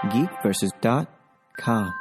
geekversus.com.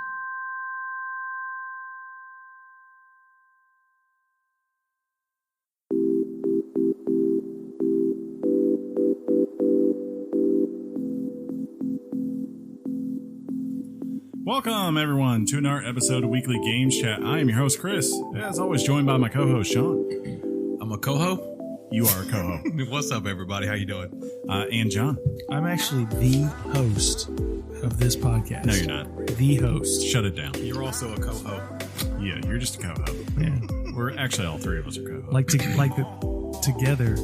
Welcome, everyone, to another episode of Weekly Games Chat. I am your host, Chris, as always, joined by my co-host, Sean. I'm a coho. You are a coho. What's up, everybody? How you doing? And John. I'm actually the host of this podcast. No, you're not. The host. Shut it down. You're also a coho. Yeah, you're just a coho. Yeah. We're actually all three of us are coho. Together,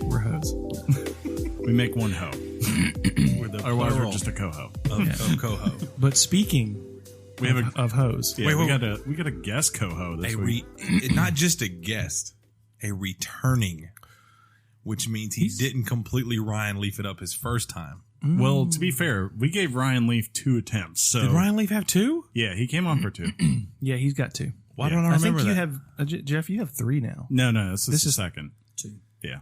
we're hoes. We make one ho. We're the Otherwise, we're plural just a coho. of coho. But speaking We have of hoes, Yeah, Wait, we wait, got a guest coho this week. Not just a guest, a returning, which means he didn't completely Ryan Leaf it up his first time. Well, to be fair, we gave Ryan Leaf 2 attempts. So Did Ryan Leaf have 2? Yeah, he came on for 2. yeah, he's got 2. Why Yeah. don't I I remember think you that? have Jeff. You have 3 now. No, this is the is- second. 2. Yeah.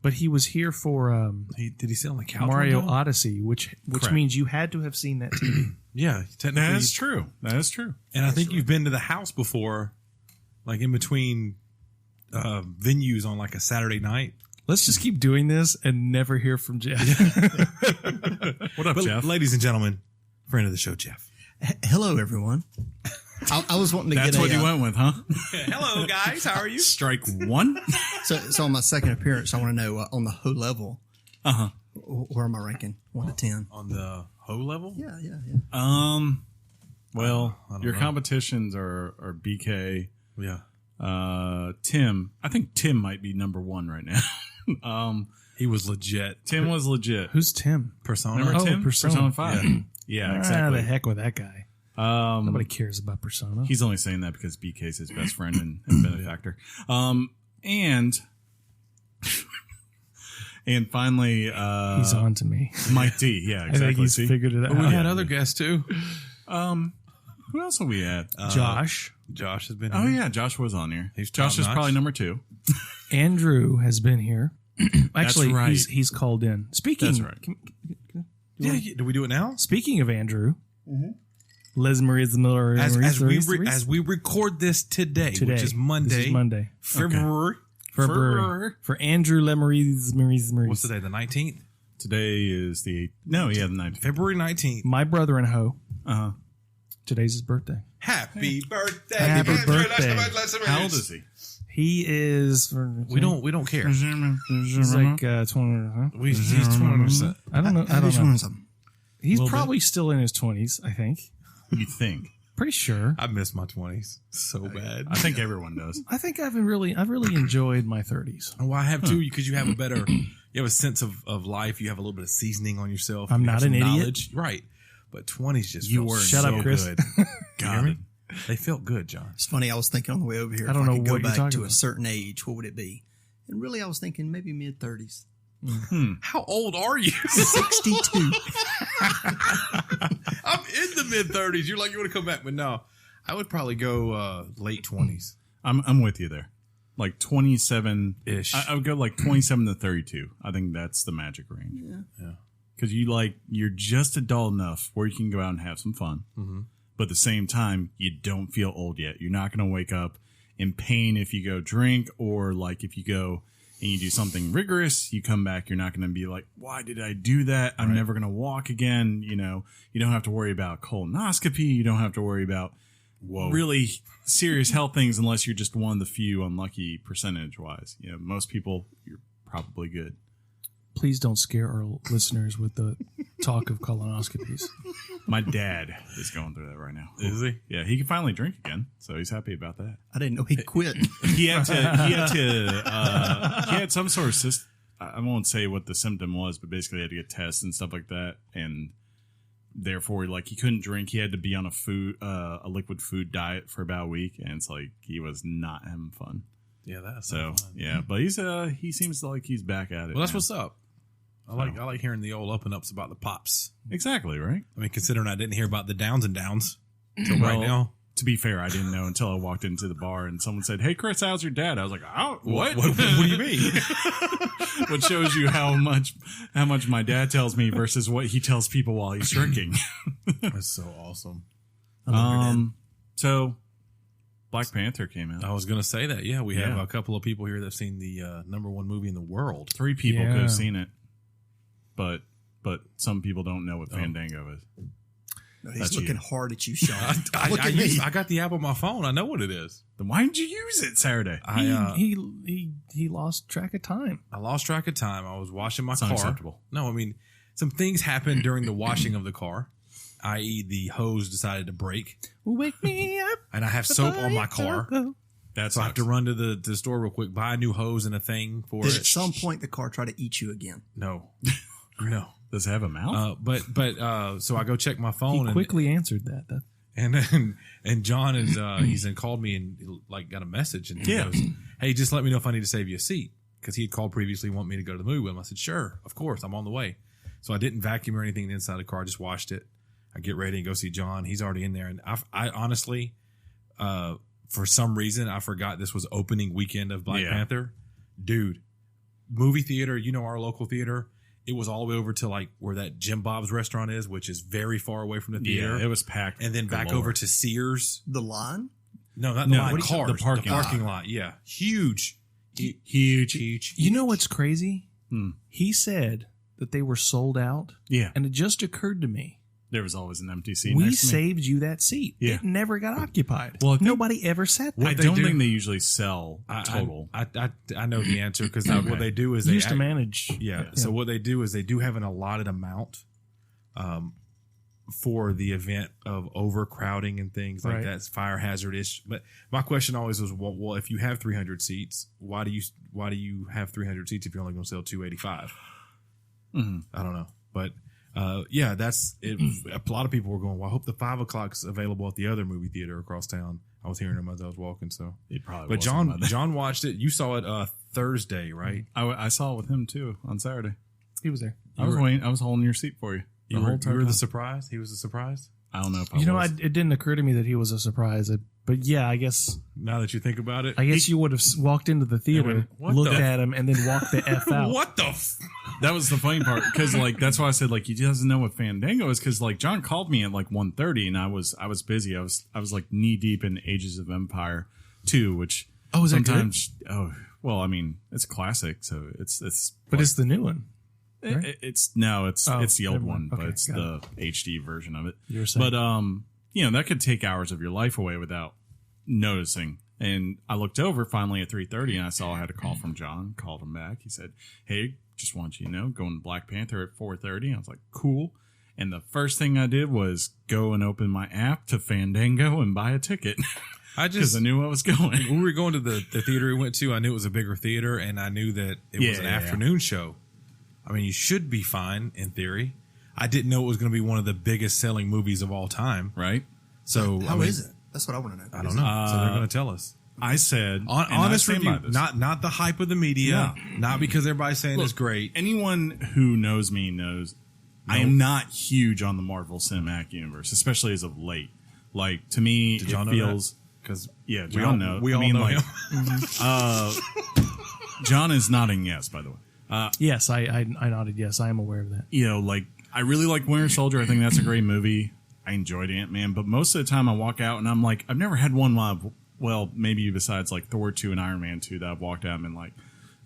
But he was here for Did he sit on the couch? Mario one time? Odyssey, which Correct. means you had to have seen that TV. Yeah, technically. That is true. That is true. And I think you've been to the house before, like in between venues on like a Saturday night. Let's just keep doing this and never hear from Jeff. What up, But, Jeff? ladies and gentlemen, friend of the show, Jeff. Hello, everyone. I was wanting to That's get what a, you went with, huh? Hello, guys. How are you? Strike 1? So on my second appearance, I want to know on the Ho level, Uh-huh. where am I ranking? 1 to 10. On the Ho level? Yeah. Well, I don't your know. competitions are BK, Yeah. Tim. I think Tim might be number 1 right now. He was legit. Tim was legit. Who's Tim? Persona. Remember Oh, Tim? Persona. 5. Yeah, Ah, exactly. the heck with that guy. Nobody cares about Persona. He's only saying that because BK's his best friend and benefactor. And finally, He's on to me. Mike D. Yeah, I exactly. think he's See? figured it out. But we had other guests too. Who else have we had? Josh. Josh has been Oh here. yeah, Josh was on here. He's Josh is top-notch. probably number 2. Andrew has been here. Actually, right. he's called in. Speaking, That's right. Yeah, do we do it now? Speaking of Andrew, Les Maries Miller. As we record this today, which is Monday. This is Monday. February. For Andrew Lemarie's Maries. What's today? The 19th? Today is the 9th. February 19th. My brother and Ho. Uh-huh. Today's his birthday. Happy birthday. Happy birthday. How old is he? He is. We don't care. He's like 20. He's 20%. I don't know. He's Little probably still in his 20s. I think. You think? Pretty sure. I miss my 20s so bad. I think everyone does. I think I've really enjoyed my 30s. Well, I have too, because you have a better, you have a sense of life. You have a little bit of seasoning on yourself. I'm You not have some an idiot. knowledge. Right. But 20s just You felt were Shut so up, Chris. good. God. They felt good, John. It's funny. I was thinking on the way over here. I don't if know I could go what you're back talking to about. a certain age, what would it be? And really, I was thinking maybe mid-30s. How old are you? 62. I'm in the mid 30s. You're like, you want to come back, but no, I would probably go late 20s. I'm with you there. Like 27 Ish. I would go like 27 to 32. I think that's the magic range. Yeah. Because you're just adult enough where you can go out and have some fun. Mm-hmm. But at the same time, you don't feel old yet. You're not going to wake up in pain if you go drink, or like if you go and you do something rigorous, you come back, you're not going to be like, why did I do that? I'm never going to walk again. You know, you don't have to worry about colonoscopy. You don't have to worry about really serious health things unless you're just one of the few unlucky percentage wise. You know, most people, you're probably good. Please don't scare our listeners with the talk of colonoscopies. My dad is going through that right now. Is he? Yeah, he can finally drink again, so he's happy about that. I didn't know he quit. He had some sort of system. I won't say what the symptom was, but basically he had to get tests and stuff like that, and therefore, like, he couldn't drink. He had to be on a liquid food diet for about a week, and it's like he was not having fun. Yeah, that's So fun. yeah, but he seems like he's back at it. Well, that's now. what's up. I like hearing the old up and ups about the pops. Exactly right. I mean, considering I didn't hear about the downs and downs until right now. to be fair, I didn't know until I walked into the bar and someone said, "Hey, Chris, how's your dad?" I was like, "Oh, what? What do you mean? Which shows you how much my dad tells me versus what he tells people while he's drinking. That's so awesome. So Black Panther came out. I was going to say that. Yeah, we have Yeah. a couple of people here that have seen the #1 movie in the world. 3 people could Yeah. have seen it, but some people don't know what Fandango is. No, he's That's looking you. hard at you, Sean. Look I at me. got the app on my phone. I know what it is. Then why didn't you use it Saturday? He lost track of time. I lost track of time. I was washing my It's car. unacceptable. No, I mean, some things happened during the washing of the car, i.e. the hose decided to break, Wake me up. and I have soap on my car. That's So I have to run to the store real quick, buy a new hose and a thing for Did it. at some point the car try to eat you again? No. No. Does it have a mouth? So I go check my phone He quickly answered that. and John is he's called me and like got a message and he goes, "Hey, just let me know if I need to save you a seat," because he had called previously, want me to go to the movie with him. I said, "Sure, of course, I'm on the way." So I didn't vacuum or anything inside the car. I just washed it. I get ready and go see John. He's already in there, and I honestly, for some reason, I forgot this was opening weekend of Black Panther. Dude, movie theater, our local theater. It was all the way over to like where that Jim Bob's restaurant is, which is very far away from the theater. Yeah, it was packed. And then back over to Sears. The line? No, not the line. what Cars. the parking lot. Yeah. Huge. huge. You know what's crazy? Hmm. He said that they were sold out, Yeah, and it just occurred to me. there was always an empty seat. We next to me. saved you that seat. Yeah. It never got occupied. Well, I think- nobody ever sat there. I they don't do- think they usually sell I- total. I know the answer because what they do is they used to manage. Yeah. So what they do is they do have an allotted amount for the event of overcrowding and things like Right. that. It's fire hazard-ish. But my question always was, well, if you have 300 seats, why do you have 300 seats if you're only going to sell 285? Mhm. I don't know. But that's it. A lot of people were going, well, I hope the 5 o'clock's available at the other movie theater across town. I was hearing them as I was walking. So, It probably but wasn't by then. John watched it. You saw it Thursday, right? I saw it with him too on Saturday. He was there. I was waiting. I was holding your seat for you. You whole were time. the surprise. He was the surprise. I don't know if You know, was. it didn't occur to me that he was a surprise. But yeah, I guess Now that you think about it, you would have walked into the theater, went, "What looked the at him, and then walked the F out. what the? That was the funny part because like that's why I said like he doesn't know what Fandango is because like John called me at like 1:30 and I was busy. I was like knee deep in Ages of Empire 2, which Oh, is that good? sometimes well I mean it's classic, so it's But it's the new one. it's the old never one, mind. but Okay, it's got the HD version of it. You were saying. But that could take hours of your life away without noticing. And I looked over finally at 3:30 and I saw I had a call from John. Called him back. He said, "Hey, just want you to know, going to Black Panther at 4:30." I was like, "Cool." And the first thing I did was go and open my app to Fandango and buy a ticket because I knew I was going. When we were going to the theater we went to, I knew it was a bigger theater, and I knew that it was an afternoon show. I mean, you should be fine in theory. I didn't know it was going to be one of the biggest selling movies of all time. Right? So How is it? That's what I want to know. I don't know. So they're going to tell us. I said, and I Honest stand review, by this. not the hype of the media, not because everybody's saying it's great. Anyone who knows me knows I am not huge on the Marvel Cinematic Universe, especially as of late. Like to me, Did y'all it know feels Because yeah. John knows. We all know him. John is nodding yes. By the way, Yes, I nodded yes. I am aware of that. like I really like Winter Soldier. I think that's a great movie. I enjoyed Ant-Man, but most of the time I walk out and I'm like, I've never had one maybe besides like Thor 2 and Iron Man 2 that I've walked out and been like,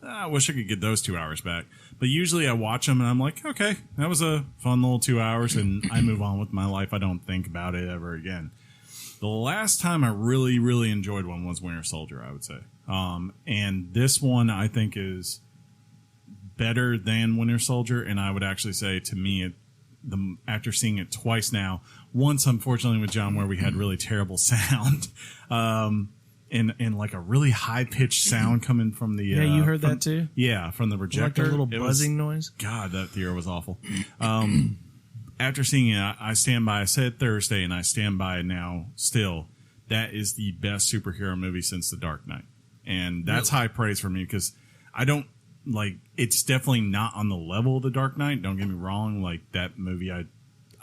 I wish I could get those 2 hours back. But usually I watch them and I'm like, okay, that was a fun little 2 hours, and I move on with my life. I don't think about it ever again. The last time I really, really enjoyed one was Winter Soldier, I would say. And this one I think is better than Winter Soldier, and I would actually say to me, after seeing it twice now, once unfortunately with John where we had really terrible sound, and like a really high pitched sound coming from the You heard that too? Yeah, from the projector. Like a little It was- buzzing noise? God, that theater was awful. After seeing it, I stand by. I said Thursday, and I stand by now. Still, that is the best superhero movie since The Dark Knight, and that's high praise for me because I don't like. It's definitely not on the level of The Dark Knight. Don't get me wrong. Like that movie, I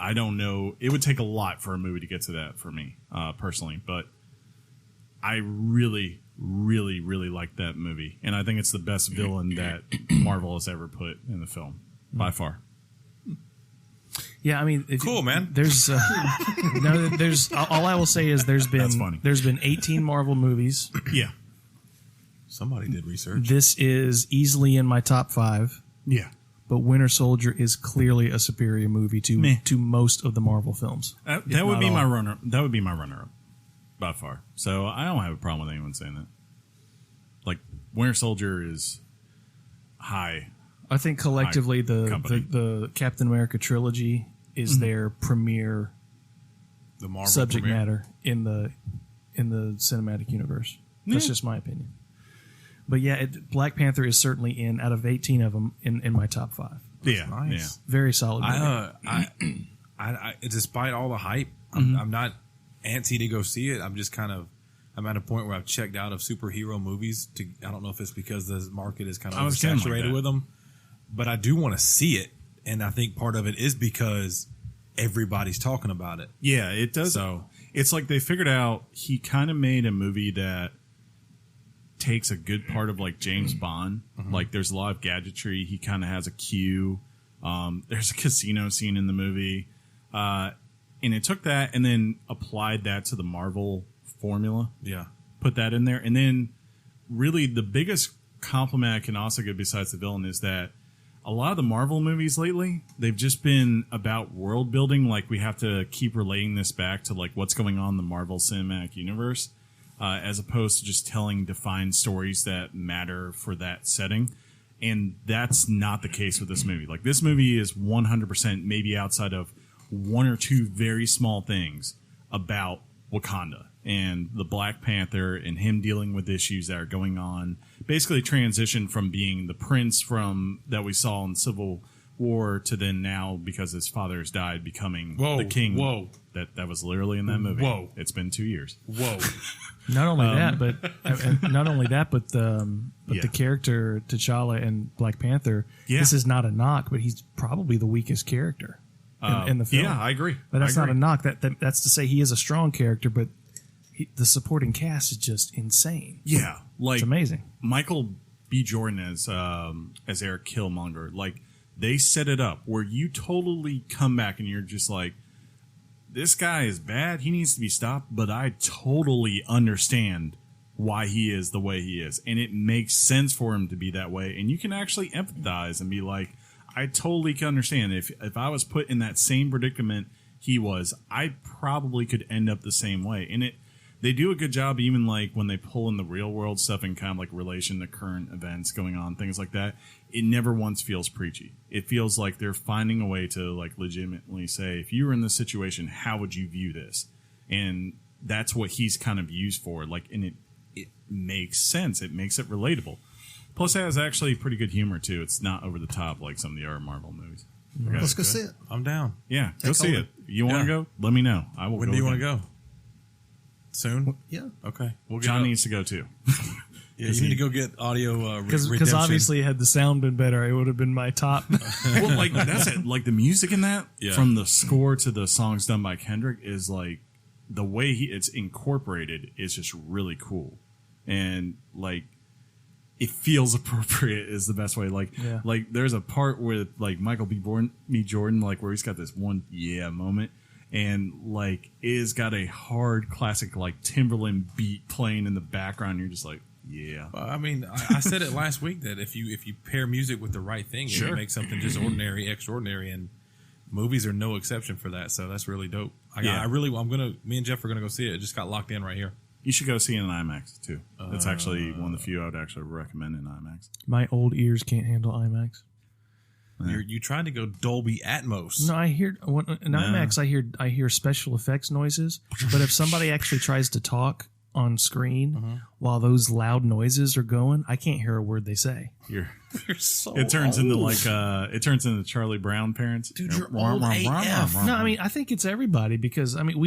I don't know. It would take a lot for a movie to get to that for me, personally. But I really, really, really like that movie. And I think it's the best villain that Marvel has ever put in the film, by far. Yeah, I mean, cool, man. There's there's all I will say is there's been 18 Marvel movies. Yeah. Somebody did research. This is easily in my top 5. Yeah. But Winter Soldier is clearly a superior movie to most of the Marvel films. That would be my runner. That would be my runner-up by far. So I don't have a problem with anyone saying that. Like Winter Soldier is high. I think collectively the Captain America trilogy is their premier the Marvel subject matter in the cinematic universe. That's just my opinion. But yeah, Black Panther is certainly out of 18 of them in my top 5. Yeah, nice. Yeah. Very solid movie. I despite all the hype, I'm not antsy to go see it. I'm just I'm at a point where I've checked out of superhero movies. I don't know if it's because the market is kind of oversaturated with them, but I do want to see it, and I think part of it is because everybody's talking about it. Yeah, it does. So it's like they figured out he kind of made a movie that takes a good part of like James Bond. Like there's a lot of gadgetry. He kind of has a cue. There's a casino scene in the movie. And it took that and then applied that to the Marvel formula. Yeah. Put that in there. And then really the biggest compliment I can also give besides the villain is that a lot of the Marvel movies lately, they've just been about world building. Like we have to keep relating this back to like what's going on in the Marvel Cinematic Universe. As opposed to just telling defined stories that matter for that setting. And that's not the case with this movie. Like, this movie is 100% maybe outside of one or two very small things about Wakanda and the Black Panther and him dealing with issues that are going on. Basically transition from being the prince that we saw in Civil War to then now, because his father has died, becoming the king. Whoa. That was literally in that movie. Whoa. It's been 2 years. Whoa. Not only that, but the character T'Challa in Black Panther. Yeah. This is not a knock, but he's probably the weakest character in the film. Yeah, I agree. But that's not a knock. That's to say he is a strong character, but the supporting cast is just insane. Yeah, like it's amazing. Michael B. Jordan as Eric Killmonger. Like they set it up where you totally come back and you're just like, this guy is bad. He needs to be stopped. But I totally understand why he is the way he is. And it makes sense for him to be that way. And you can actually empathize and be like, I totally can understand. If I was put in that same predicament he was, I probably could end up the same way. And they do a good job even like when they pull in the real world stuff and kind of like relation to current events going on, things like that. It never once feels preachy. It feels like they're finding a way to like legitimately say, if you were in this situation, how would you view this? And that's what he's kind of used for. Like, and it makes sense. It makes it relatable. Plus, it has actually pretty good humor too. It's not over the top like some of the other Marvel movies. Okay. Let's go see it. I'm down. Yeah, go see it. You want to go? Let me know. I will. When do you want to go? Soon? Yeah. Okay. John needs to go too. Yeah, you need to go get audio because obviously had the sound been better, it would have been my top. Well, like that's it. Like the music in that, from the score to the songs done by Kendrick, is like the way it's incorporated is just really cool, and like it feels appropriate is the best way. Like there's a part where like Michael B. Jordan, like where he's got this one moment. And like it's got a hard classic like Timberland beat playing in the background. You're just like, yeah. Well, I mean, I said it last week that if you pair music with the right thing, it can make something just ordinary extraordinary, and movies are no exception for that. So that's really dope. Me and Geoff are gonna go see it. It just got locked in right here. You should go see it in IMAX too. That's actually one of the few I would actually recommend in IMAX. My old ears can't handle IMAX. You tried to go Dolby Atmos. No, I hear in IMAX. I hear special effects noises. But if somebody actually tries to talk on screen while those loud noises are going, I can't hear a word they say. You're so it turns old. into Charlie Brown parents. Dude, you're old AF. No, I mean I think it's everybody because I mean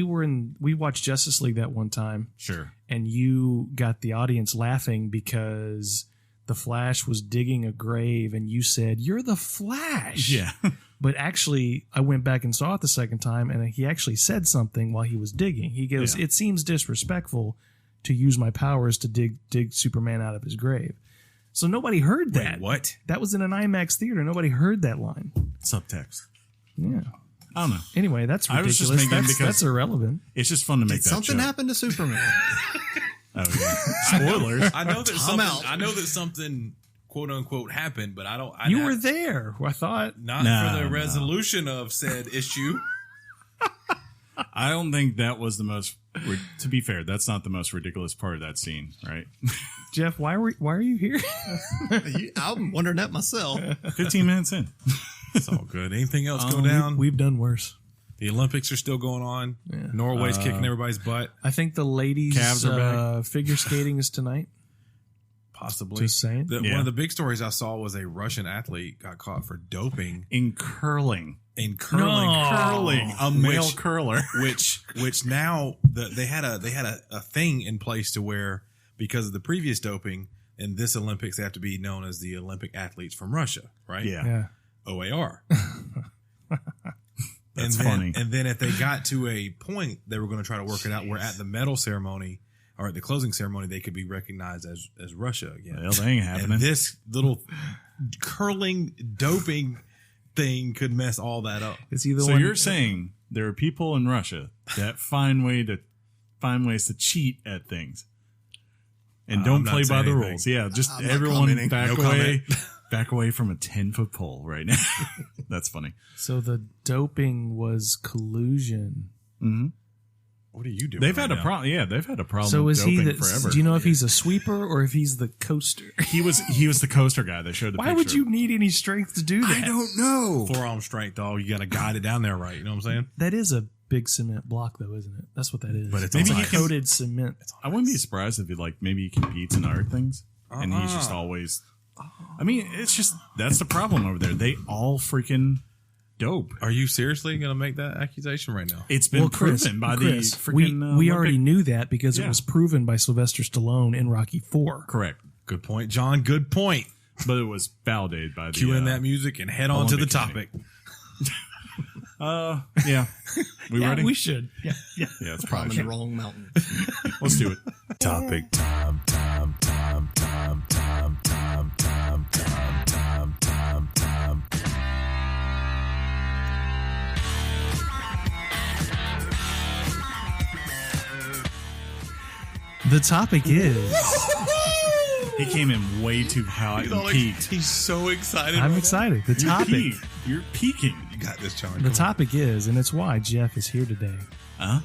we watched Justice League that one time. Sure. And you got the audience laughing because the Flash was digging a grave and you said, "You're the Flash." Yeah. But actually, I went back and saw it the second time, and he actually said something while he was digging. He goes, "It seems disrespectful to use my powers to dig Superman out of his grave." So nobody heard that. Wait, what? That was in an IMAX theater. Nobody heard that line. Subtext. Yeah. I don't know. Anyway, that's I was ridiculous. just making because That's irrelevant. it's just fun to make Did that something joke. happen to Superman? Oh, yeah. Spoilers. I know that I'm something. out. I know that something "quote unquote" happened, but I don't. You were there. I thought. not No, for the no. resolution of said issue. I don't think that was the most. To be fair, that's not the most ridiculous part of that scene, right? Jeff, why are you here? I'm wondering that myself. 15 minutes in. It's all good. Anything else go down? We've done worse. The Olympics are still going on. Yeah. Norway's kicking everybody's butt. I think the ladies' Calves are figure skating is tonight. Possibly. Just saying. One Yeah. of the big stories I saw was a Russian athlete got caught for doping In curling. in curling. Curling. A male curler. which now they had a thing in place to where, because of the previous doping in this Olympics, they have to be known as the Olympic athletes from Russia, right? Yeah. Yeah. OAR. That's then, funny. And then if they got to a point, they were going to try to work it out where at the medal ceremony or at the closing ceremony, they could be recognized as Russia again. Well, that ain't happening. And this little curling doping thing could mess all that up. Is he the So one? you're saying there are people in Russia that find ways to cheat at things and I'm don't not play by saying the anything. rules. Yeah, just I'm not everyone commenting. back No away. comment. Back away from a 10-foot pole right now. That's funny. So the doping was collusion. Mm-hmm. What are you doing? They've right had a now? problem. Yeah, they've had a problem. So with is he? doping The, forever. do you know if he's a sweeper or if he's the coaster? He was the coaster guy. They showed the Why picture. would you need any strength to do that? I don't know. Forearm strength, dog. You got to guide it down there right. You know what I'm saying? That is a big cement block, though, isn't it? That's what that is. But it's maybe on he ice. coated cement. I wouldn't be surprised if maybe he competes in other things, and he's just always. I mean, it's just that's the problem over there. They all freaking dope. Are you seriously going to make that accusation right now? It's been Chris, proven by Chris, the freaking. we already knew that because it Yeah. was proven by Sylvester Stallone in Rocky IV. Correct, Good point, John. Good point. but it was validated by the. Cue in that music and head on to the Olympic topic. Yeah, we Yeah, ready? we should. Yeah, yeah. Yeah, it's I'm probably in the should. wrong mountain. Let's do it. Topic time. The topic is. He came in way too high and peaked. He's so excited. I'm excited. The topic. You're peaking. You got this, John. The topic is, and it's why Jeff is here today. Huh?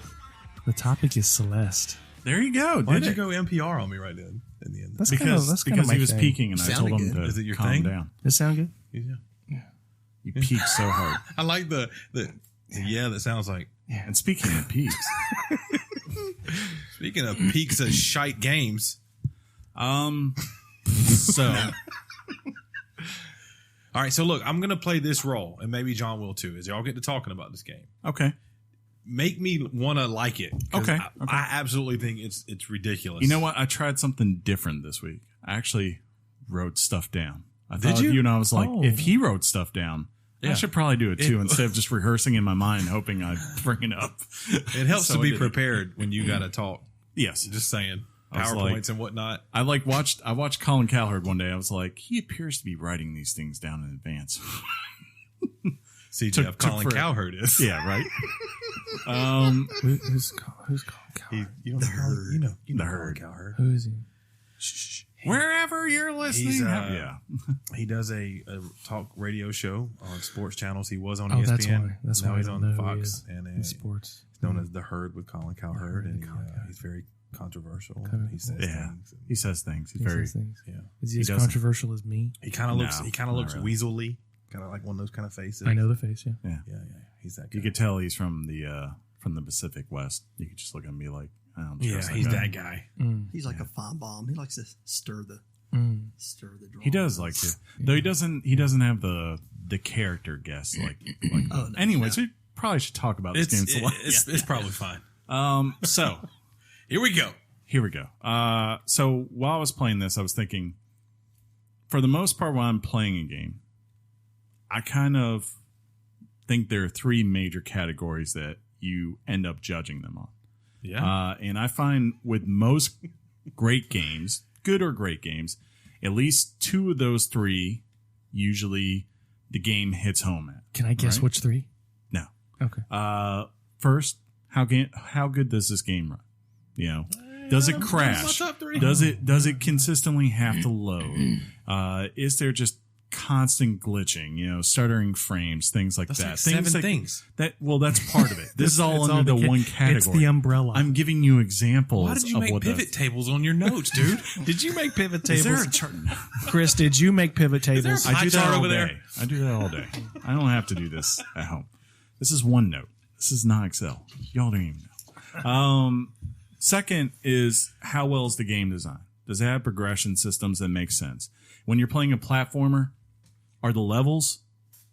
The topic is Celeste. There you go. Why'd Did you it? go NPR on me right then? In the end, That's kind of Because my he was thing. peaking, and I Sounded told him good. to Is it your calm thing? down. Does that sound good? yeah. You peaked so hard. I like the yeah. That sounds like. And speaking of peaks, Speaking of peaks of shite games. so All right, so look, I'm gonna play this role, and maybe John will too. As y'all get to talking about this game, okay. make me want to like it. 'Cause Okay, I absolutely think it's ridiculous. You know what? I tried something different this week. I actually wrote stuff down. I Did thought of you? you and I was like, Oh. if he wrote stuff down, Yeah. I should probably do it too instead of just rehearsing in my mind, hoping I bring it up. It helps So to I be did it. prepared when you got to talk. Yes. Just saying, I was PowerPoints like- and whatnot. I watched Colin Cowherd one day. I was like, he appears to be writing these things down in advance. See, Took- Jeff, took Colin forever. Cowherd is. Yeah, right. Who's Colin Cowherd? You don't know, you know The Colin herd. Cowherd. Who is he? Wherever you're listening. He's, yeah. He does a talk radio show on sports channels. He was on Oh, ESPN. that's why. That's now why I he's don't on know who he Fox, is and in sports. he's known as the Herd with Colin Cowherd, and he's very controversial. He says Yeah. things. He says things. He's He very. says things. Yeah, Is he, He as doesn't. controversial as me? he kind of looks. No, He kind of not looks really. weaselly, kind of like one of those kind of faces. I know the face, yeah. Yeah. Yeah. He's that guy. You could tell he's from the Pacific West. You could just look at him and be like, I don't Yeah, trust he's guy. that guy. He's like a fine bomb. He likes to stir the drum. He does like to, though he doesn't have the character guess like. Oh, no, Anyways, we probably should talk about this game. It's probably fine. So Here we go. here we go. So while I was playing this, I was thinking, for the most part, while I'm playing a game, I kind of think there are three major categories that you end up judging them on. Yeah. And I find with most great games, good or great games, at least two of those three, usually the game hits home at. Can I guess which three? No. Okay. First, how good does this game run? You know, does it crash? Does it consistently have to load? Is there just constant glitching? You know, stuttering frames, things like that. Like seven things. Well, that's part of it. This is all under the one category. It's the umbrella. I'm giving you examples. Why did you of make what pivot tables on your notes, dude? Did you make pivot tables? Is there a chart? Chris, did you make pivot tables? I do that all over day. there? I do that all day. I don't have to do this at home. This is OneNote. This is not Excel. Y'all don't even know. Second is, how well is the game designed? Does it have progression systems that make sense? When you're playing a platformer, are the levels,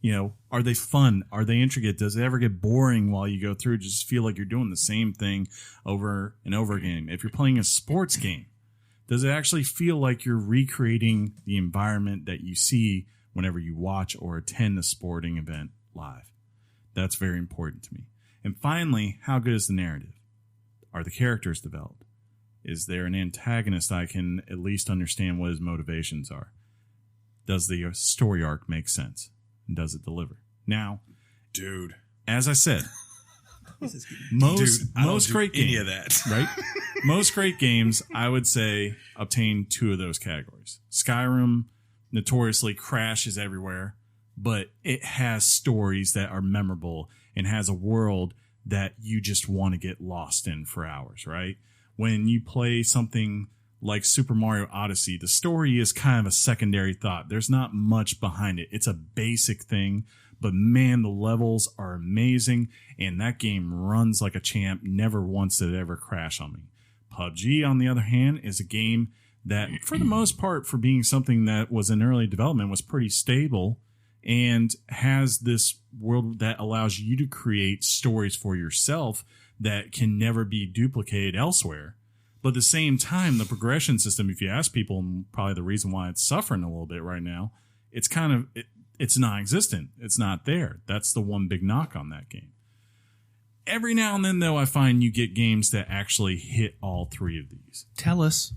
you know, are they fun? Are they intricate? Does it ever get boring while you go through? Just feel like you're doing the same thing over and over again. If you're playing a sports game, does it actually feel like you're recreating the environment that you see whenever you watch or attend a sporting event live? That's very important to me. And finally, how good is the narrative? Are the characters developed? Is there an antagonist I can at least understand what his motivations are? Does the story arc make sense? And does it deliver? Now, Dude. as I said, most great games, any of that. right? Most great games, I would say, obtain two of those categories. Skyrim notoriously crashes everywhere, but it has stories that are memorable and has a world that you just want to get lost in for hours, right? When you play something like Super Mario Odyssey, the story is kind of a secondary thought. There's not much behind it. It's a basic thing, but man, the levels are amazing, and that game runs like a champ. Never once did it ever crash on me. PUBG, on the other hand, is a game that, for the most part, for being something that was in early development, was pretty stable and has this world that allows you to create stories for yourself that can never be duplicated elsewhere. But at the same time, the progression system, if you ask people, and probably the reason why it's suffering a little bit right now, it's kind of, it's non-existent. It's not there. That's the one big knock on that game. Every now and then, though, I find you get games that actually hit all three of these. Tell us.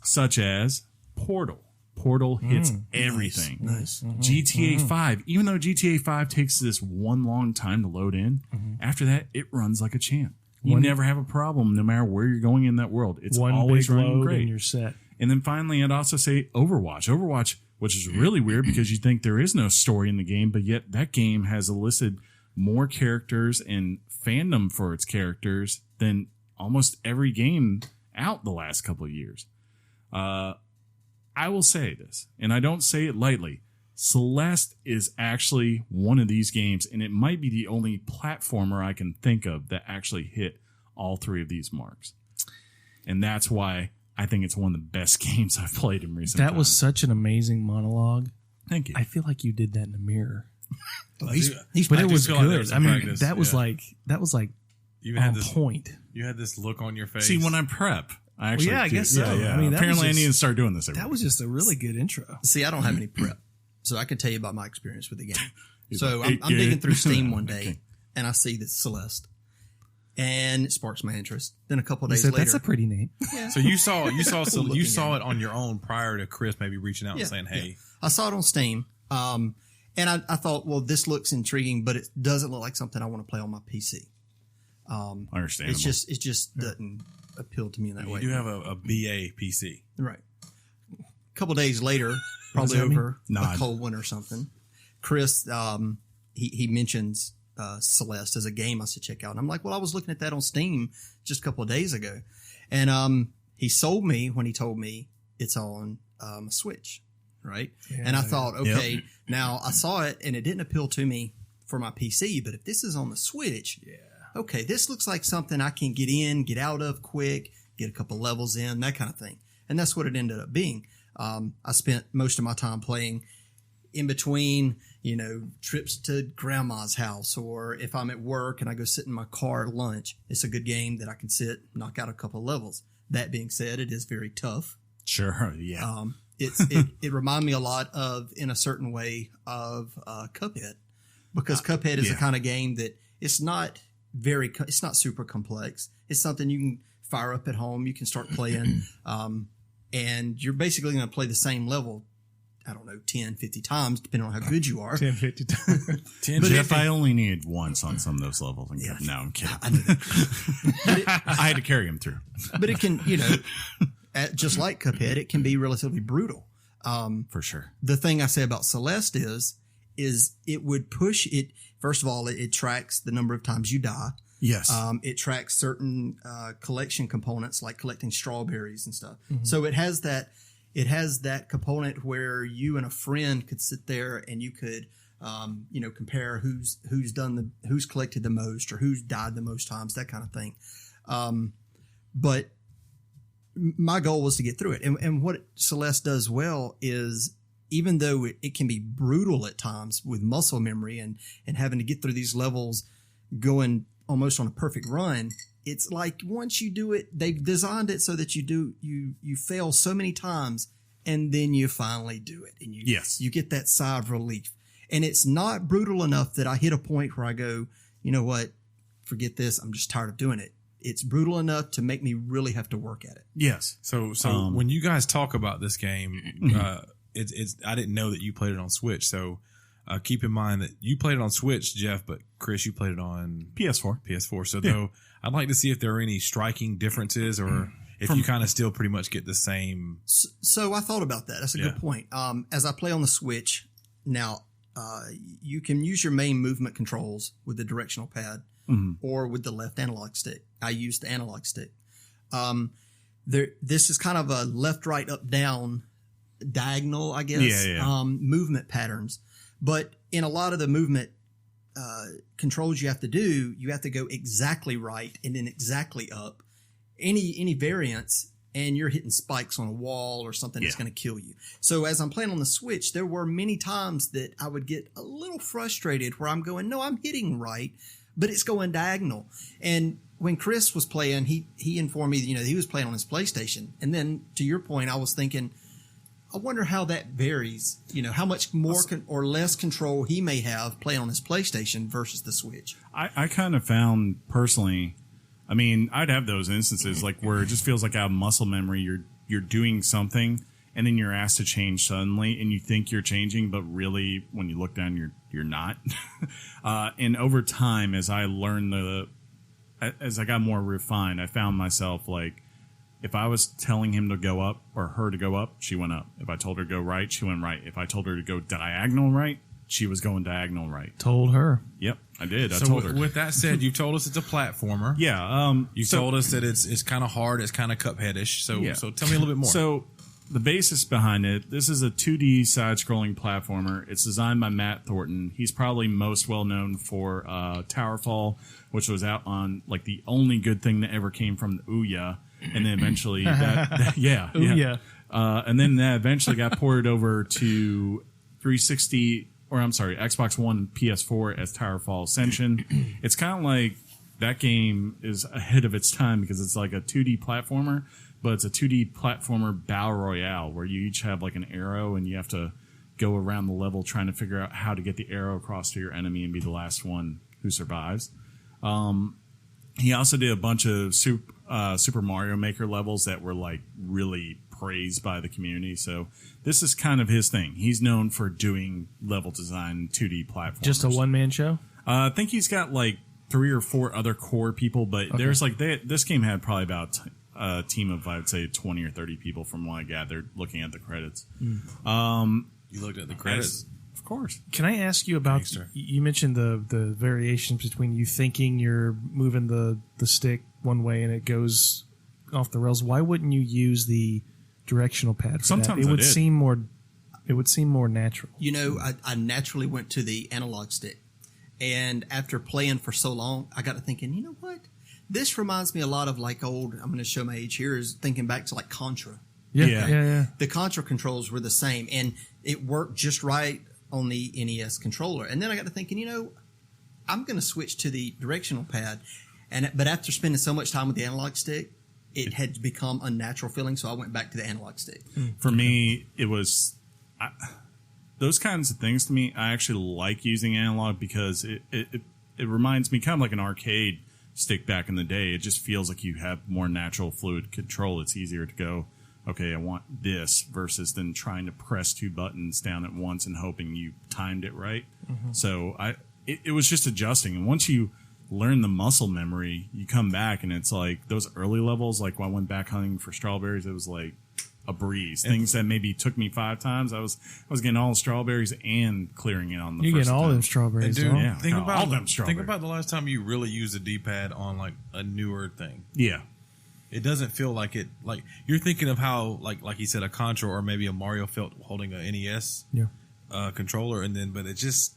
Such as Portal. Portal hits everything. Nice. GTA 5, even though GTA 5 takes this one long time to load in, after that, it runs like a champ. You never have a problem no matter where you're going in that world. It's always running great. And you're set. And then finally, I'd also say Overwatch. Overwatch, which is really weird because you think there is no story in the game, but yet that game has elicited more characters and fandom for its characters than almost every game out the last couple of years. I will say this, and I don't say it lightly. Celeste is actually one of these games, and it might be the only platformer I can think of that actually hit all three of these marks. And that's why I think it's one of the best games I've played in recent times. That was such an amazing monologue. Thank you. I feel like you did that in the mirror. Well, But it was feel like there good. was I some mean, practice. that was Yeah. like You on had this point. You had this look on your face. See, when I prep, I actually I do. guess so. Yeah. I mean, that apparently was I just- need to start doing this. That was just a really good intro. See, I don't have any prep, so I can tell you about my experience with the game. So like, I'm digging through Steam one day, Okay. and I see this Celeste, and it sparks my interest. Then a couple of You days said later, that's a pretty name. So you saw Looking it on your own prior to Chris maybe reaching out and saying, "Hey, I saw it on Steam, and I thought, well, this looks intriguing, but it doesn't look like something I want to play on my PC. Understandable. It just doesn't appeal to me in that way. you do have a BA PC." Right. A couple days later, probably that mean? over Nod. a cold one or something, Chris, he mentions Celeste as a game I should check out. And I'm like, well, I was looking at that on Steam just a couple of days ago. And he sold me when he told me it's on a Switch, right? And I thought, okay, now I saw it and it didn't appeal to me for my PC, but if this is on the Switch, okay, this looks like something I can get in, get out of quick, get a couple levels in, that kind of thing. And that's what it ended up being. I spent most of my time playing in between, trips to grandma's house, or if I'm at work and I go sit in my car at lunch, it's a good game that I can sit, knock out a couple levels. That being said, it is very tough. Sure, yeah. It reminded me a lot of, in a certain way, of Cuphead. because Cuphead is the kind of game that it's not super complex. It's something you can fire up at home. You can start playing, and you're basically going to play the same level, I don't know, 10, 50 times, depending on how good you are. 10, 50 times. Jeff, I only needed once on some of those levels. And no, I'm kidding. I had to carry him through. But it can, just like Cuphead, it can be relatively brutal. For sure. The thing I say about Celeste is it would push it. First of all, it tracks the number of times you die. Yes. It tracks certain collection components like collecting strawberries and stuff. Mm-hmm. So it has that component where you and a friend could sit there and you could compare who's collected the most or who's died the most times, that kind of thing. But my goal was to get through it. And what Celeste does well is, even though it can be brutal at times with muscle memory and having to get through these levels going almost on a perfect run, it's like once you do it, they've designed it so that you fail so many times and then you finally do it. And you get that sigh of relief. And it's not brutal enough that I hit a point where I go, you know what, forget this. I'm just tired of doing it. It's brutal enough to make me really have to work at it. Yes. So when you guys talk about this game, it's I didn't know that you played it on Switch. So keep in mind that you played it on Switch, Jeff, but Chris, you played it on PS4. So though I'd like to see if there are any striking differences or if you kind of still pretty much get the same. So I thought about that. That's a good point. As I play on the Switch now, you can use your main movement controls with the directional pad or with the left analog stick. I use the analog stick. This is kind of a left, right, up, down, diagonal, I guess, movement patterns. But in a lot of the movement controls you have to go exactly right and then exactly up. Any variance, and you're hitting spikes on a wall or something that's going to kill you. So as I'm playing on the Switch, there were many times that I would get a little frustrated where I'm going, no, I'm hitting right, but it's going diagonal. And when Chris was playing, he informed me that, he was playing on his PlayStation. And then to your point, I was thinking, I wonder how that varies, how much more or less control he may have playing on his PlayStation versus the Switch. I kind of found personally, I mean, I'd have those instances like where it just feels like out of muscle memory, you're doing something and then you're asked to change suddenly and you think you're changing, but really when you look down, you're not. And over time, as I learned as I got more refined, I found myself like, if I was telling him to go up or her to go up, she went up. If I told her to go right, she went right. If I told her to go diagonal right, she was going diagonal right. Told her. Yep, I did. So told her. With that said, you've told us it's a platformer. Yeah. You told us that it's kind of hard. It's kind of Cuphead-ish. So tell me a little bit more. So the basis behind it, this is a 2D side-scrolling platformer. It's designed by Matt Thornton. He's probably most well-known for Towerfall, which was out on like the only good thing that ever came from the Ouya. And then eventually and then that eventually got ported over to 360, or I'm sorry, Xbox One, PS4 as Towerfall Ascension. It's kind of like that game is ahead of its time because it's like a 2D platformer, but it's a 2D platformer battle royale where you each have like an arrow and you have to go around the level trying to figure out how to get the arrow across to your enemy and be the last one who survives. He also did a bunch of Super Mario Maker levels that were like really praised by the community. So this is kind of his thing. He's known for doing level design 2D platformers. Just a one-man show? I think he's got like 3 or 4 other core people, but there's like this game had probably about a team of, I would say, 20 or 30 people from what I gathered looking at the credits. You looked at the credits? Of course. Can I ask you about, you mentioned the variations between you thinking you're moving the stick one way and it goes off the rails. Why wouldn't you use the directional pad for Sometimes that? It would seem more natural. I naturally went to the analog stick. And after playing for so long, I got to thinking, you know what? This reminds me a lot of like old, I'm going to show my age here, is thinking back to like Contra. Yeah. The Contra controls were the same, and it worked just right on the NES controller. And then I got to thinking, I'm going to switch to the directional pad. But after spending so much time with the analog stick, it had become unnatural feeling, so I went back to the analog stick. For me, it was those kinds of things to me, I actually like using analog because it reminds me kind of like an arcade stick back in the day. It just feels like you have more natural fluid control. It's easier to go, okay, I want this versus than trying to press 2 buttons down at once and hoping you timed it right. Mm-hmm. So it was just adjusting. And once you learn the muscle memory, you come back and it's like those early levels, like when I went back hunting for strawberries, it was like a breeze. Things that maybe took me 5 times, I was getting all the strawberries and clearing it on the You're first getting all time. them strawberries. Dude, huh? Yeah, think no, about all them strawberries. Think about the last time you really used a D-pad on like a newer thing. Yeah. It doesn't feel like it. Like you're thinking of how like you said, a Contra or maybe a Mario felt holding a NES controller, and then but it's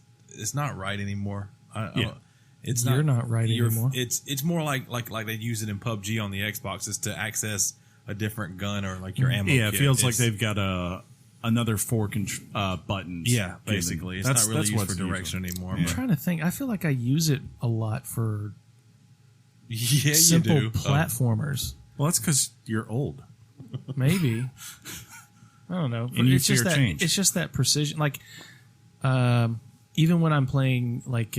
not right anymore. You're not right anymore. It's more like they use it in PUBG on the Xbox is to access a different gun or like your ammo. Yeah, it kit. feels like they've got another 4 buttons. Yeah, basically, it's not really used for direction anymore. I'm trying to think. I feel like I use it a lot for simple simple platformers. Well, that's because you're old. Maybe. I don't know. And you it's just fear that change. it's just that precision. Like even when I'm playing like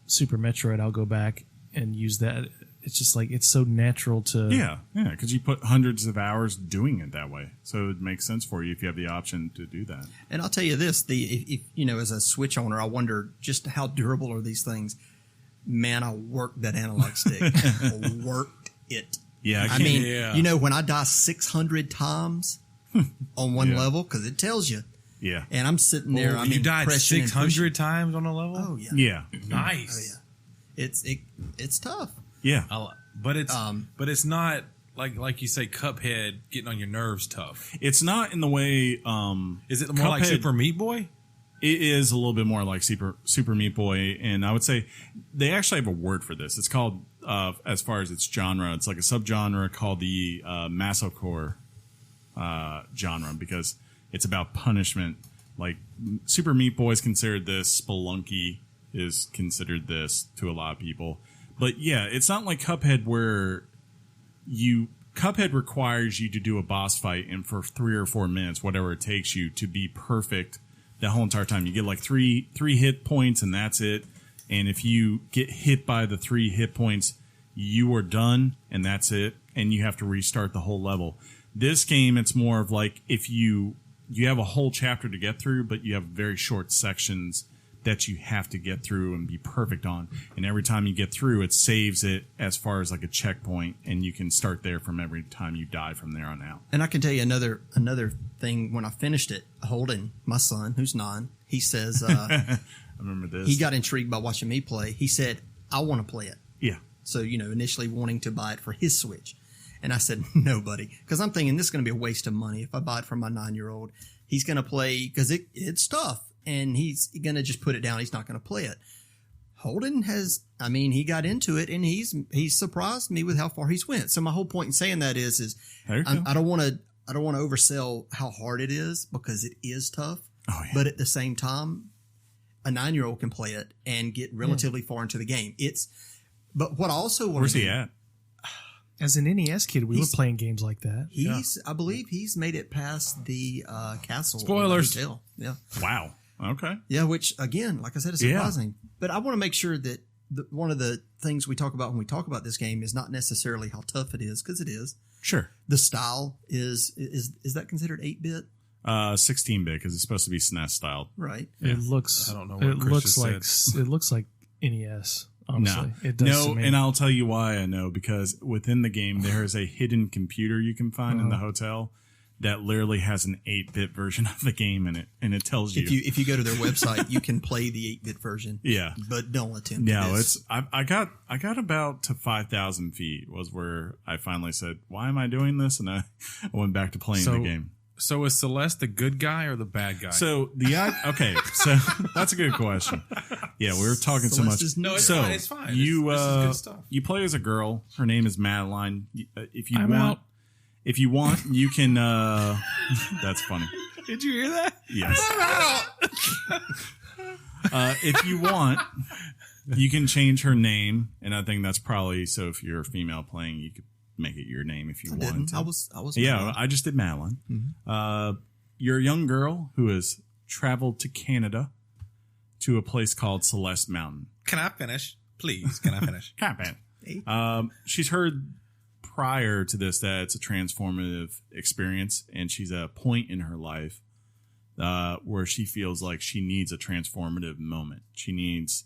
Super Metroid, I'll go back and use that. It's just like it's so natural to Yeah, because you put hundreds of hours doing it that way, so it makes sense for you if you have the option to do that. And I'll tell you this: if you know, as a Switch owner, I wonder just how durable are these things. Man, I worked that analog stick. I worked it. Yeah, I mean, you know, when I die 600 times on one level, because it tells you. Yeah, And I'm sitting there. I mean, you died pressing and 600 times on a level. Oh yeah. yeah, Nice. Oh yeah. It's tough. yeah. But it's not like you say, Cuphead getting on your nerves tough. It's not in the way. Is it more like Cuphead- Super Meat Boy? It is a little bit more like Super Meat Boy, and I would say they actually have a word for this. It's called, as far as its genre, it's like a subgenre called the masocore genre because it's about punishment. Like Super Meat Boy is considered this, Spelunky is considered this to a lot of people. But yeah, it's not like Cuphead where Cuphead requires you to do a boss fight and for 3 or 4 minutes, whatever it takes you to be perfect the whole entire time. You get like three hit points and that's it. And if you get hit by the 3 hit points, you are done and that's it. And you have to restart the whole level. This game, it's more of like if you have a whole chapter to get through, but you have very short sections that you have to get through and be perfect on. And every time you get through, it saves it as far as like a checkpoint, and you can start there from every time you die from there on out. And I can tell you another thing. When I finished it, Holden, my son, who's 9, he says I remember this. he got intrigued by watching me play. He said, "I want to play it." Yeah. So, you know, initially wanting to buy it for his Switch. And I said, no, buddy, because I'm thinking this is going to be a waste of money if I buy it for my 9-year-old. He's going to play because it's tough. And he's going to just put it down. He's not going to play it. Holden he got into it and he's surprised me with how far he's went. So my whole point in saying that is I don't want to oversell how hard it is because it is tough. Oh, yeah. But at the same time, a 9-year-old can play it and get relatively far into the game. But what I also want Where's to he do, at? As an NES kid, we were playing games like that. I believe he's made it past the castle. Spoilers. Hotel. Yeah. Wow. Okay. Yeah, which again, like I said, is surprising. But I want to make sure that one of the things we talk about when we talk about this game is not necessarily how tough it is, because it is. Sure. The style is that considered 8-bit? 16-bit because it's supposed to be SNES styled. Right. It looks. I don't know what It Chris looks just like said. it looks like NES. Honestly, No, it does. to me. and I'll tell you why I know, because within the game there is a hidden computer you can find in the hotel that literally has an 8-bit version of the game in it, and it tells you If you go to their website, you can play the 8-bit version. Yeah. But don't attempt No, this. I got about to 5,000 feet was where I finally said, why am I doing this? And I went back to playing the game. So is Celeste the good guy or the bad guy? So so that's a good question. Yeah, we were talking so much. Celeste is no, it's so fine. It's fine. You this is good stuff. you play as a girl. Her name is Madeline. If you I'm want, out. if you want, you can. That's funny. Did you hear that? Yes. If you want, you can change her name, and I think that's probably so. If you're a female playing, you could make it your name if you want. I was Yeah, I just did Madeline. Mm-hmm. You're a young girl who is traveled to Canada to a place called Celeste Mountain. Can I finish? Please, can I finish? She's heard prior to this that it's a transformative experience, and she's at a point in her life where she feels like she needs a transformative moment. She's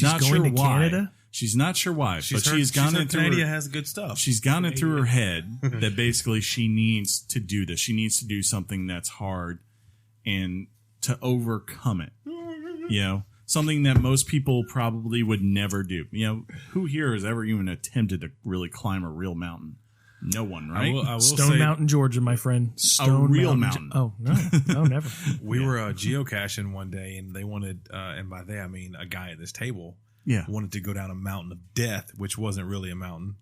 not going sure to why. Canada? She's not sure why, She's gone into Canada has good stuff. She's gone it through her head that basically she needs to do this. She needs to do something that's hard and to overcome it. You know, something that most people probably would never do. You know, who here has ever even attempted to really climb a real mountain? No one, right? I will Stone say, Mountain, Georgia, my friend. Stone real mountain. Oh, no, never. we were geocaching one day, and they wanted, and by they I mean a guy at this table, wanted to go down a mountain of death, which wasn't really a mountain,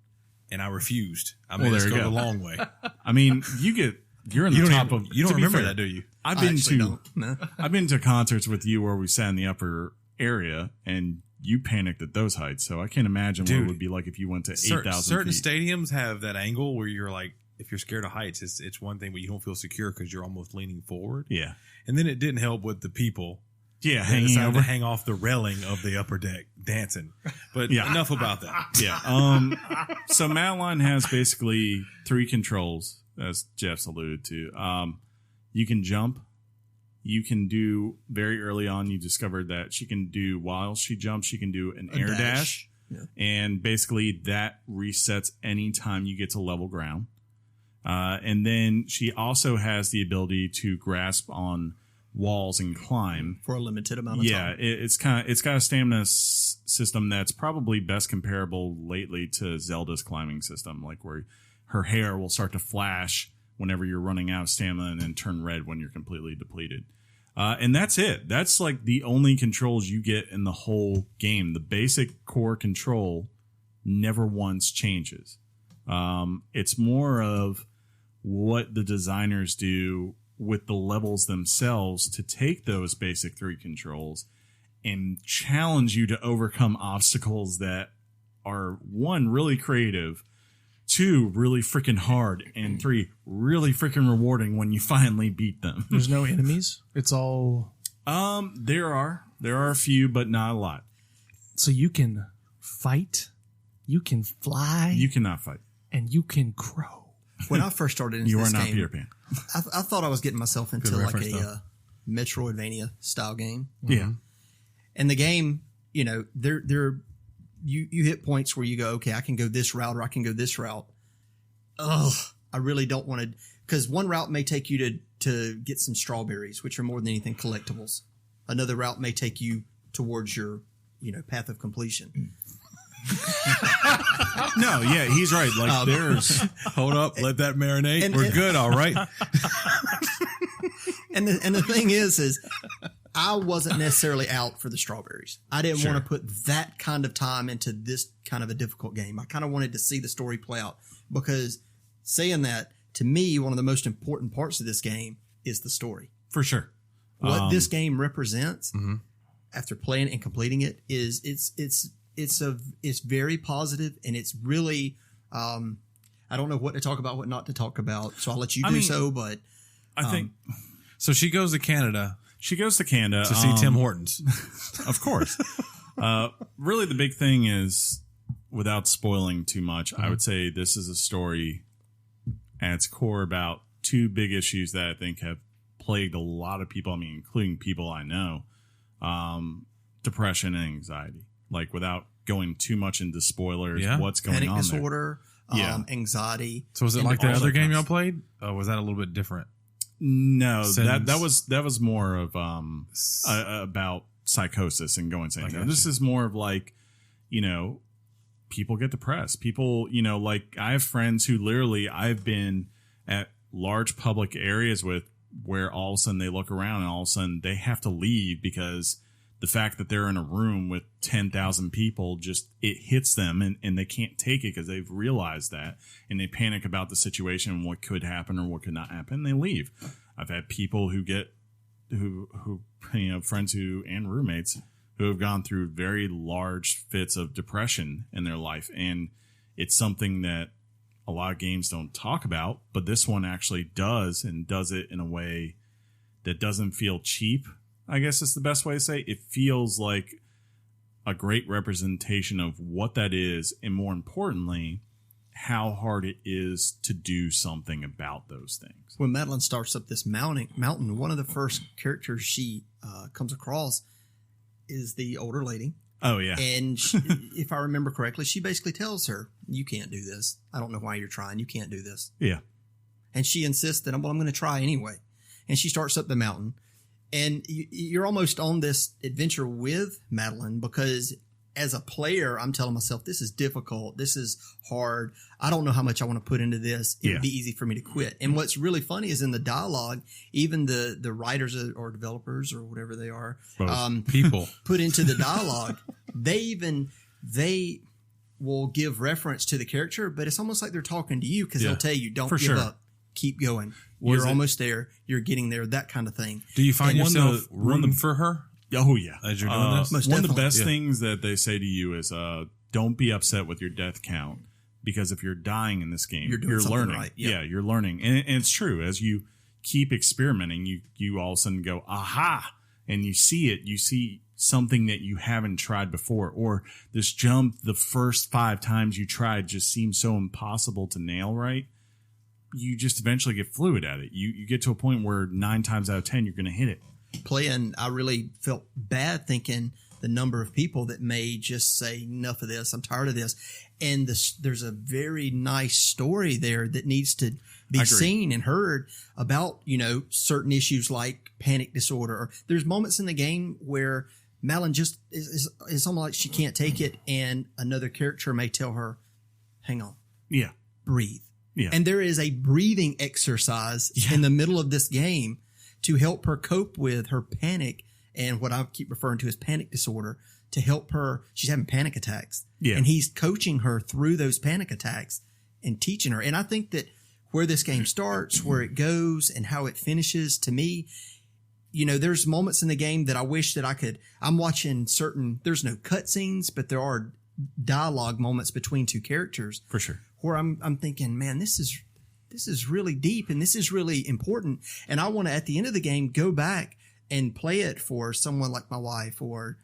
and I refused. I made us go the long way. I mean, you're in the top of. You don't remember that, do you? I've been to concerts with you where we sat in the upper area, and you panicked at those heights. So I can't imagine what it would be like if you went to 8,000 Certain feet. stadiums have that angle where you're like, if you're scared of heights, it's one thing, but you don't feel secure because you're almost leaning forward. Yeah, and then it didn't help with the people. Yeah, hanging over, to hang off the railing of the upper deck, dancing. But enough about that. Yeah. So Madeline has basically 3 controls, as Geoff's alluded to. You can jump. You can do, very early on, you discovered that she can do, while she jumps, she can do an air dash. Yeah. And basically that resets any time you get to level ground. And then she also has the ability to grasp on walls and climb for a limited amount of time. It's got a stamina system that's probably best comparable lately to Zelda's climbing system, like where her hair will start to flash whenever you're running out of stamina and then turn red when you're completely depleted. And that's it. That's like the only controls you get in the whole game. The basic core control never once changes. It's more of what the designers do with the levels themselves to take those basic 3 controls and challenge you to overcome obstacles that are, 1, really creative, 2, really freaking hard, and 3, really freaking rewarding when you finally beat them. There's no enemies? It's all... There are a few, but not a lot. So you can fight, you can fly. You cannot fight. And you can crow. When I first started into you this are not game, Peter Pan. I thought I was getting myself into like a Metroidvania style game. Yeah. And the game, you know, you hit points where you go, okay, I can go this route or I can go this route. Ugh, I really don't want to, because one route may take you to get some strawberries, which are more than anything collectibles. Another route may take you towards your, path of completion. No, yeah, he's right. Like there's hold up, let that marinate. We're good, all right. And the thing is I wasn't necessarily out for the strawberries. I didn't want to put that kind of time into this kind of a difficult game. I kind of wanted to see the story play out, because saying that, to me, one of the most important parts of this game is the story. For sure. What this game represents after playing and completing it is it's very positive, and it's really I don't know what to talk about, what not to talk about, so I'll let you do so. But I think so. She goes to Canada. She goes to Canada to see Tim Hortons, of course. Really, the big thing is, without spoiling too much, I would say this is a story at its core about 2 big issues that I think have plagued a lot of people. I mean, including people I know: depression and anxiety. Like, without going too much into spoilers, what's going Panic on disorder, anxiety. So was it like the other game y'all played? Was that a little bit different? No, that was more of about psychosis and going insane. No, this is more of like, people get depressed. People, like I have friends who literally I've been at large public areas with, where all of a sudden they look around and all of a sudden they have to leave because the fact that they're in a room with 10,000 people it hits them and they can't take it because they've realized that, and they panic about the situation and what could happen or what could not happen. They leave. I've had people friends and roommates who have gone through very large fits of depression in their life. And it's something that a lot of games don't talk about, but this one actually does, and does it in a way that doesn't feel cheap, I guess is the best way to say. It feels like a great representation of what that is, and more importantly, how hard it is to do something about those things. When Madeline starts up this mountain, one of the first characters she comes across is the older lady. Oh, yeah. And she, if I remember correctly, she basically tells her, you can't do this. I don't know why you're trying. You can't do this. Yeah. And she insists that, well, I'm going to try anyway. And she starts up the mountain. And you're almost on this adventure with Madeline, because as a player, I'm telling myself, this is difficult. This is hard. I don't know how much I want to put into this. It would be easy for me to quit. And what's really funny is in the dialogue, even the writers or developers or whatever they are, people put into the dialogue, they will give reference to the character, but it's almost like they're talking to you, because they'll tell you, don't give up. Keep going. You're almost there. You're getting there. That kind of thing. Do you find yourself rooting for her? Oh, yeah. As you're doing this? One of the best things that they say to you is don't be upset with your death count, because if you're dying in this game, you're learning. Right. Yeah, you're learning. And it's true. As you keep experimenting, you all of a sudden go, aha, and you see it. You see something that you haven't tried before, or this jump the first 5 times you tried just seems so impossible to nail right. You just eventually get fluid at it. You get to a point where 9 times out of 10, you're going to hit it. Playing, I really felt bad thinking the number of people that may just say, enough of this, I'm tired of this. And there's a very nice story there that needs to be seen and heard about, certain issues like panic disorder. Or there's moments in the game where Madeline just is almost like she can't take it, and another character may tell her, hang on. Yeah. Breathe. Yeah. And there is a breathing exercise in the middle of this game to help her cope with her panic and what I keep referring to as panic disorder, to help her. She's having panic attacks. Yeah. And he's coaching her through those panic attacks and teaching her. And I think that where this game starts, where it goes, and how it finishes, to me, there's moments in the game that I wish that I'm watching there's no cutscenes, but there are dialogue moments between 2 characters. For sure. Where I'm thinking, man, this is really deep, and this is really important. And I want to, at the end of the game, go back and play it for someone like my wife. Or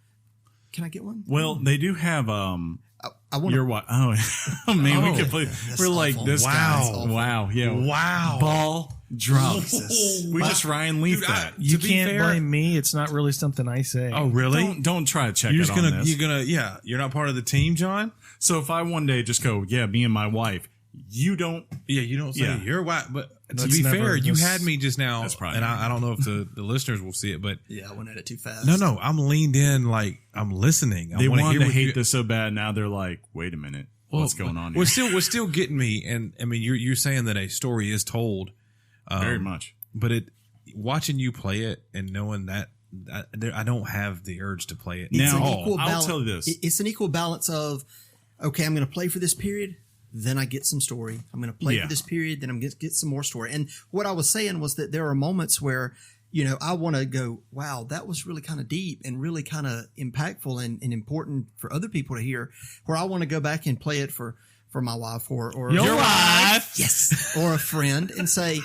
can I get one? Well, they do have I want your wife. Oh, man, we could play. We're like awful. this. Wow, yeah, wow. Ball drops. We just Ryan Leaf that. You can't blame me. It's not really something I say. Oh, really? Don't try to check you're it just on gonna, this. You're not part of the team, John? So if I one day just go, me and my wife, you don't. Yeah, you don't say your wife. But to That's be never- fair, you that's- had me just now, That's probably and I don't know if the listeners will see it, but Yeah, I went at it too fast. no, I'm leaned in, like I'm listening. They wanna wanted hear to what hate you- this so bad. Now they're like, wait a minute, what's going on here? We're still getting me, and I mean, you're saying that a story is told, Very much. but watching you play it and knowing that I don't have the urge to play it It's now. an equal I'll balance. tell you this. It's an equal balance of, okay, I'm going to play for this period, then I get some story. I'm going to play for this period, then I'm going to get some more story. And what I was saying was that there are moments where, I want to go, wow, that was really kind of deep and really kind of impactful and important for other people to hear, where I want to go back and play it for my wife or Your wife. Yes. Or a friend, and say,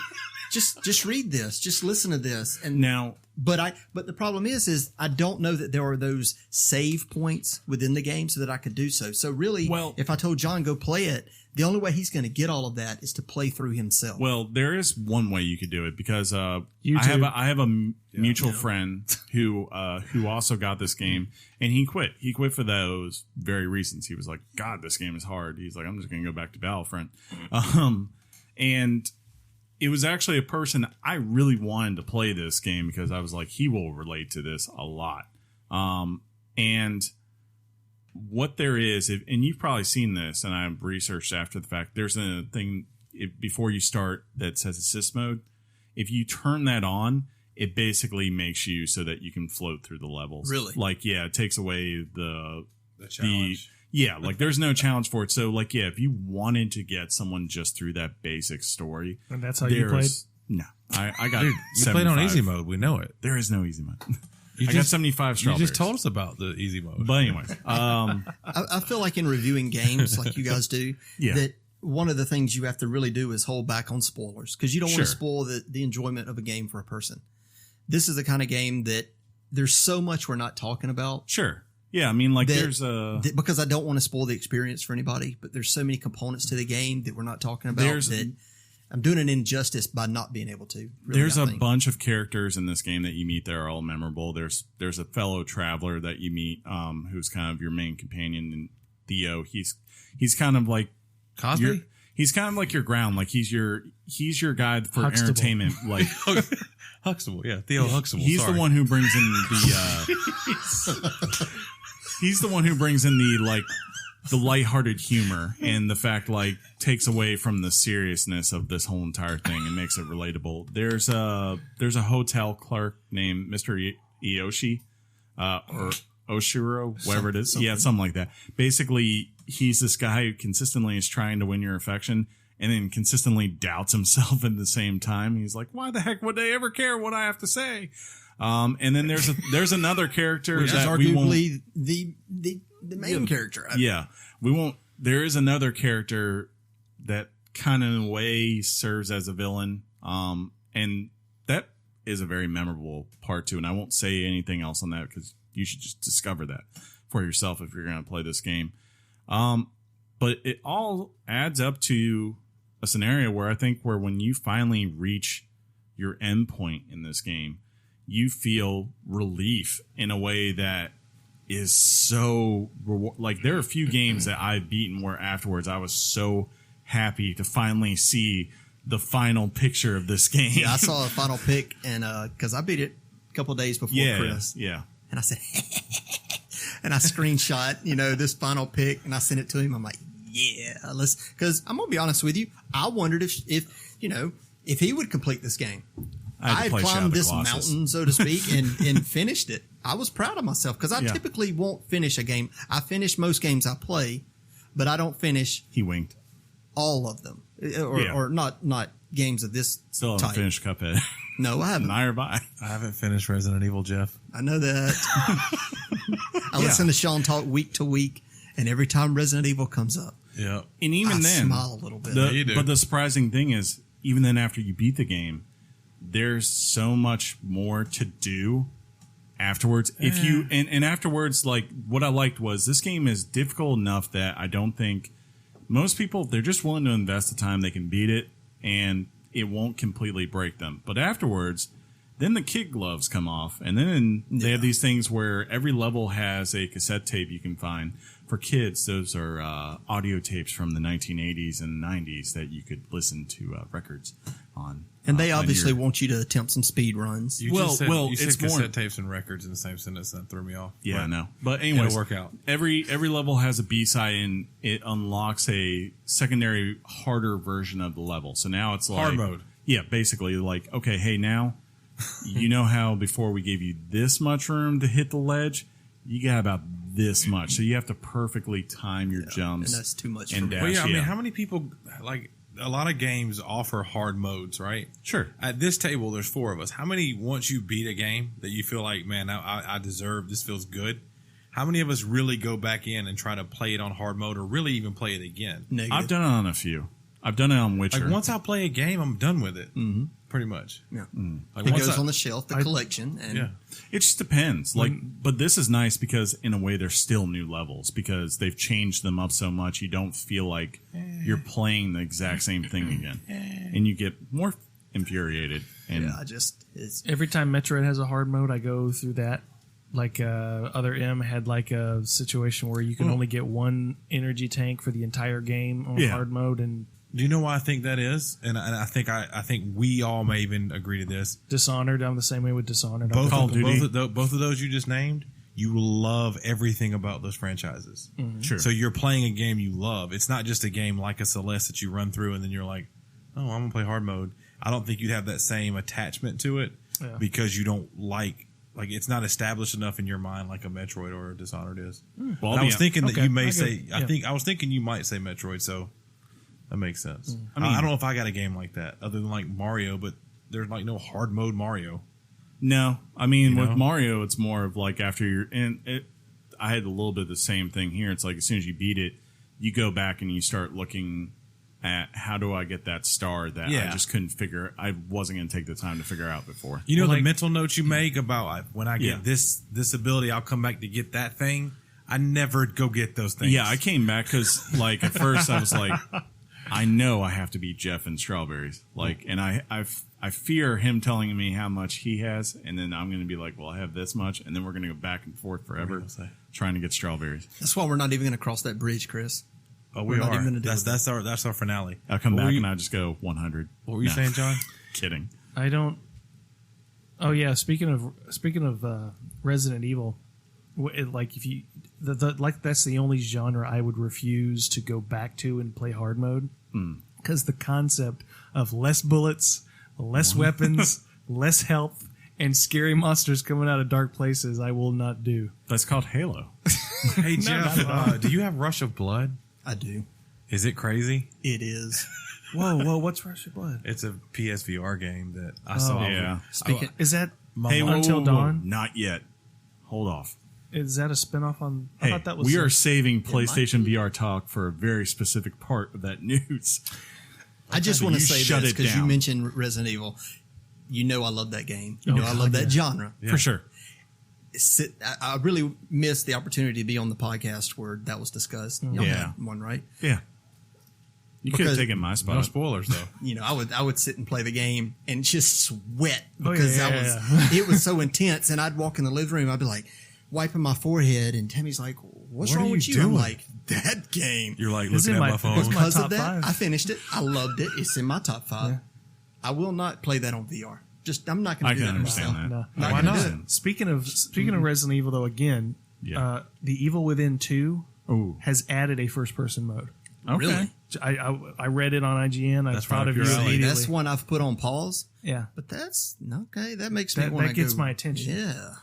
just read this, just listen to this. And Now, but the problem is I don't know that there are those save points within the game so that I could do so. So really, if I told John go play it, the only way he's going to get all of that is to play through himself. well, there is one way you could do it, because I YouTube. have a mutual friend who also got this game, and he quit. He quit for those very reasons. He was like, God, this game is hard. He's like, I'm just going to go back to Battlefront. And it was actually a person I really wanted to play this game, because I was like, he will relate to this a lot. And what there is, and you've probably seen this, and I've researched after the fact, there's a thing before you start that says assist mode. If you turn that on, it basically makes you so that you can float through the levels. Really? Like, it takes away the challenge. Like there's no challenge for it. So like, if you wanted to get someone just through that basic story, And that's how you played? No, I got Dude, you played on 75. easy mode. We know it. There is no easy mode. You I got 75 You strawberries. just told us about the easy mode. But anyways, I feel like in reviewing games like you guys do, Yeah. that one of the things you have to really do is hold back on spoilers, because you don't want Sure. to spoil the enjoyment of a game for a person. this is the kind of game that there's so much we're not talking about. Sure. Yeah, I mean, like because I don't want to spoil the experience for anybody, but there's so many components to the game that we're not talking about that I'm doing an injustice by not being able to. Really, there's a bunch of characters in this game that you meet that are all memorable. There's a fellow traveler that you meet who's kind of your main companion, and Theo. He's kind of like Cosby. He's kind of like your ground, like he's your guide for Huxtable. entertainment, like. Huxtable, yeah, Theo Huxtable. He's the one who brings in the. He's the one who brings in the lighthearted humor and the fact takes away from the seriousness of this whole entire thing and makes it relatable. There's a hotel clerk named Mr. Iyoshi, or Oshiro, whatever it is. Something. Yeah, something like that. Basically, he's this guy who consistently is trying to win your affection and then consistently doubts himself at the same time. He's like, why the heck would they ever care what I have to say? And then there's another character which that is we won't, arguably the main character. Yeah, we won't. There is another character that kind of in a way serves as a villain, and that is a very memorable part too. And I won't say anything else on that because you should just discover that for yourself if you're going to play this game. But it all adds up to a scenario where I think when you finally reach your end point in this game, you feel relief in a way that is so like there are a few games that I've beaten where afterwards I was so happy to finally see the final picture of this game. Yeah, I saw a final pic and because I beat it a couple of days before Chris. Yeah. And I said, and I screenshot, this final pic and I sent it to him. I'm like, yeah, because I'm going to be honest with you. I wondered if he would complete this game. I had climbed this mountain, so to speak, and finished it. I was proud of myself because I typically won't finish a game. I finish most games I play, but I don't finish. He winked. All of them, or not games of this Still type. haven't finished Cuphead. No, I haven't. Neither have I. I haven't finished Resident Evil, Jeff. I know that. I listen to Sean talk week to week, and every time Resident Evil comes up, yeah, and even I then, smile a little bit. But the surprising thing is, even then, after you beat the game, there's so much more to do afterwards. If you and afterwards, like what I liked was this game is difficult enough that I don't think most people, they're just willing to invest the time, they can beat it and it won't completely break them. But afterwards, then the kid gloves come off, and then they have these things where every level has a cassette tape you can find. For kids, those are audio tapes from the 1980s and 90s that you could listen to records on. And they obviously want you to attempt some speed runs. You said it's cassette more tapes and records in the same sentence. That threw me off. Yeah, I know. But anyways, it'll work out. Every level has a B-side, and it unlocks a secondary, harder version of the level. So now it's like hard mode. Yeah, basically like, okay, hey, now you know how before we gave you this much room to hit the ledge, you got about this much. So you have to perfectly time your jumps. And that's too much and for me. dash. Well, yeah, I mean, how many people, like, a lot of games offer hard modes, right? Sure. At this table, there's 4 of us. How many, once you beat a game that you feel like, man, I deserve, this feels good, how many of us really go back in and try to play it on hard mode or really even play it again? Negative. I've done it on a few. I've done it on Witcher. Like, once I play a game, I'm done with it. Mm-hmm. Pretty much. Yeah. Like, It once goes on the shelf, the collection. And Yeah. It just depends. Like, but this is nice because in a way they're still new levels because they've changed them up so much. You don't feel like you're playing the exact same thing again, and you get more infuriated. And yeah, it's Every time Metroid has a hard mode, I go through that. Like Other M had like a situation where you can only get one energy tank for the entire game on hard mode, and Do you know why I think that is? And I think we all may even agree to this. Dishonored, I'm the same way with Dishonored. Both Duty. of those you just named, you love everything about those franchises. Mm-hmm. Sure. So you're playing a game you love. It's not just a game like a Celeste that you run through and then you're like, oh, I'm going to play hard mode. I don't think you'd have that same attachment to it because you don't like it's not established enough in your mind like a Metroid or a Dishonored is. Well, I was thinking that you may say, yeah. I was thinking you might say Metroid, so that makes sense. I mean, I don't know if I got a game like that other than like Mario, but there's like no hard mode Mario. No, I mean, You with know? Mario, it's more of like after you're I had a little bit of the same thing here. It's like as soon as you beat it, you go back and you start looking at how do I get that star that I just couldn't figure. I wasn't going to take the time to figure out before. You know, the mental notes you make about when I get this ability, I'll come back to get that thing. I never go get those things. Yeah, I came back because like at first I was like, I know I have to beat Geoff in strawberries. Like, and I fear him telling me how much he has, and then I'm going to be like, well, I have this much, and then we're going to go back and forth forever trying to get strawberries. That's why we're not even going to cross that bridge, Chris. Oh, we're not even going to do that's our finale. I'll come back and I just go 100. What were you saying, John? Kidding. I don't. Oh yeah, speaking of Resident Evil, like if you like that's the only genre I would refuse to go back to and play hard mode because the concept of less bullets, less weapons, less health, and scary monsters coming out of dark places I will not do. That's called Halo. Hey Geoff, do you have Rush of Blood? I do. Is it crazy? It is. Whoa! What's Rush of Blood? It's a PSVR game that I saw. Yeah. Is that Until Dawn? Not yet. Hold off. Is that a spinoff on? I Hey, thought that was. we are saving PlayStation VR talk for a very specific part of that news. I just want to say shut this it because you down. mentioned Resident Evil. You know I love that game. You know I love that genre. For sure. I really missed the opportunity to be on the podcast where that was discussed. Y'all had one, right? Yeah. You could have taken my spot. No spoilers though. You know, I would sit and play the game and just sweat because it was so intense. And I'd walk in the living room, I'd be like wiping my forehead, and Tammy's like, "What's wrong with you?" I'm like, "That game." You're like looking at my phone. It's my Because of top that, 5. I finished it. I loved it. It's in my top 5. Yeah. I will not play that on VR. I'm not going to do that. I can understand myself. that. No. Why gonna not? do it. Speaking of Resident Evil, though, again, The Evil Within 2 has added a first-person mode. Okay. Really? I read it on IGN. I thought of you right up your alley. immediately. That's one I've put on pause. Yeah, But that's okay. That makes me want to that gets my attention. Yeah.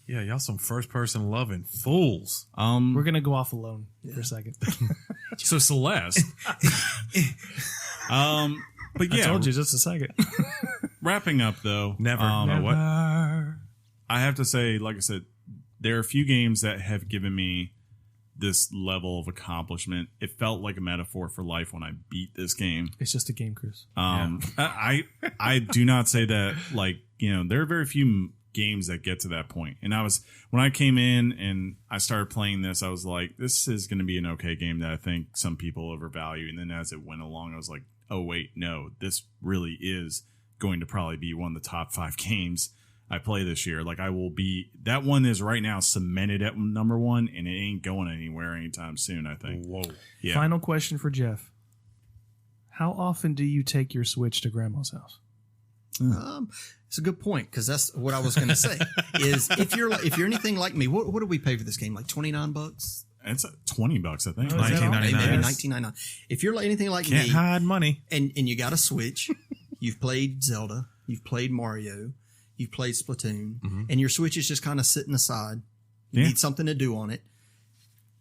Yeah, y'all some first person loving fools. We're gonna go off alone for a second. So Celeste. But yeah, I told you just a second. wrapping up though. Never. What? I have to say, like I said, there are a few games that have given me this level of accomplishment. It felt like a metaphor for life when I beat this game. It's just a game, Chris. I do not say that, like, you know, there are very few games that get to that point. And when I came in and I started playing this, I was like, this is going to be an okay game that I think some people overvalue. And then as it went along, I was like, oh wait, no, this really is going to probably be one of the top 5 games I play this year. Like, that one is right now cemented at number 1, and it ain't going anywhere anytime soon, I think. Whoa. Yeah. Final question for Geoff. How often do you take your Switch to Grandma's house? It's a good point, because that's what I was going to say. Is if you're anything like me, what do we pay for this game? Like $29? It's $20, I think. Oh, is that all? Maybe $19.99. $19.99. If you're anything like Can't me, hide money. and you got a Switch, you've played Zelda, you've played Mario, you've played Splatoon, and your Switch is just kind of sitting aside. You need something to do on it.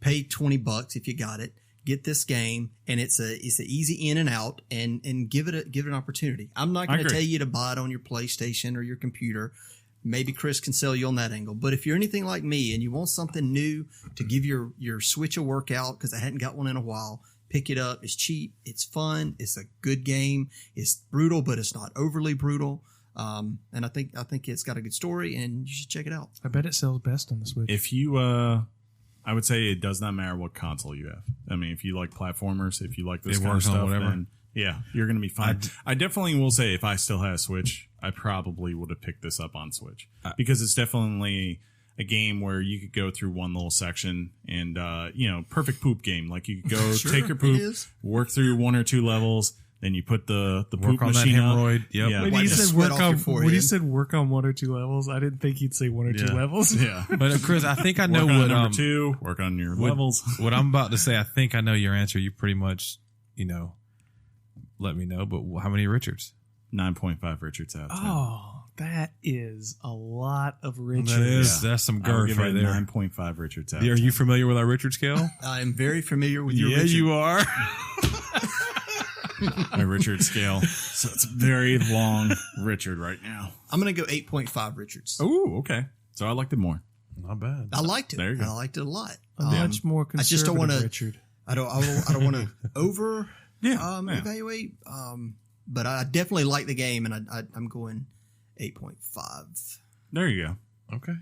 Pay $20 if you got it. Get this game, and it's an easy in and out, and give it an opportunity. I'm not going to tell you to buy it on your PlayStation or your computer. Maybe Chris can sell you on that angle. But if you're anything like me and you want something new to give your Switch a workout, because I hadn't got one in a while, pick it up. It's cheap. It's fun. It's a good game. It's brutal, but it's not overly brutal. And I think it's got a good story, and you should check it out. I bet it sells best on the Switch. If you, I would say it does not matter what console you have. I mean, if you like platformers, if you like this kind of stuff, then yeah, you're going to be fine. I definitely will say if I still had a Switch, I probably would have picked this up on Switch because it's definitely a game where you could go through one little section and, perfect poop game. Like you could go take your poop, work through 1 or 2 levels. Then you put the poop on machine that up. hemorrhoid. Yep. Yeah. When he said work on 1 or 2 levels, I didn't think he'd say 1 or 2 levels. Yeah. But Chris, I think I know work on what number 2. Work on your levels. What I'm about to say. I think I know your answer. You pretty much, let me know. But how many Richards? 9.5 Richards out of 10. Oh, that is a lot of Richards. That is. That's some girth right there. 9.5 Richards out. Are you familiar with our Richard scale? I'm very familiar with your Yeah, Richard. you are. My Richard scale. So it's a very long Richard right now. I'm going to go 8.5 Richards. Oh, okay. So I liked it more. Not bad. I liked it. There you go. I liked it a lot. A much more conservative I just don't want to. Richard. I don't want to evaluate. But I definitely like the game, and I'm going 8.5. There you go. Okay.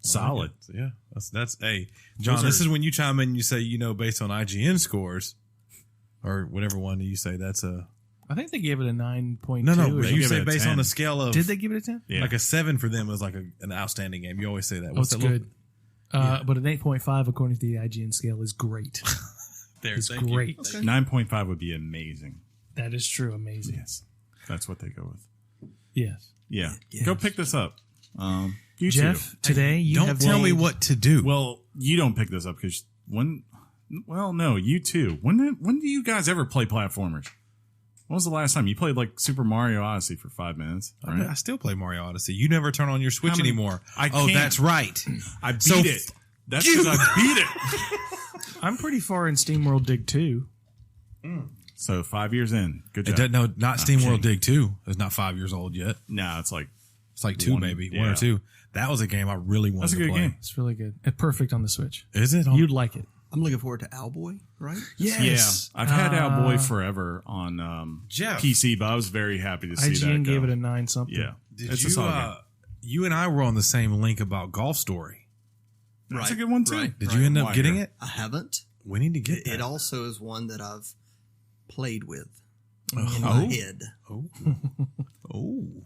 Solid. Yeah. That's hey, John, this is when you chime in and you say, based on IGN scores or whatever one you say that's a. I think they gave it a 9.2. No, or you say it a based 10. on the scale of. Did they give it a 10? Yeah. Like a 7 for them was like an outstanding game. You always say that. What's that good? But an 8.5 according to the IGN scale is great. It's great. 9.5 would be amazing. That is true. Amazing. Yes. That's what they go with. Yes. Yeah. Go pick this up. You Jeff, too. today you don't have tell me made- what to do. Well, you don't pick this up because no, you too. When do you guys ever play platformers? When was the last time you played like Super Mario Odyssey for 5 minutes? Right? I still play Mario Odyssey. You never turn on your Switch anymore. I can't. That's right. I beat it. That's because I beat it. I'm pretty far in SteamWorld Dig 2. So 5 years in. Good It job. doesn't, not SteamWorld Dig 2. It's not 5 years old yet. No, it's like It's like 2 maybe. 1 or yeah. 2. That was a game I really wanted That's a to good play. game. It's really good. It's perfect on the Switch. Is it? You'd like it. I'm looking forward to Owlboy, right? Yes. Yeah, I've had Owlboy forever on Jeff. PC, but I was very happy to see that IGN go. gave it a 9 something. Yeah, Did it's a you, solid game. you and I were on the same link about Golf Story. That's a good one too. Right. Did you end up Why getting here? it? I haven't. We need to get that. It also is one that I've played with Oh. in my head. Oh.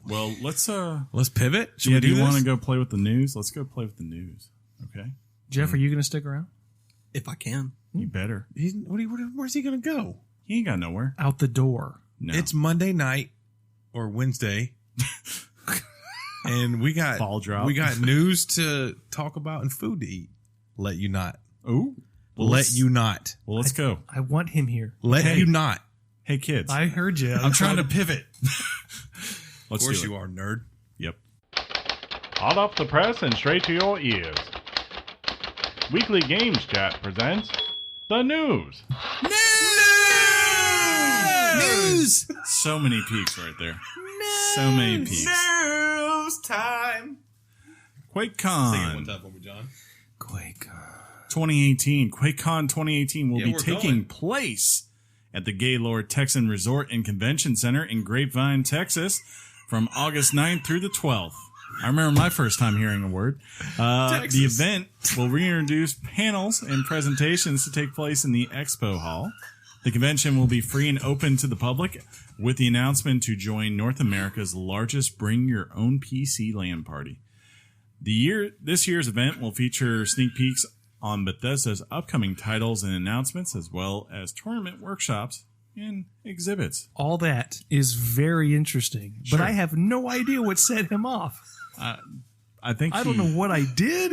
Well, let's Let's pivot. Should yeah, we do you this? want to go play with the news? Let's go play with the news. Okay, Jeff, are you going to stick around? If I can. you better. Where's he going to go? He ain't got nowhere. Out the door. No, It's Monday night or Wednesday. And we got Ball drop. We got news to talk about and food to eat. Let you not. ooh. Well, Let let's- you not. Well, let's go. I want him here. Let Hey. you not. Hey, kids. I heard you. I'm trying to pivot. Of Let's course do it. you are, nerd. Yep. Hot off the press and straight to your ears. Weekly Games Chat presents the news. News! So many peaks right there. So many peaks. News time. QuakeCon time for me, John. Quake. 2018. QuakeCon 2018 will Yeah, be we're taking going. place at the Gaylord Texan Resort and Convention Center in Grapevine, Texas, from August 9th through the 12th. I remember my first time hearing a word. The event will reintroduce panels and presentations to take place in the Expo Hall. The convention will be free and open to the public, with the announcement to join North America's largest Bring Your Own PC LAN party. This year's event will feature sneak peeks on Bethesda's upcoming titles and announcements, as well as tournament workshops and exhibits. All that is very interesting, but Sure. I have no idea what set him off. I think I don't know what I did.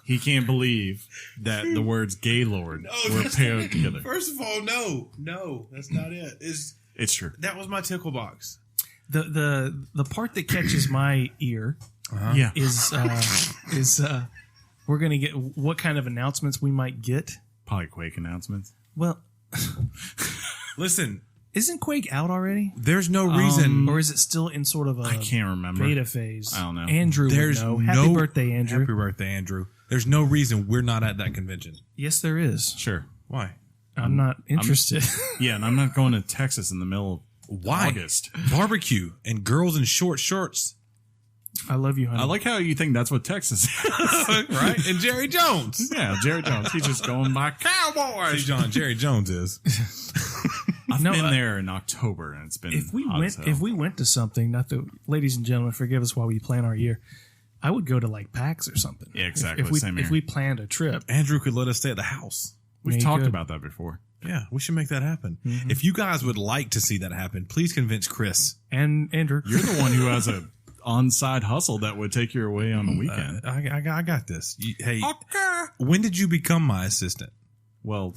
he can't believe that the words Gaylord were paired together. First of all, no, that's not it. It's true. That was my tickle box. The part that catches my ear Yeah. is we're gonna get what kind of announcements we might get. Probably Quake announcements. Well, Listen, isn't Quake out already, there's no reason. or is it still in sort of a I can't remember. beta phase? I don't know. Andrew, would There's know. no Happy birthday, Andrew. Happy birthday, Andrew. There's no reason we're not at that convention. Yes, there is. Sure. Why? I'm not interested. Yeah, and I'm not going to Texas in the middle of Why? August. Barbecue and girls in short shorts, I love you, honey. I like how you think that's what Texas is. right? And Jerry Jones. Yeah, Jerry Jones. He's just going by See, Cowboys. John, Jerry Jones is. I've No, been there in October, and it's been if we hot went as hell. if we went to something, not the ladies and gentlemen, forgive us while we plan our year. I would go to like PAX or something. Yeah, exactly. If we Same if here. we planned a trip, Andrew could let us stay at the house. We've Yeah, talked good. about that before. Yeah, we should make that happen. If you guys would like to see that happen, please convince Chris. and Andrew, You're the one who has a on-side hustle that would take you away on the weekend. I got this. Hey, when did you become my assistant? Well,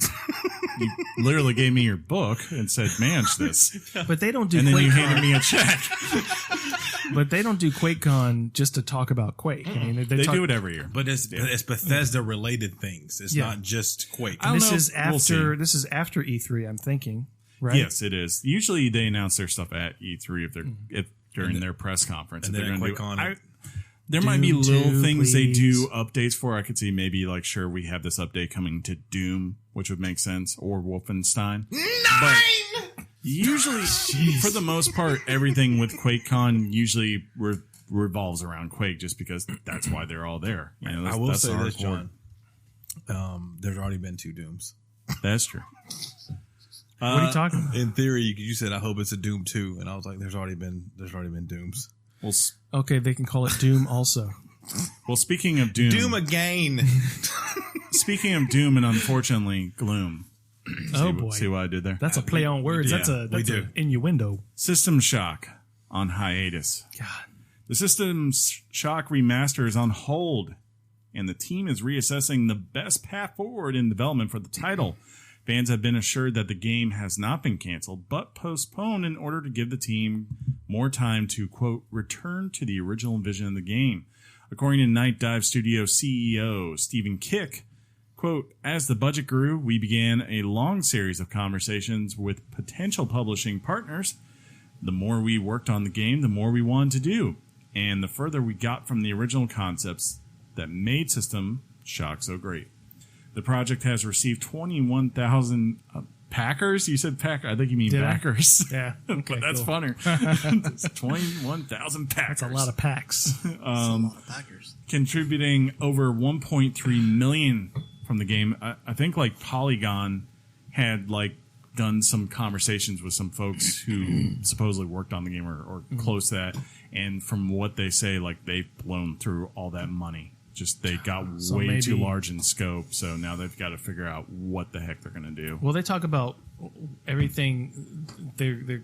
you literally gave me your book and said, manage this. but they don't do And then you handed QuakeCon. me a check. But they don't do QuakeCon just to talk about Quake. I mean, They talk, do it every year. But it's Bethesda related things. It's Yeah. not just Quake. I don't This know. is We'll after see. this is after E3. I'm thinking, right? Yes, it is. Usually they announce their stuff at E3 if they're during their press conference. and if then they're at gonna do QuakeCon. There might be little 2, things they please. do updates for. I could see maybe like, sure, we have this update coming to Doom, which would make sense, or Wolfenstein. 9! But usually, for the most part, everything with QuakeCon usually revolves around Quake, just because that's why they're all there. You know, I will that's say this, hardcore. John. There's already been 2 Dooms. That's true. What are you talking about? In theory, you said, I hope it's a Doom 2. And I was like, there's already been Dooms. Well, Okay, they can call it Doom also. well, speaking of Doom, Doom again. speaking of Doom, and unfortunately Gloom. Oh boy, See what I did there? that's a play on words. Yeah, That's an innuendo. System Shock on hiatus. God, The System Shock remaster is on hold, and the team is reassessing the best path forward in development for the title. Fans have been assured that the game has not been canceled, but postponed in order to give the team more time to, quote, return to the original vision of the game. According to Night Dive Studio CEO Stephen Kick, quote, as the budget grew, we began a long series of conversations with potential publishing partners. The more we worked on the game, the more we wanted to do. And the further we got from the original concepts that made System Shock so great. The project has received 21,000 Packers. You said Packer. I think you mean Did I? backers. yeah, okay, But that's cool. funner. It's 21,000 Packers. That's a lot of packs. That's a lot of Packers. Contributing over 1.3 million from the game. I think like Polygon had like done some conversations with some folks who supposedly worked on the game or close to that. And from what they say, like they've blown through all that money. Just they got So way too maybe- large in scope, so now they've got to figure out what the heck they're going to do. Well, they talk about everything. They're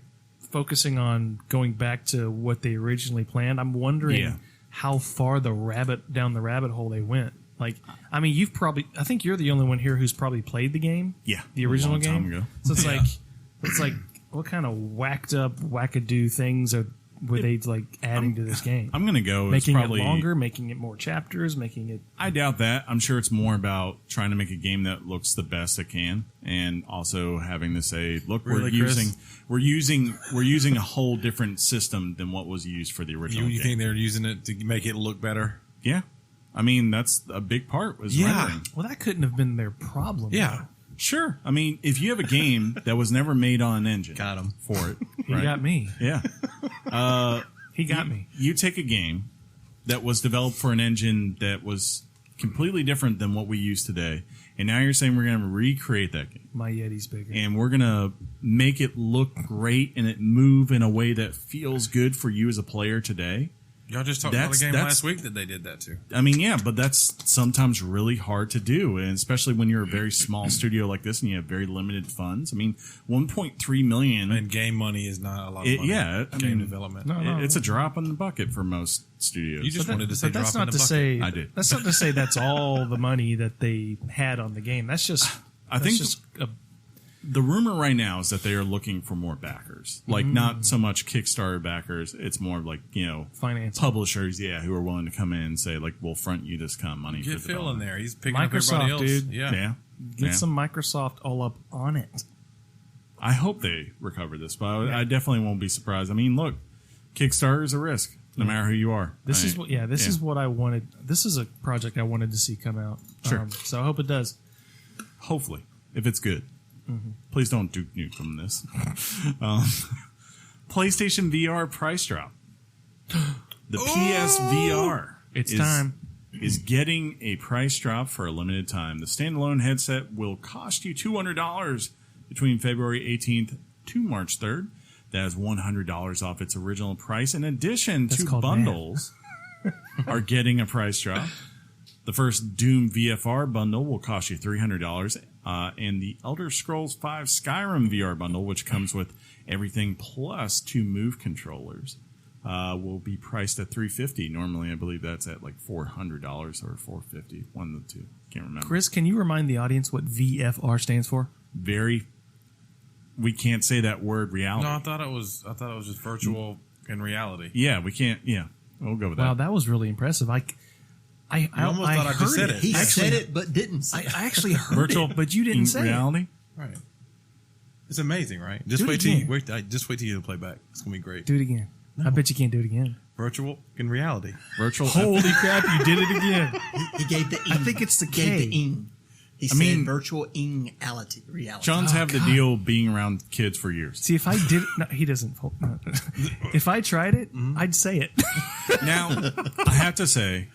focusing on going back to what they originally planned. I'm wondering Yeah. how far down the rabbit hole they went. Like, I mean, I think you're the only one here who's probably played the game. Yeah, The a original long time game. ago. So it's like, what kind of whacked up, wackadoo things were they like adding to this game? I'm going to go. Making it's probably, it longer, making it more chapters, making it. I doubt that. I'm sure it's more about trying to make a game that looks the best it can, and also having to say, "Look, Really, Chris? we're using a whole different system than what was used for the original." You game. think they're using it to make it look better? Yeah, I mean that's a big part. Was rendering. Well, that couldn't have been their problem. Yeah. Sure. I mean, if you have a game that was never made on an engine, Got 'em. for it. He right? got me. Yeah. He got me. You take a game that was developed for an engine that was completely different than what we use today, and now you're saying we're going to recreate that game, My Yeti's bigger. and we're going to make it look great and it move in a way that feels good for you as a player today. Y'all just talked about That's- a game that's- last week that they did that to. I mean, yeah, but that's sometimes really hard to do, and especially when you're a very small studio like this and you have very limited funds. I mean, 1.3 million. And game money is not a lot of money. Yeah, I game mean, development. it's a drop in the bucket for most studios. You just wanted to say But that's drop in not the to bucket. say I did. That's not to say that's all the money that they had on the game. That's just. I think just a, the rumor right now is that they are looking for more backers, like not so much Kickstarter backers. It's more like Finance. publishers, who are willing to come in and say like, we'll front you this kind of money. Get for Phil in development. there. He's picking Microsoft, up everybody else. dude. Yeah. Yeah, Get yeah. some Microsoft all up on it. I hope they recover this, but I definitely won't be surprised. I mean, look, Kickstarter is a risk, no matter who you are. This is what I wanted. This is a project I wanted to see come out. Sure. So I hope it does. Hopefully, if it's good. Please don't Duke Nukem this. PlayStation VR price drop. The PSVR It's time. is getting a price drop for a limited time. The standalone headset will cost you $200 between February 18th to March 3rd. That is $100 off its original price. In addition, That's two called bundles are getting a price drop. The first Doom VFR bundle will cost you $300, and the Elder Scrolls V Skyrim VR bundle, which comes with everything plus 2 Move controllers, will be priced at $350. Normally, I believe that's at like $400 or $450. One of the two. Can't remember. Chris, can you remind the audience what VFR stands for? We can't say that word. Reality. No, I thought it was just virtual in reality. Yeah, we can't. Yeah, we'll go with that. Wow, that was really impressive. I almost thought I just said it. He Actually, said it, but didn't say it. I actually heard Virtual it, but you didn't say reality. Right. It's amazing, right? Just Do it wait till again. just wait till you play back. It's gonna be great. it. Do it again. I bet you can't do it again. Virtual in reality. Virtual. Holy crap! You did it again. He gave the ing. I think it's the gave K. the ing. He said virtual ing-ality, reality. John's have the deal being around kids for years. See, if I did, no, he doesn't. No. If I tried it, I'd say it. Now, I have to say,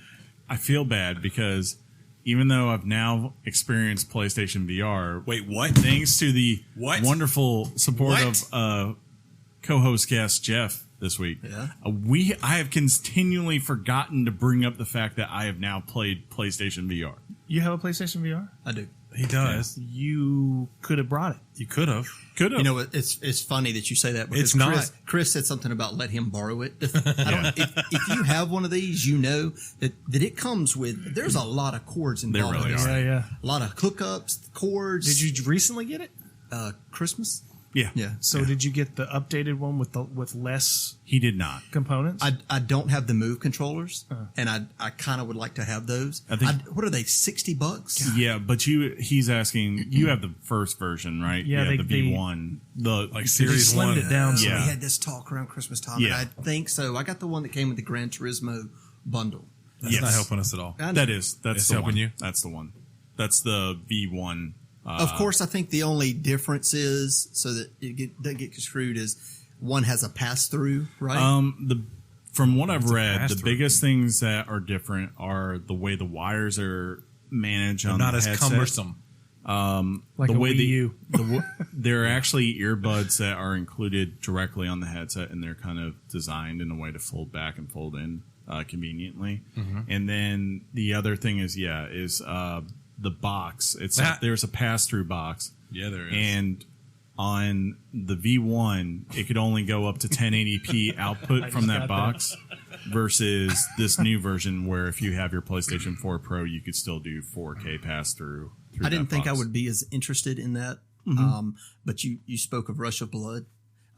I feel bad because even though I've now experienced PlayStation VR, Wait, what? thanks to the What? wonderful support What? of co-host guest Geoff this week, I have continually forgotten to bring up the fact that I have now played PlayStation VR. You have a PlayStation VR? I do. He does. You could have brought it. You could have. Could have. You know, it's funny that you say that because It's not. Chris said something about let him borrow it. If you have one of these, you know that it comes with. There's a lot of cords involved. really in this are. thing. Yeah. A lot of hookups, cords. Did you recently get it? Christmas? Yeah. Yeah. So did you get the updated one with less He did not. components? I don't have the Move controllers, and I kind of would like to have those. I think- what are they? $60? Yeah, but he's asking, you have the first version, right? Yeah, the they- V1. The Like They Series slimmed 1. it down. So Yeah. we had this talk around Christmas time, Yeah. and I think so. I got the one that came with the Gran Turismo bundle. That's Yes. not helping us at all. I know. that's It's the helping one. you? That's the one. That's the V1. Of course, I think the only difference is so that it doesn't get screwed is one has a pass through, right? From what I've read, the pass-through. biggest things that are different are the way the wires are managed on Not the as headset. cumbersome. like the a way Wii U. there are actually earbuds that are included directly on the headset, and they're kind of designed in a way to fold back and fold in conveniently. And then the other thing is the box. There's a pass-through box. Yeah, there is. And on the V1, it could only go up to 1080p output from that box versus this new version where if you have your PlayStation 4 Pro, you could still do 4K pass-through. I didn't think I would be as interested in that, but you spoke of Rush of Blood.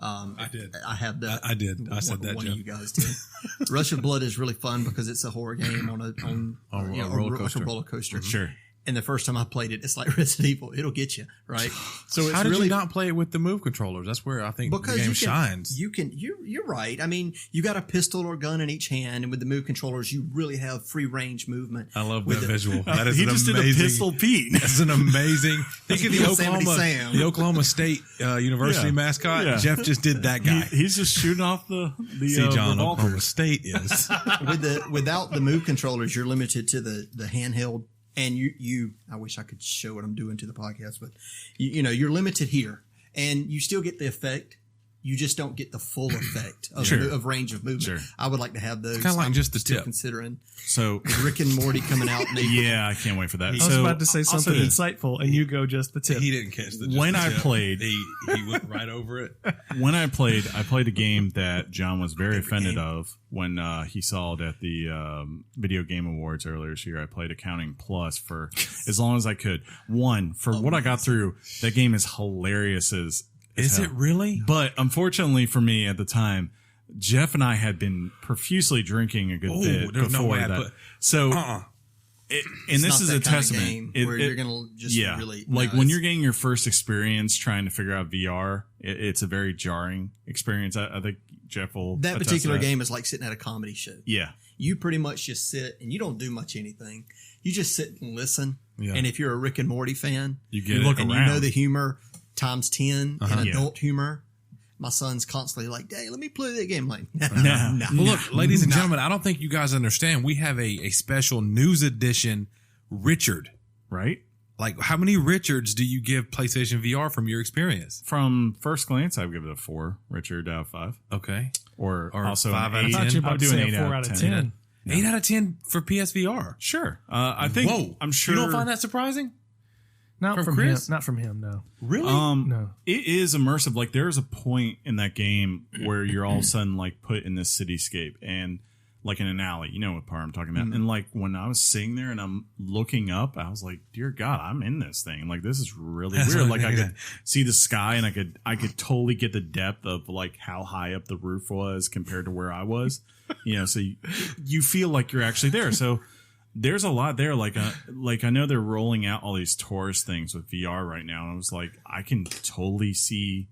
I did. I have that. I did. I said that, One Jeff. of you guys did. Rush of Blood is really fun because it's a horror game on a roller coaster. roller coaster. Sure. And the first time I played it, it's like Resident Evil. It'll get you, right? So it's How did really you not play it with the Move controllers? That's where I think the game shines. You're right. I mean, you got a pistol or gun in each hand, and with the Move controllers, you really have free range movement. I love with that it. visual. That is He an just amazing. did a Pistol Pete. That's an amazing. Think of Yosemite Sam. the Oklahoma State University Yeah. mascot. Yeah. Jeff just did that guy. He's just shooting off the See, John, revolvers. Oklahoma State is. Without the Move controllers, you're limited to the handheld. And you, I wish I could show what I'm doing to the podcast, but you're limited here, and you still get the effect. You just don't get the full effect of range of movement. Sure. I would like to have those. kinda like I'm just the still tip. Considering So Rick and Morty coming out. yeah, I can't wait for that. I was about to say something insightful, and you go just the tip. He didn't catch the. When just the I tip. played- he went right over it. When I played a game that John was very offended of when he saw it at the Video Game Awards earlier this year. I played Accounting Plus for as long as I could. For what I got through, that game is hilarious as Is hell. it really? But unfortunately for me at the time, Jeff and I had been profusely drinking a good bit there's no before way I that. put- So, Uh-uh. and this not is that a kind of testament. game where you're gonna just really like no, when it's- you're getting your first experience trying to figure out VR, it's a very jarring experience. I think Jeff will that attest particular to that. game is like sitting at a comedy show. Yeah, You pretty much just sit and you don't do much anything. You just sit and listen. Yeah. And if you're a Rick and Morty fan, You get You it. look and around. you know the humor times 10 and Yeah. adult humor. My son's constantly like, "Dad, let me play that game." I'm like, No. no. Well, look, ladies and gentlemen, I don't think you guys understand. We have a special news edition, Richard. right. Like, how many Richards do you give PlayStation VR from your experience? From first glance, I would give it a 4, Richard, out of 5, Okay. or Or also 5 an out of 8. 10. I thought you were I'll about to do say an a 8 4 out of 10. 8 out of 10 for PSVR. Sure, I think. Whoa. I'm sure. You don't find that surprising? Not From from Chris? him. Not from him. No. Really? No. It is immersive. Like there's a point in that game where you're all of a sudden like put in this cityscape and like in an alley. You know what part I'm talking about. And like when I was sitting there and I'm looking up, I was like, "Dear God, I'm in this thing. Like this is really That's weird." what Like I I mean. could see the sky and I could totally get the depth of like how high up the roof was compared to where I was. So you feel like you're actually there. So there's a lot there. Like I know they're rolling out all these tourist things with VR right now. And I was like, I can totally see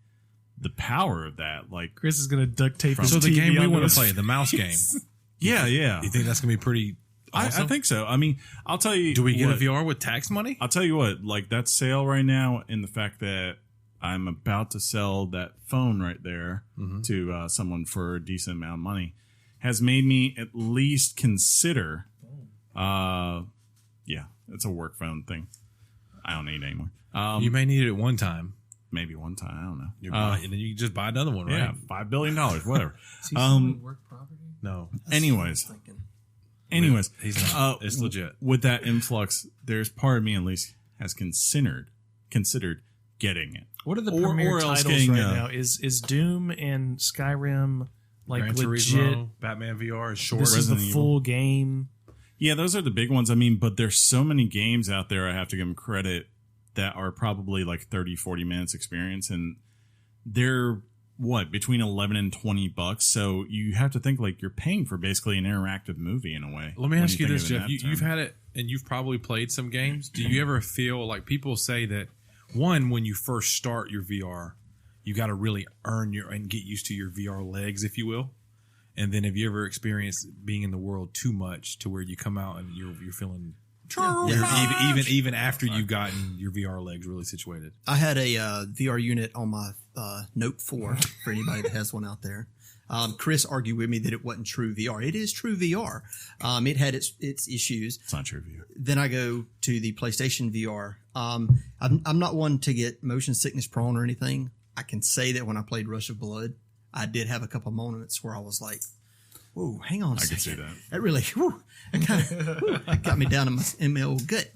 the power of that. Like Chris is going to duct tape his So the TV game we onto want his to play, the mouse game. yeah. You think that's going to be pretty awesome? I think so. I mean, I'll tell you. Do we get what, a VR with tax money? I'll tell you what, like that sale right now, and the fact that I'm about to sell that phone right there to someone for a decent amount of money has made me at least consider. Yeah, it's a work phone thing. I don't need it anymore. You may need it at one time. Maybe one time. I don't know. And then you can just buy another one, right? Yeah, $5 billion, whatever. work property? No. Anyways, He's not. It's legit. With that influx, there's part of me at least has considered getting it. What are the Or premier else titles getting, right now? Is Doom and Skyrim like Gran legit? Turismo, Batman VR is short. This is the Resident Evil. full game. Yeah, those are the big ones. I mean, but there's so many games out there, I have to give them credit, that are probably like 30, 40 minutes experience. And they're, between 11 and $20. So you have to think like you're paying for basically an interactive movie in a way. Let me ask you this, think of Geoff. it in that You've term. had it, and you've probably played some games. Do you ever feel like people say that, one, when you first start your VR, you got to really earn and get used to your VR legs, if you will? And then have you ever experienced being in the world too much to where you come out and you're feeling even after you've gotten your VR legs really situated? I had a VR unit on my Note 4 for anybody that has one out there. Chris argued with me that it wasn't true VR. It is true VR. It had its issues. It's not true VR. Then I go to the PlayStation VR. I'm not one to get motion sickness prone or anything. I can say that when I played Rush of Blood, I did have a couple moments where I was like, whoa, hang on a second. I can see that. That really, that got me down in my old gut.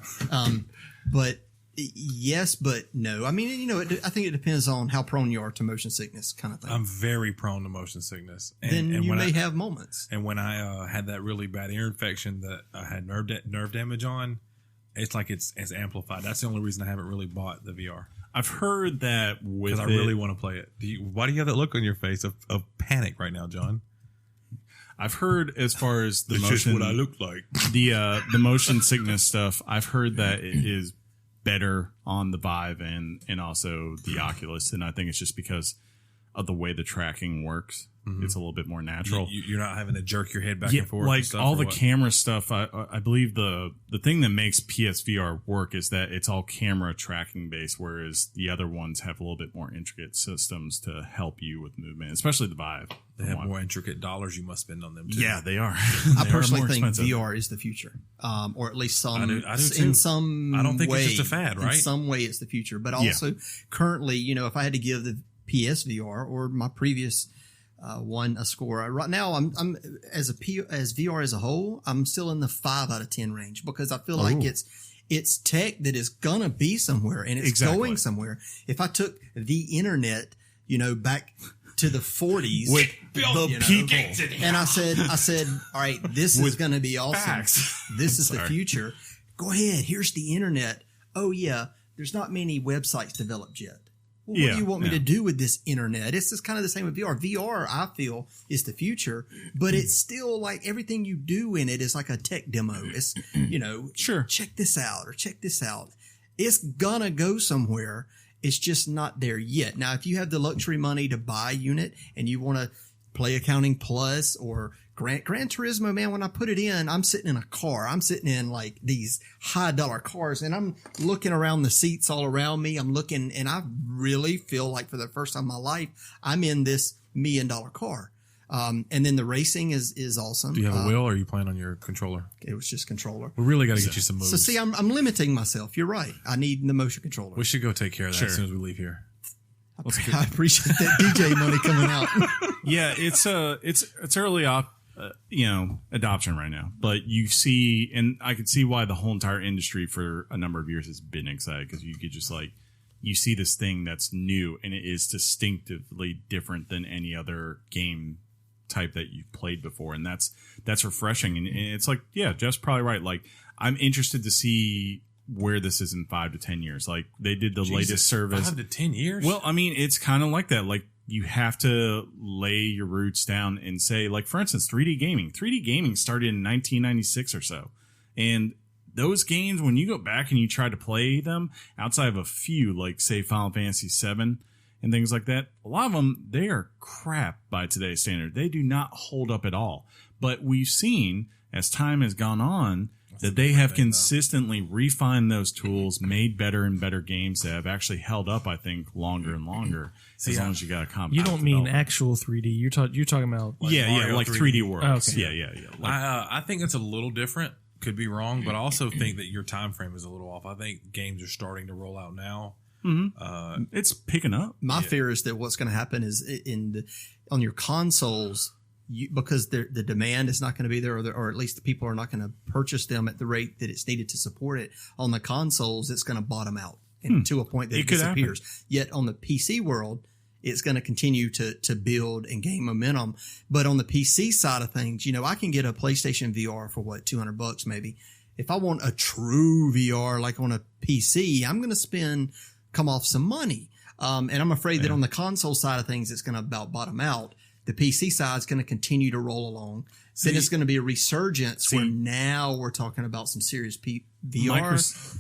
But yes, but no. I mean, I think it depends on how prone you are to motion sickness kind of thing. I'm very prone to motion sickness. Then you may have moments. And when I had that really bad ear infection that I had nerve damage on, it's like it's amplified. That's the only reason I haven't really bought the VR. I've heard that with Because I really want to play it. Why do you have that look on your face of panic right now, John? I've heard as far as the It's motion, just what I look like. the motion sickness stuff. I've heard that it is better on the Vive and also the Oculus, and I think it's just because of the way the tracking works. It's a little bit more natural. You're not having to jerk your head back and forth. Like and stuff, all or the what? camera stuff. I believe the thing that makes PSVR work is that it's all camera tracking based, whereas the other ones have a little bit more intricate systems to help you with movement, especially the Vive. They have more intricate dollars you must spend on them, too. Yeah, they are. I personally more think expensive. VR is the future, or at least some. I do too. In some I don't think way, it's just a fad, right? In some way, it's the future. But also, currently, if I had to give the PSVR or my previous one a score, right now I'm as VR as a whole, I'm still in the 5 out of 10 range because I feel like it's tech that is gonna be somewhere and it's going somewhere. If I took the internet, back to the 40s with the people, and I said, all right, this is going to be awesome. facts. This is the future. Go ahead. Here's the internet. Oh yeah. There's not many websites developed yet. Well, what do you want me to do with this internet? It's just kind of the same with VR. VR, I feel, is the future, but it's still like everything you do in it is like a tech demo. It's, Sure. check this out or check this out. It's gonna go somewhere. It's just not there yet. Now, if you have the luxury money to buy a unit and you want to play Accounting Plus or Gran Turismo, man, when I put it in, I'm sitting in a car. I'm sitting in like these high-dollar cars, and I'm looking around the seats all around me. I'm looking, and I really feel like for the first time in my life, I'm in this $1 million car. And then the racing is awesome. Do you have a wheel or are you playing on your controller? It was just controller. We really got to get you some moves. So see, I'm limiting myself. You're right. I need the motion controller. We should go take care of that as soon as we leave here. I appreciate that DJ money coming out. Yeah, it's early adoption right now, but you see, and I can see why the whole entire industry for a number of years has been excited because you could just you see this thing that's new and it is distinctively different than any other game type that you've played before, and that's refreshing. And it's like, yeah, Jeff's probably right. Like, I'm interested to see where this is in 5 to 10 years. Like, they did the latest service. 5 to 10 years? Well, I mean, it's kind of like that. Like, you have to lay your roots down and say, like, for instance, 3D gaming. 3D gaming started in 1996 or so. And those games, when you go back and you try to play them, outside of a few, like, say, Final Fantasy VII, and things like that. A lot of them, they are crap by today's standard. They do not hold up at all. But we've seen, as time has gone on, that they have consistently refined those tools, made better and better games that have actually held up, I think, longer and longer, as long as you got a compact. You don't mean actual 3D. You're talking about like Mario like 3D worlds. Okay. Yeah. Like, I think it's a little different. Could be wrong, but I also think that your time frame is a little off. I think games are starting to roll out now. it's picking up. My fear is that what's going to happen is on your consoles, because the demand is not going to be there, or at least the people are not going to purchase them at the rate that it's needed to support it. On the consoles, it's going to bottom out and to a point that it disappears. Yet on the PC world, it's going to continue to build and gain momentum. But on the PC side of things, I can get a PlayStation VR for what, $200 maybe. If I want a true VR like on a PC, I'm going to come off some money. And I'm afraid that on the console side of things, it's going to about bottom out. The PC side is going to continue to roll along. Then it's going to be a resurgence where now we're talking about some serious VR.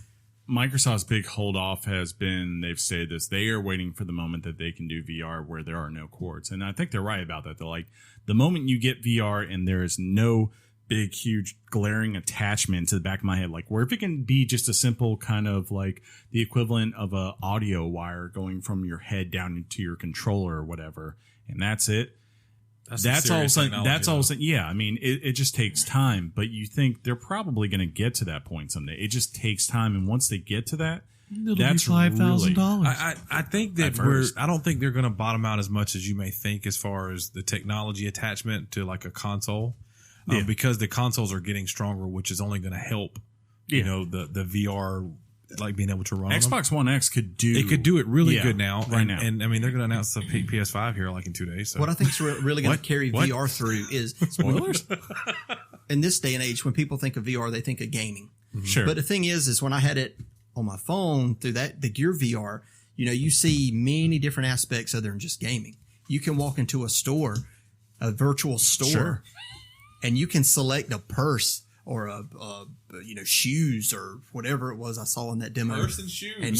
Microsoft's big hold off has been, they've said this, they are waiting for the moment that they can do VR where there are no cords. And I think they're right about that. They're like, the moment you get VR and there is no big, huge, glaring attachment to the back of my head, like where if it can be just a simple kind of like the equivalent of a audio wire going from your head down into your controller or whatever, and that's it. That's all of a sudden. Yeah, I mean, it just takes time, but you think they're probably going to get to that point someday. It just takes time, and once they get to that, that's $5,000. I think that I don't think they're going to bottom out as much as you may think as far as the technology attachment to like a console, because the consoles are getting stronger, which is only going to help. You know, the VR. Like being able to run Xbox One X could do it really good now now, and I mean they're going to announce the PS5 here like in 2 days. So. What I think is really going to carry VR through is spoilers. In this day and age, when people think of VR, they think of gaming. Mm-hmm. Sure, but the thing is when I had it on my phone through the Gear VR, you see many different aspects other than just gaming. You can walk into a virtual store, and you can select a purse or shoes or whatever it was I saw in that demo. Purse and shoes. And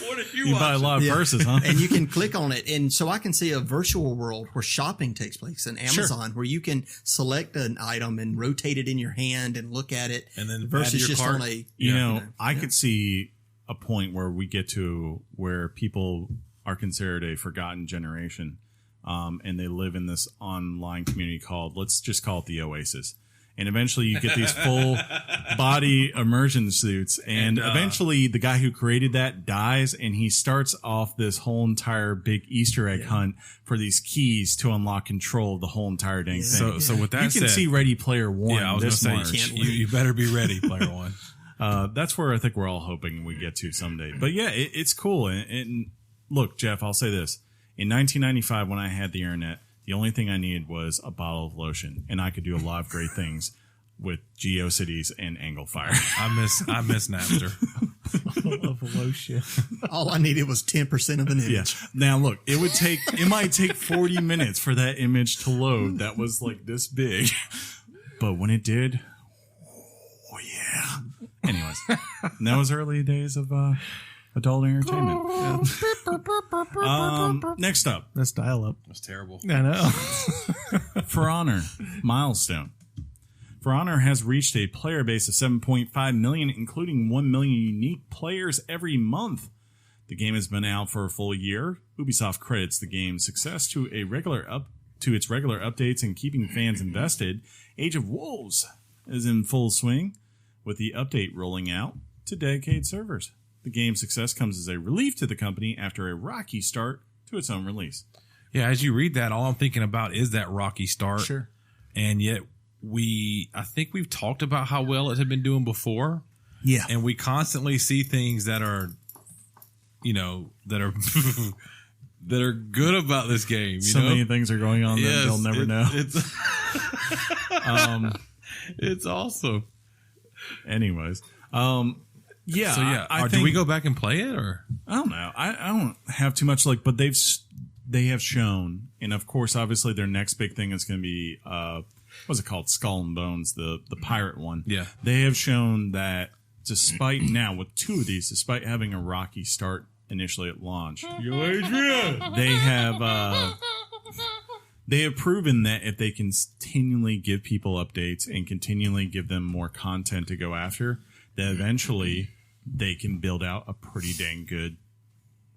what are you buy a lot of purses, huh? And you can click on it. And so I can see a virtual world where shopping takes place in Amazon, where you can select an item and rotate it in your hand and look at it. And then versus just cart. on a, I could see a point where we get to where people are considered a forgotten generation. And they live in this online community let's just call it the Oasis. And eventually you get these full body immersion suits. And eventually the guy who created that dies, and he starts off this whole entire big Easter egg hunt for these keys to unlock control of the whole entire dang thing. So with that you can see Ready Player One. I was this going March. to say, you better be ready, Player One. That's where I think we're all hoping we get to someday. But yeah, it's cool. And look, Jeff, I'll say this. In 1995, when I had the internet, the only thing I needed was a bottle of lotion, and I could do a lot of great things with GeoCities and Angle Fire. I miss Napster. Of lotion. All I needed was 10% of an image. Yeah. Now look, it might take 40 minutes for that image to load. That was like this big, but when it did, oh yeah. Anyways, that was early days of adult entertainment. Next up. That's dial-up. That's terrible. I know. For Honor, milestone. For Honor has reached a player base of 7.5 million, including 1 million unique players every month. The game has been out for a full year. Ubisoft credits the game's success to its regular updates and keeping fans invested. Age of Wolves is in full swing, with the update rolling out to dedicated servers. The game's success comes as a relief to the company after a rocky start to its own release. Yeah, as you read that, all I'm thinking about is that rocky start. Sure. And yet I think we've talked about how well it had been doing before. Yeah. And we constantly see things that are, that are good about this game. So many things are going on that they'll never know. It's awesome. Anyways. Yeah. So I think, do we go back and play it, or I don't know. I don't have too much but they have shown, and of course, obviously, their next big thing is going to be what's it called? Skull and Bones, the pirate one. Yeah. They have shown that despite now with two of these, despite having a rocky start initially at launch. Yo, Adrian! They have proven that if they continually give people updates and continually give them more content to go after, that eventually they can build out a pretty dang good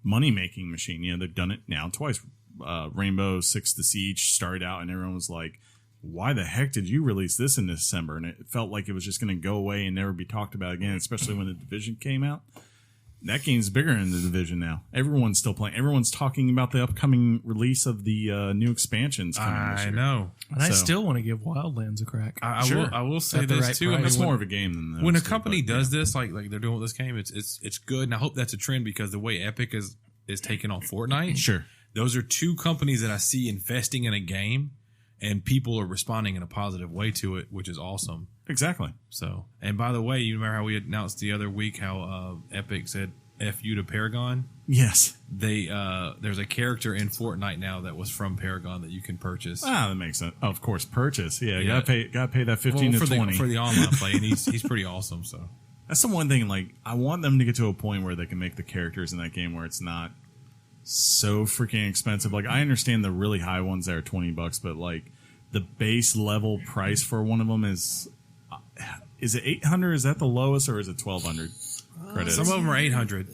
money-making machine. You know, they've done it now twice. Rainbow Six the Siege started out and everyone was like, why the heck did you release this in December? And it felt like it was just going to go away and never be talked about again, especially when the Division came out. That game's bigger in the Division now. Everyone's still playing. Everyone's talking about the upcoming release of the new expansions coming this year. I know. And I still want to give Wildlands a crack. I will say At the this right too. price. I mean, That's more of a game than those when a two, company but, does this, like they're doing with this game, it's good, and I hope that's a trend because the way Epic is taking on Fortnite, Sure. those are two companies that I see investing in a game, and people are responding in a positive way to it, which is awesome. Exactly. So, and by the way, you remember how we announced the other week how Epic said "F you" to Paragon? Yes. There's a character in Fortnite now that was from Paragon that you can purchase. That makes sense. Of course, purchase. Yeah, Yeah. gotta pay that 15 for to 20. for the online play, and he's pretty awesome. So That's the one thing. Like, I want them to get to a point where they can make the characters in that game where it's not so freaking expensive. Like, I understand the really high ones that are $20, but like the base level price for one of them is it 800? Is that the lowest, or is it 1200 credits? some of them are 800.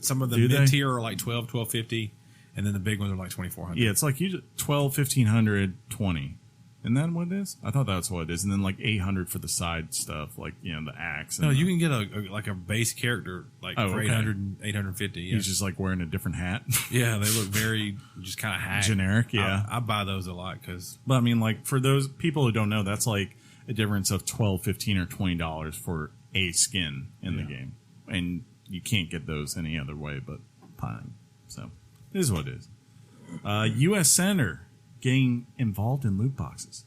Some of the Do they? mid tier are like 1250, and then the big ones are like 2400. Yeah, it's like 12, 1500, 20. Isn't that what it is? I thought that's what it is. And then like 800 for the side stuff, like, you know, the axe. And No, you can get a base character like for okay. 800 and 850. Yeah. He's just like wearing a different hat. Yeah, they look very just kind of hack. Generic, yeah. I buy those a lot because But I mean, like, for those people who don't know, that's like a difference of $12, $15, or $20 for a skin in the game. And you can't get those any other way but pine. So, it is what it is. U.S. Senator getting involved in loot boxes.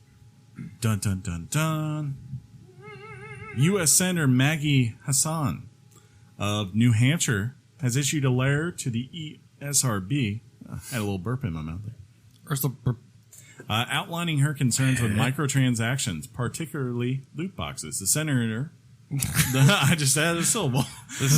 Dun, dun, dun, dun. U.S. Senator Maggie Hassan of New Hampshire has issued a letter to the ESRB. Had a little burp in my mouth there. Outlining her concerns with microtransactions, particularly loot boxes. The senator, I just added a syllable. The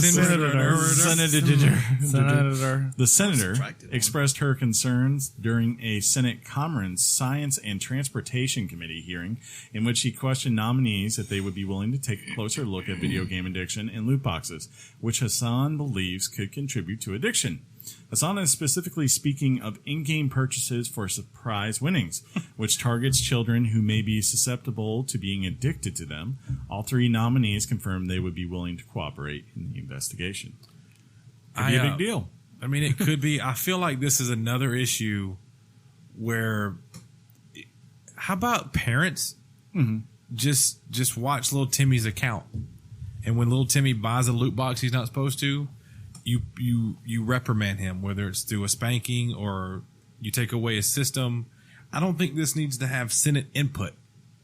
senator expressed her concerns during a Senate Commerce, Science, and Transportation Committee hearing in which she questioned nominees if they would be willing to take a closer look at video game addiction and loot boxes, which Hassan believes could contribute to addiction. Hassan is specifically speaking of in-game purchases for surprise winnings, which targets children who may be susceptible to being addicted to them. All three nominees confirmed they would be willing to cooperate in the investigation. Could be a big deal. I mean, it could be. I feel like this is another issue where, how about parents just watch little Timmy's account, and when little Timmy buys a loot box he's not supposed to, you reprimand him, whether it's through a spanking or you take away a system. I don't think this needs to have Senate input.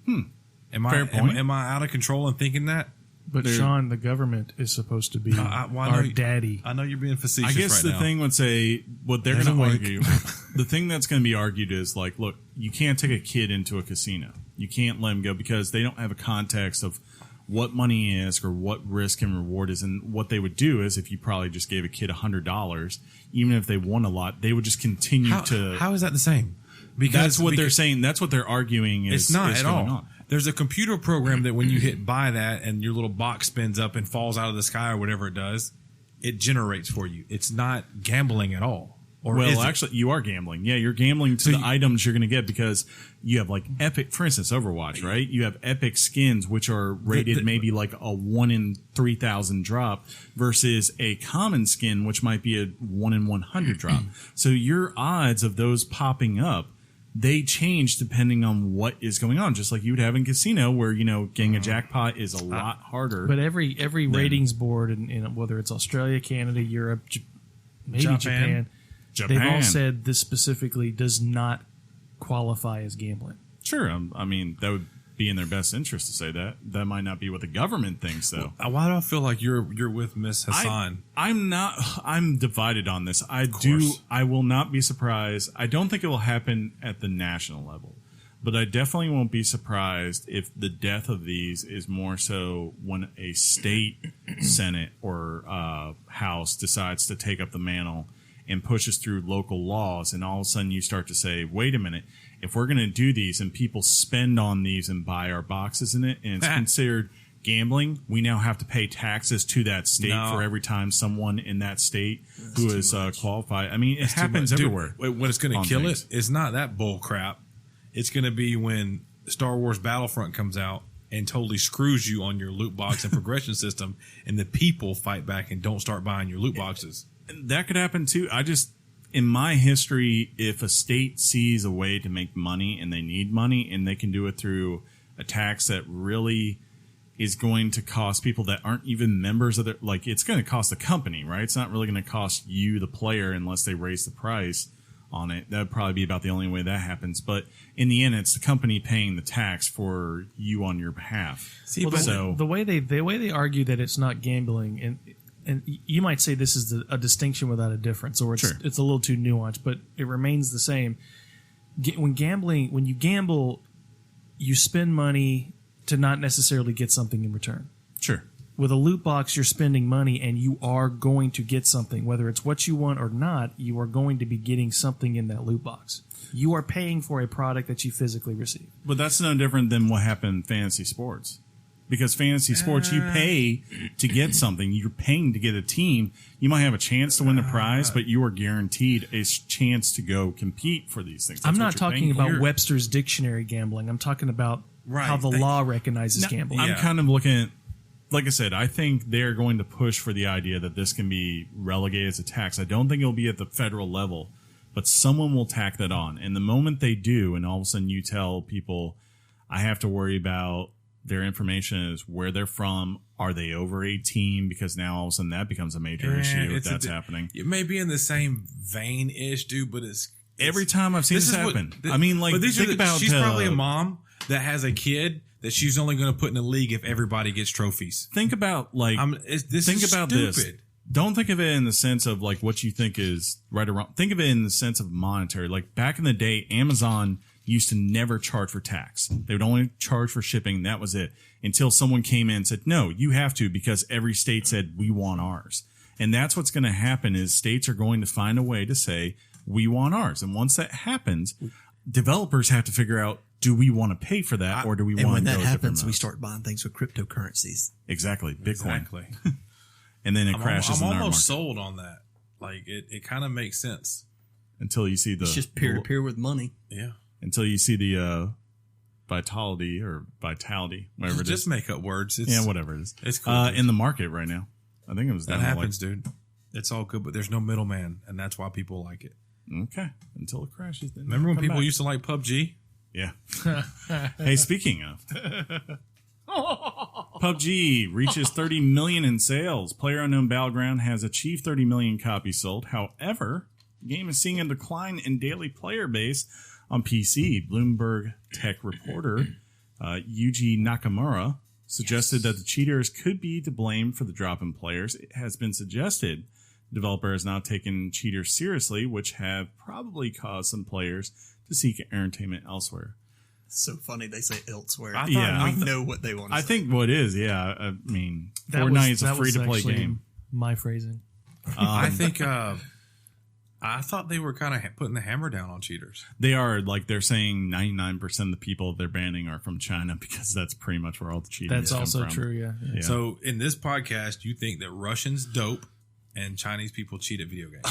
Fair point. Am I out of control in thinking that? But Sean, the government is supposed to be our daddy. I know you're being facetious. I guess right the now. thing would say what they're going to argue. The thing that's going to be argued is like, look, you can't take a kid into a casino. You can't let him go because they don't have a context of what money is or what risk and reward is. And what they would do is if you probably just gave a kid $100, even if they won a lot, they would just continue to. How is that the same? Because they're saying. That's what they're arguing. It's not is at going all. on. There's a computer program that when you hit buy that and your little box spins up and falls out of the sky or whatever it does, it generates for you. It's not gambling at all. Or well, actually, you are gambling. Yeah, you're gambling to the items you're going to get because you have like epic, for instance, Overwatch, right? You have epic skins, which are rated maybe like a 1 in 3,000 drop versus a common skin, which might be a 1 in 100 drop. So your odds of those popping up, they change depending on what is going on. Just like you would have in casino where, you know, getting a jackpot is a lot harder. But every ratings board, in whether it's Australia, Canada, Europe, maybe Japan, they've all said this specifically does not qualify as gambling. Sure. I mean, that would be in their best interest to say that. That might not be what the government thinks, though. Why do I feel like you're with Miss Hassan? I'm not. I'm divided on this. I will not be surprised. I don't think it will happen at the national level, But I definitely won't be surprised if the death of these is more so when a state senate or house decides to take up the mantle and pushes through local laws, and all of a sudden you start to say, wait a minute, if we're going to do these and people spend on these and buy our boxes in it, and it's considered gambling, we now have to pay taxes to that state for every time someone in that state who is qualified. I mean, it happens everywhere. Dude, when it's going to kill it, it's not that bull crap. It's going to be when Star Wars Battlefront comes out and totally screws you on your loot box and progression system, and the people fight back and don't start buying your loot boxes. That could happen too. In my history, if a state sees a way to make money and they need money and they can do it through a tax that really is going to cost people that aren't even members of their, like, it's going to cost the company, right? It's not really going to cost you, the player, unless they raise the price on it. That would probably be about the only way that happens. But in the end, it's the company paying the tax for you on your behalf. See, well, the way they argue that it's not gambling, and you might say this is a distinction without a difference, or it's a little too nuanced, but it remains the same. When you gamble, you spend money to not necessarily get something in return. Sure. With a loot box, you're spending money and you are going to get something. Whether it's what you want or not, you are going to be getting something in that loot box. You are paying for a product that you physically receive. But that's no different than what happened in fantasy sports. Because fantasy sports, you pay to get something. You're paying to get a team. You might have a chance to win the prize, but you are guaranteed a chance to go compete for these things. I'm not talking about Webster's dictionary gambling. I'm talking about how the law recognizes gambling. I'm kind of looking at, like I said, I think they're going to push for the idea that this can be relegated as a tax. I don't think it'll be at the federal level, but someone will tack that on. And the moment they do, and all of a sudden you tell people, I have to worry about their information is where they're from. Are they over 18? Because now all of a sudden that becomes a major issue if that's happening. It may be in the same vein-ish, dude, but it's every time I've seen this happen. I mean, like, think about she's probably a mom that has a kid that she's only going to put in a league if everybody gets trophies. Think about this. Don't think of it in the sense of like what you think is right or wrong. Think of it in the sense of monetary. Like back in the day, Amazon used to never charge for tax. They would only charge for shipping. That was it. Until someone came in and said, no, you have to, because every state said, we want ours. And that's what's going to happen is states are going to find a way to say, we want ours. And once that happens, developers have to figure out, do we want to pay for that or do we want to go? And when that happens, we start buying things with cryptocurrencies. Exactly. Bitcoin. Exactly. And then it crashes in our market. I'm almost sold on that. Like it kind of makes sense. Until you see it's just peer-to-peer with money. Yeah. Until you see the vitality, whatever it is. Just make up words. Whatever it is. It's cool. In the market right now. I think it was that happens, dude. It's all good, but there's no middleman, and that's why people like it. Okay. Until it crashes. Then remember when people used to like PUBG? Yeah. Hey, speaking of. PUBG reaches 30 million in sales. PlayerUnknown Battleground has achieved 30 million copies sold. However, the game is seeing a decline in daily player base on PC. Bloomberg tech reporter Yuji Nakamura suggested that the cheaters could be to blame for the drop in players. It has been suggested the developer has not taken cheaters seriously, which have probably caused some players to seek entertainment elsewhere. It's so funny they say elsewhere. We know what they want to say. I think what is, I mean, Fortnite is a free-to-play game. My phrasing. I think I thought they were kind of putting the hammer down on cheaters. They are, like, they're saying 99% of the people they're banning are from China because that's pretty much where all the cheating is. That's also true, yeah. So in this podcast, you think that Russians dope and Chinese people cheat at video games?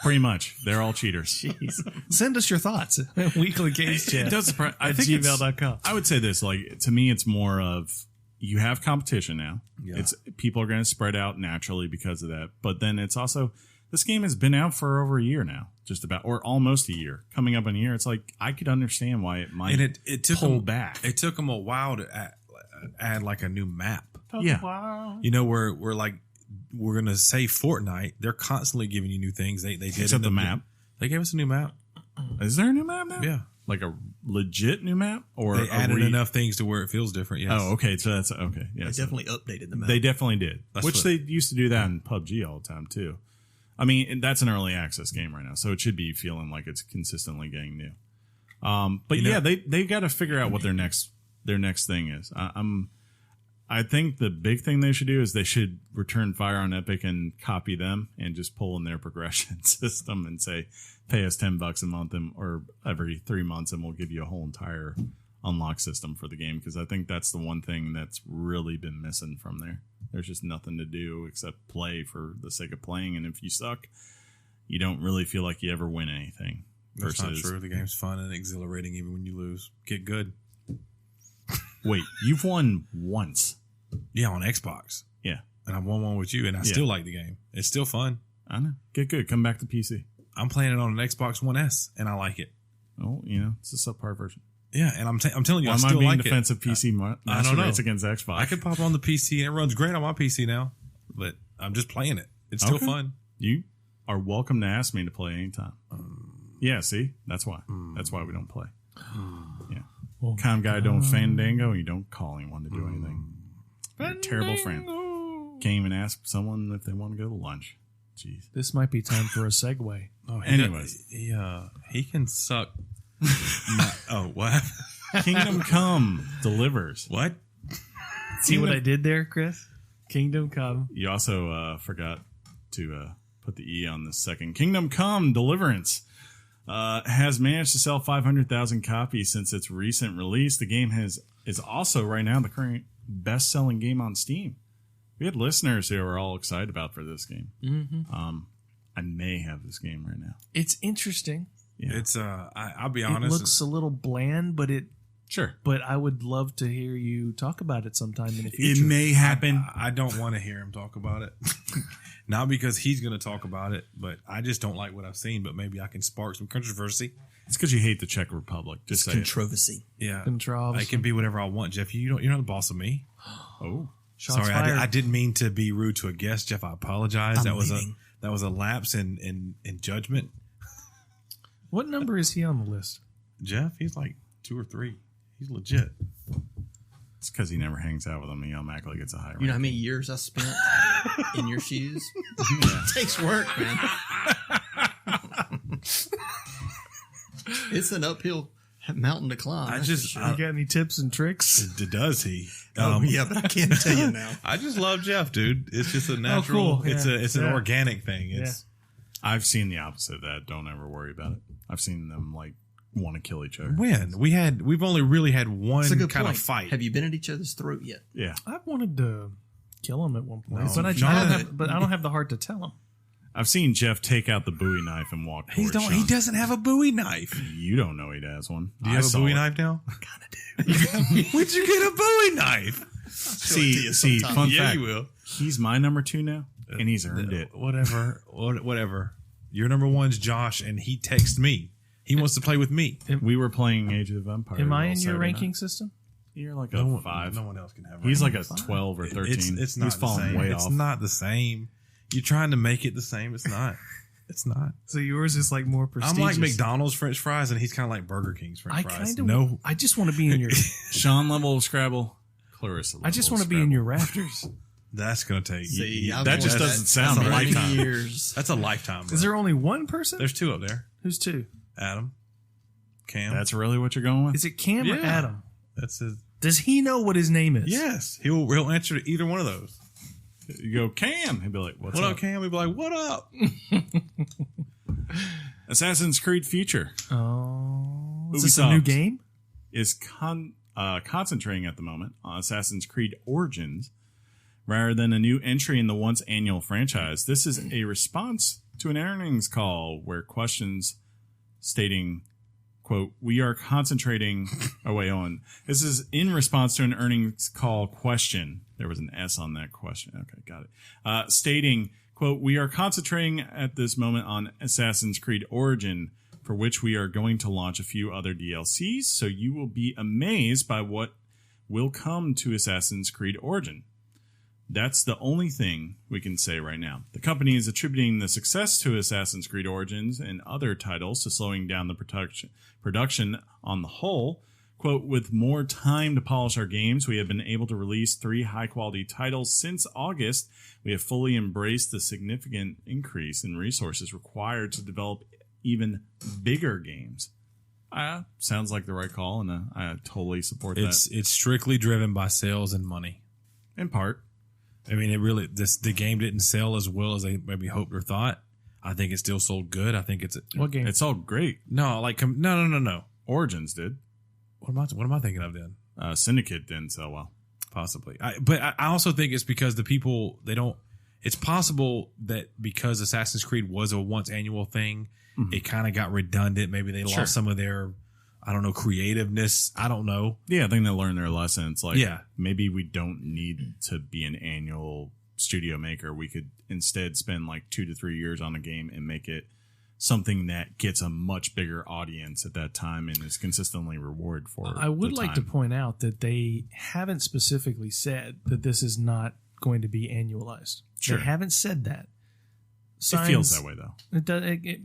Pretty much. They're all cheaters. Jeez. Send us your thoughts. Weekly Games Chat. It does surprise. I think gmail.com. I would say this, like, to me, it's more of you have competition now. Yeah. People are going to spread out naturally because of that. But then it's also, this game has been out for over a year now, just about, or almost a year. Coming up in a year, it's like, I could understand why it might pull back. It took them a while to add like a new map. Yeah. You know, we're like, we're going to say Fortnite. They're constantly giving you new things. They did except the map. They gave us a new map. Is there a new map now? Yeah. Like a legit new map? Or they added enough things to where it feels different, yes. Oh, okay. So that's okay. Yeah, they definitely updated the map. They definitely did. They used to do that in PUBG all the time, too. I mean, that's an early access game right now, so it should be feeling like it's consistently getting new. But yeah, they got to figure out what their next thing is. I think the big thing they should do is they should return Fire on Epic and copy them and just pull in their progression system and say, pay us $10 a month or every 3 months and we'll give you a whole entire unlock system for the game. Because I think that's the one thing that's really been missing from there. There's just nothing to do except play for the sake of playing. And if you suck, you don't really feel like you ever win anything. That's not true. The game's fun and exhilarating even when you lose. Get good. Wait, you've won once. Yeah, on Xbox. Yeah. And I won one with you, and I still like the game. It's still fun. I know. Get good. Come back to PC. I'm playing it on an Xbox One S, and I like it. Oh, it's a subpar version. Yeah, and I'm telling you, Why I still being like defensive it. PC I don't know. rates against Xbox. I could pop on the PC, and it runs great on my PC now, but I'm just playing it. It's still fun. You are welcome to ask me to play anytime. Yeah, see? That's why. That's why we don't play. Yeah. Well, guy don't fandango, and you don't call anyone to do anything. You're a terrible friend. Can't even ask someone if they want to go to lunch. Jeez. This might be time for a segue. Oh, anyways. He can suck. What? Kingdom Come delivers. What? See what I did there, Chris? Kingdom Come. You also forgot to put the E on the second. Kingdom Come Deliverance has managed to sell 500,000 copies since its recent release. The game is also right now the current best-selling game on Steam. We had listeners who are all excited about for this game. Mm-hmm. I may have this game right now. It's interesting. Yeah. It's I'll be honest. It looks a little bland, but sure. But I would love to hear you talk about it sometime in the future. It may happen. I don't want to hear him talk about it. Not because he's going to talk about it, but I just don't like what I've seen. But maybe I can spark some controversy. It's because you hate the Czech Republic. Just say controversy. Yeah, controversy. I can be whatever I want, Jeff. You're not the boss of me. Oh, shots sorry, I didn't mean to be rude to a guest, Jeff. I apologize. That was a lapse in judgment. What number is he on the list? Jeff, he's like 2 or 3. He's legit. It's because he never hangs out with them. He automatically gets a high rank. You know how many years I spent in your shoes? It takes work, man. It's an uphill mountain to climb. You got any tips and tricks? Does he? Yeah, but I can't tell you now. I just love Jeff, dude. It's just a natural. Oh, cool. Yeah. It's an organic thing. I've seen the opposite of that. Don't ever worry about it. I've seen them want to kill each other. When we've only really had one kind of fight. Have you been at each other's throat yet? Yeah, I've wanted to kill him at one point, No, but I don't have the heart to tell him. I've seen Jeff take out the Bowie knife and walk towards Sean. He doesn't have a Bowie knife. You don't know he has one. Do you have a Bowie knife now? I kind of do. Where'd you get a Bowie knife? See, fun Yeah, fact. you will. He's my number 2 now, and he's earned it. Whatever. Your number 1's Josh, and he texts me. He wants to play with me. We were playing Age of Empires. Am I all in your Saturday ranking night. system? You're like No a 5. No one else can have. He's like ranking. a 12 or 13. It's not He's the falling same. way It's off. not the same. You're trying to make it the same. It's not. It's not. So yours is like more prestigious. I'm like McDonald's French fries, and he's kind of like Burger King's French fries. I just want to be in your. Sean level of Scrabble, Clarissa level I just of want to be in Scrabble. your rafters. That's gonna take. See, that just doesn't sound that's a right. lifetime. Years. That's a lifetime. Bro. Is there only one person? There's 2 up there. Who's 2? Adam, Cam. That's really what you're going with? Is it Cam or Yeah. Adam? That's his. Does he know what his name is? Yes, he'll answer to either one of those. You go, Cam. He'd be like, what's What up? up, Cam? He'd be like, what up? Assassin's Creed Future Oh, is this a new Ubisoft. game? is concentrating at the moment on Assassin's Creed Origins rather than a new entry in the once annual franchise. This is a response to an earnings call where questions stating, quote, we are concentrating. Oh, wait, on. This is in response to an earnings call question. There was an S on that question. Okay, got it. Stating, quote, we are concentrating at this moment on Assassin's Creed Origin, for which we are going to launch a few other DLCs, so you will be amazed by what will come to Assassin's Creed Origin. That's the only thing we can say right now. The company is attributing the success to Assassin's Creed Origins and other titles to slowing down the production on the whole. Quote, with more time to polish our games, we have been able to release 3 high-quality titles since August. We have fully embraced the significant increase in resources required to develop even bigger games. Sounds like the right call, and I totally support that. It's strictly driven by sales and money. In part. I mean, the game didn't sell as well as they maybe hoped or thought. I think it still sold good. I think what game? It's all great. No. Origins did. What am I thinking of then? Syndicate didn't sell well. Possibly. But I also think it's because the people, it's possible that because Assassin's Creed was a once annual thing, it kind of got redundant. Maybe they lost some of their, I don't know, creativeness. I don't know. Yeah, I think they learned their lesson. It's like, maybe we don't need to be an annual studio maker. We could instead spend like 2 to 3 years on a game and make it something that gets a much bigger audience at that time and is consistently rewarded for I would like to point out that they haven't specifically said that this is not going to be annualized. They haven't said that. It feels that way though.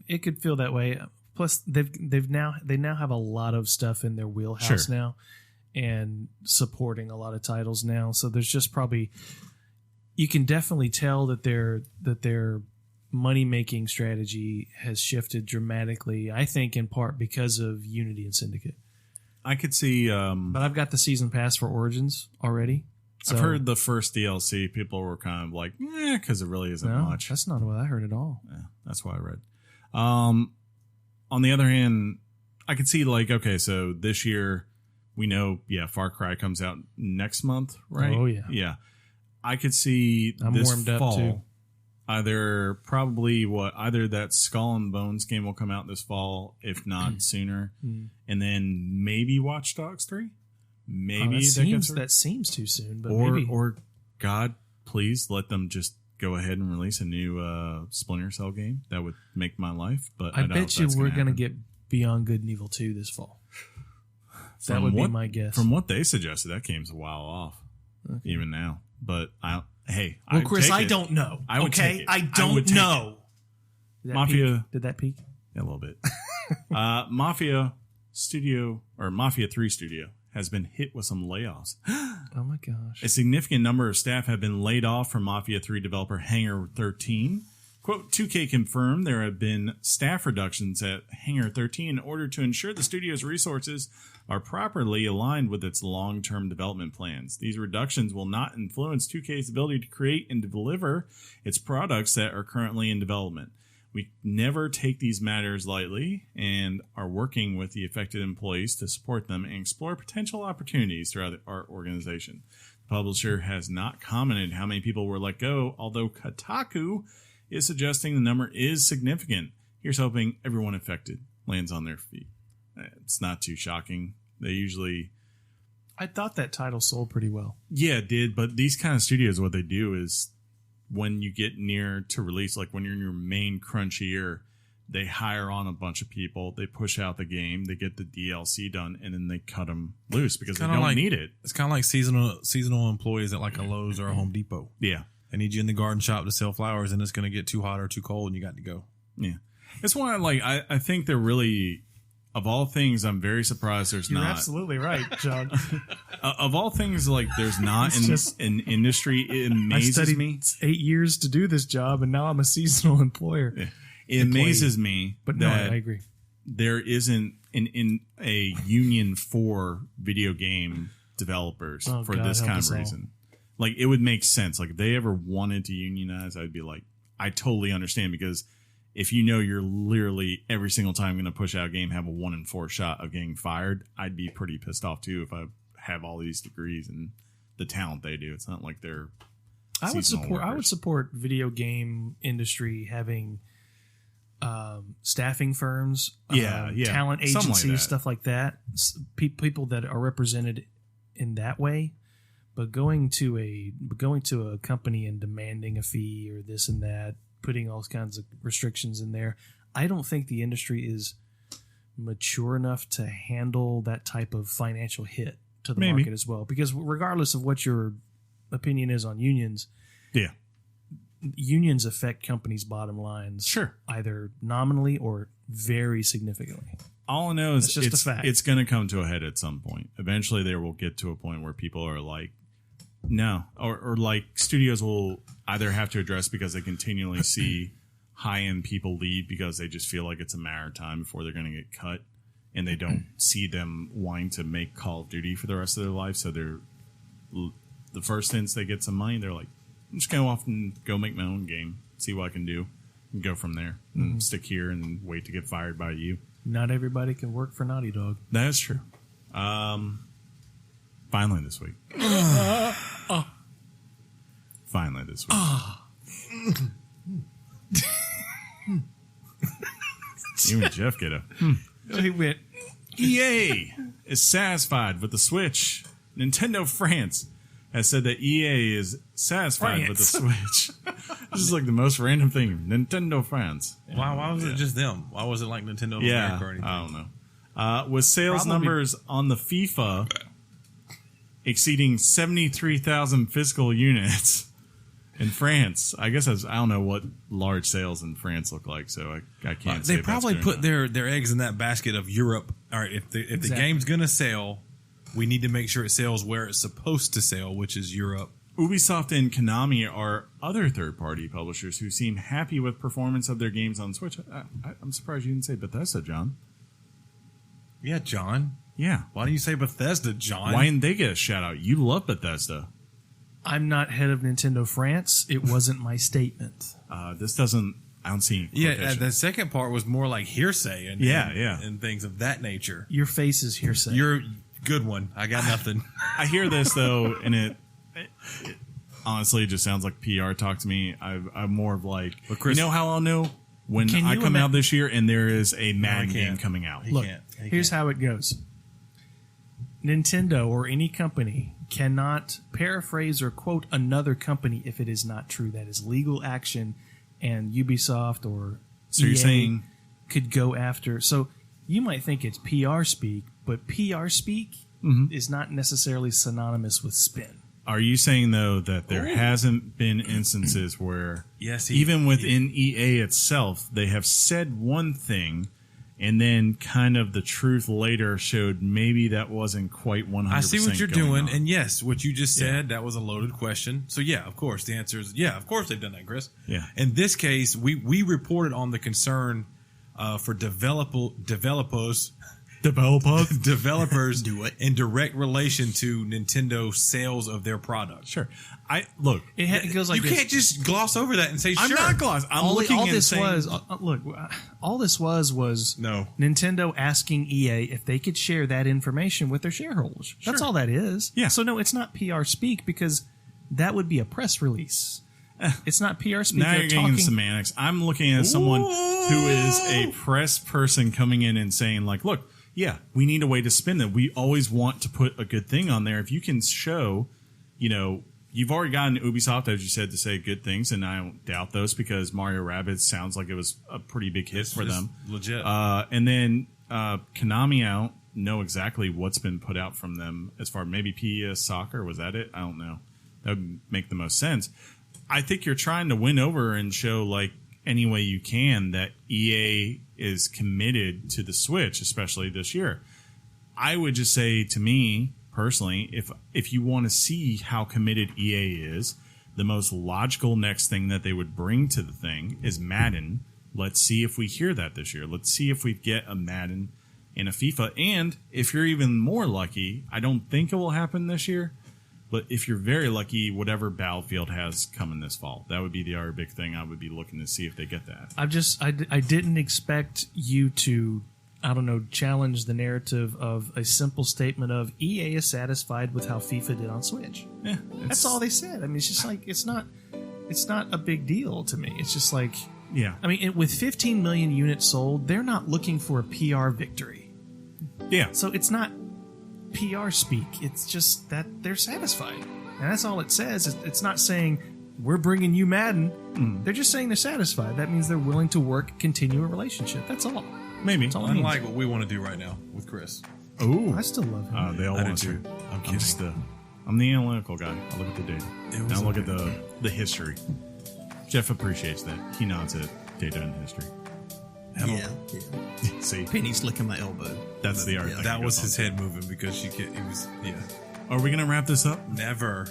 It could feel that way. Plus, they now have a lot of stuff in their wheelhouse now, and supporting a lot of titles now. So there's just probably, you can definitely tell that their money making strategy has shifted dramatically. I think in part because of Unity and Syndicate. I could see, but I've got the season pass for Origins already. So. I've heard the first DLC, people were kind of like, because it really isn't much. That's not what I heard at all. Yeah, that's what I read. On the other hand, I could see like, okay, so this year we know, Far Cry comes out next month, right? Oh, yeah. Yeah. I could see I'm this warmed fall, up too. either that Skull and Bones game will come out this fall, if not sooner, and then maybe Watch Dogs 3. Maybe that seems too soon, but maybe. Or God, please let them just go ahead and release a new Splinter Cell game. That would make my life. But I bet you we're going to get Beyond Good and Evil 2 this fall. That would be my guess. From what they suggested, that game's a while off, even now. But Chris, I don't know. I would take it. I don't know. Mafia did that peak? Yeah, a little bit. Mafia 3 Studio has been hit with some layoffs. Oh my gosh. A significant number of staff have been laid off from Mafia 3 developer Hangar 13. Quote, 2K confirmed there have been staff reductions at Hangar 13 in order to ensure the studio's resources are properly aligned with its long-term development plans. These reductions will not influence 2K's ability to create and deliver its products that are currently in development. We never take these matters lightly and are working with the affected employees to support them and explore potential opportunities throughout our organization. The publisher has not commented how many people were let go, although Kotaku is suggesting the number is significant. Here's hoping everyone affected lands on their feet. It's not too shocking. I thought that title sold pretty well. Yeah, it did, but these kind of studios, what they do is when you get near to release, like when you're in your main crunch year, they hire on a bunch of people, they push out the game, they get the DLC done, and then they cut them loose because they don't need it. It's kind of like seasonal employees at like a Lowe's or a Home Depot. Yeah. They need you in the garden shop to sell flowers, and it's going to get too hot or too cold, and you got to go. Yeah. That's why I think they're really, of all things, I'm very surprised there's not. You're absolutely right, John. Of all things, like there's not in industry. It amazes me. 8 years to do this job, and now I'm a seasonal employer. Yeah. It amazes me, but no, I agree. There isn't in a union for video game developers for this kind of reason. Like it would make sense. Like if they ever wanted to unionize, I'd be like, I totally understand, because if you know you're literally every single time going to push out a game have a 1 in 4 shot of getting fired, I'd be pretty pissed off too if I have all these degrees and the talent they do. It's not like they're I would support video game industry having staffing firms, talent agencies, stuff like that. People that are represented in that way. But going to a company and demanding a fee or this and that, putting all kinds of restrictions in there, I don't think the industry is mature enough to handle that type of financial hit to the market as well. Because regardless of what your opinion is on unions, unions affect companies' bottom lines, either nominally or very significantly. All I know is it's going to come to a head at some point. Eventually, there will get to a point where people are like, no, or like studios will either have to address because they continually see high-end people leave because they just feel like it's a matter of time before they're going to get cut. and they don't see them wanting to make Call of Duty for the rest of their life. So the first instance they get some money, they're like, I'm just going to go off and go make my own game, see what I can do, and go from there. And stick here and wait to get fired by you. Not everybody can work for Naughty Dog. That is true. Finally this week. Finally this week. You and Geoff get a... He went, EA is satisfied with the Switch. Nintendo France has said that EA is satisfied with the Switch. This is like the most random thing. Nintendo France. Why was it just them? Why was it like Nintendo of America or anything? I don't know. With sales numbers on the FIFA exceeding 73,000 physical units in France. I guess I don't know what large sales in France look like, so I can't say. They probably put their eggs in that basket of Europe. All right, if the game's going to sell, we need to make sure it sells where it's supposed to sell, which is Europe. Ubisoft and Konami are other third-party publishers who seem happy with performance of their games on Switch. I'm surprised you didn't say Bethesda, John. Yeah, John. Yeah. Why do you say Bethesda, John? Why didn't they get a shout-out? You love Bethesda. I'm not head of Nintendo France. It wasn't my statement. This doesn't... I don't see any quotation. The second part was more like hearsay and things of that nature. Your face is hearsay. You're good one. I got nothing. I hear this, though, and it honestly just sounds like PR talk to me. I'm more of like, Chris, you know how I'll know? When I come out this year and there is a Madden game coming out. Look, here's how it goes. Nintendo or any company cannot paraphrase or quote another company if it is not true. That is legal action, and Ubisoft or so EA you're saying could go after. So you might think it's PR speak, but PR speak is not necessarily synonymous with spin. Are you saying, though, that there hasn't been instances where even within EA itself, they have said one thing and then kind of the truth later showed maybe that wasn't quite 100% I see what you're doing, on. and yes, what you just said, that was a loaded question. So yeah, of course, the answer is of course they've done that, Chris. Yeah. In this case, we reported on the concern for developers Do it. in direct relation to Nintendo sales of their product. Sure. It goes like you can't just gloss over that and say I'm sure. not glossing. I'm looking all and this saying, was look. All this was No. Nintendo asking EA if they could share that information with their shareholders. That's Sure. all that is. Yeah. So no, it's not PR speak because that would be a press release. It's not PR speak. now They're you're getting talking. semantics. I'm looking at someone who is a press person coming in and saying, like, look, yeah, we need a way to spin it. We always want to put a good thing on there. If you can show, you've already gotten Ubisoft, as you said, to say good things, and I don't doubt those because Mario Rabbids sounds like it was a pretty big hit for them. Legit. And then Konami know exactly what's been put out from them as far maybe PS Soccer. Was that it? I don't know. That would make the most sense. I think you're trying to win over and show like any way you can that EA is committed to the Switch, especially this year. I would just say to me personally, if you want to see how committed EA is, the most logical next thing that they would bring to the thing is Madden. Let's see if we hear that this year. Let's see if we get a Madden and a FIFA. And if you're even more lucky, I don't think it will happen this year, but if you're very lucky, whatever Battlefield has coming this fall, that would be the other big thing I would be looking to see if they get that. I didn't expect you to, I don't know, challenge the narrative of a simple statement of EA is satisfied with how FIFA did on Switch. Yeah, That's all they said. I mean, it's just like it's not a big deal to me. It's just like, yeah. I mean, with 15 million units sold, they're not looking for a PR victory. Yeah. So it's not PR speak. It's just that they're satisfied. And that's all it says. It's not saying we're bringing you Madden. They're just saying they're satisfied. That means they're willing to continue a relationship. That's all. Maybe. That's all it means. Unlike what we want to do right now with Chris. Ooh. I still love him. They all I want do to. too. I'm kidding. I'm the analytical guy. I look at the data. And I look at the history. Geoff appreciates that. He nods at data and history. Yeah. See? Penny's licking my elbow. That's the art. Yeah. thing That was goes his head moving because he was, on. Are we going to wrap this up? never.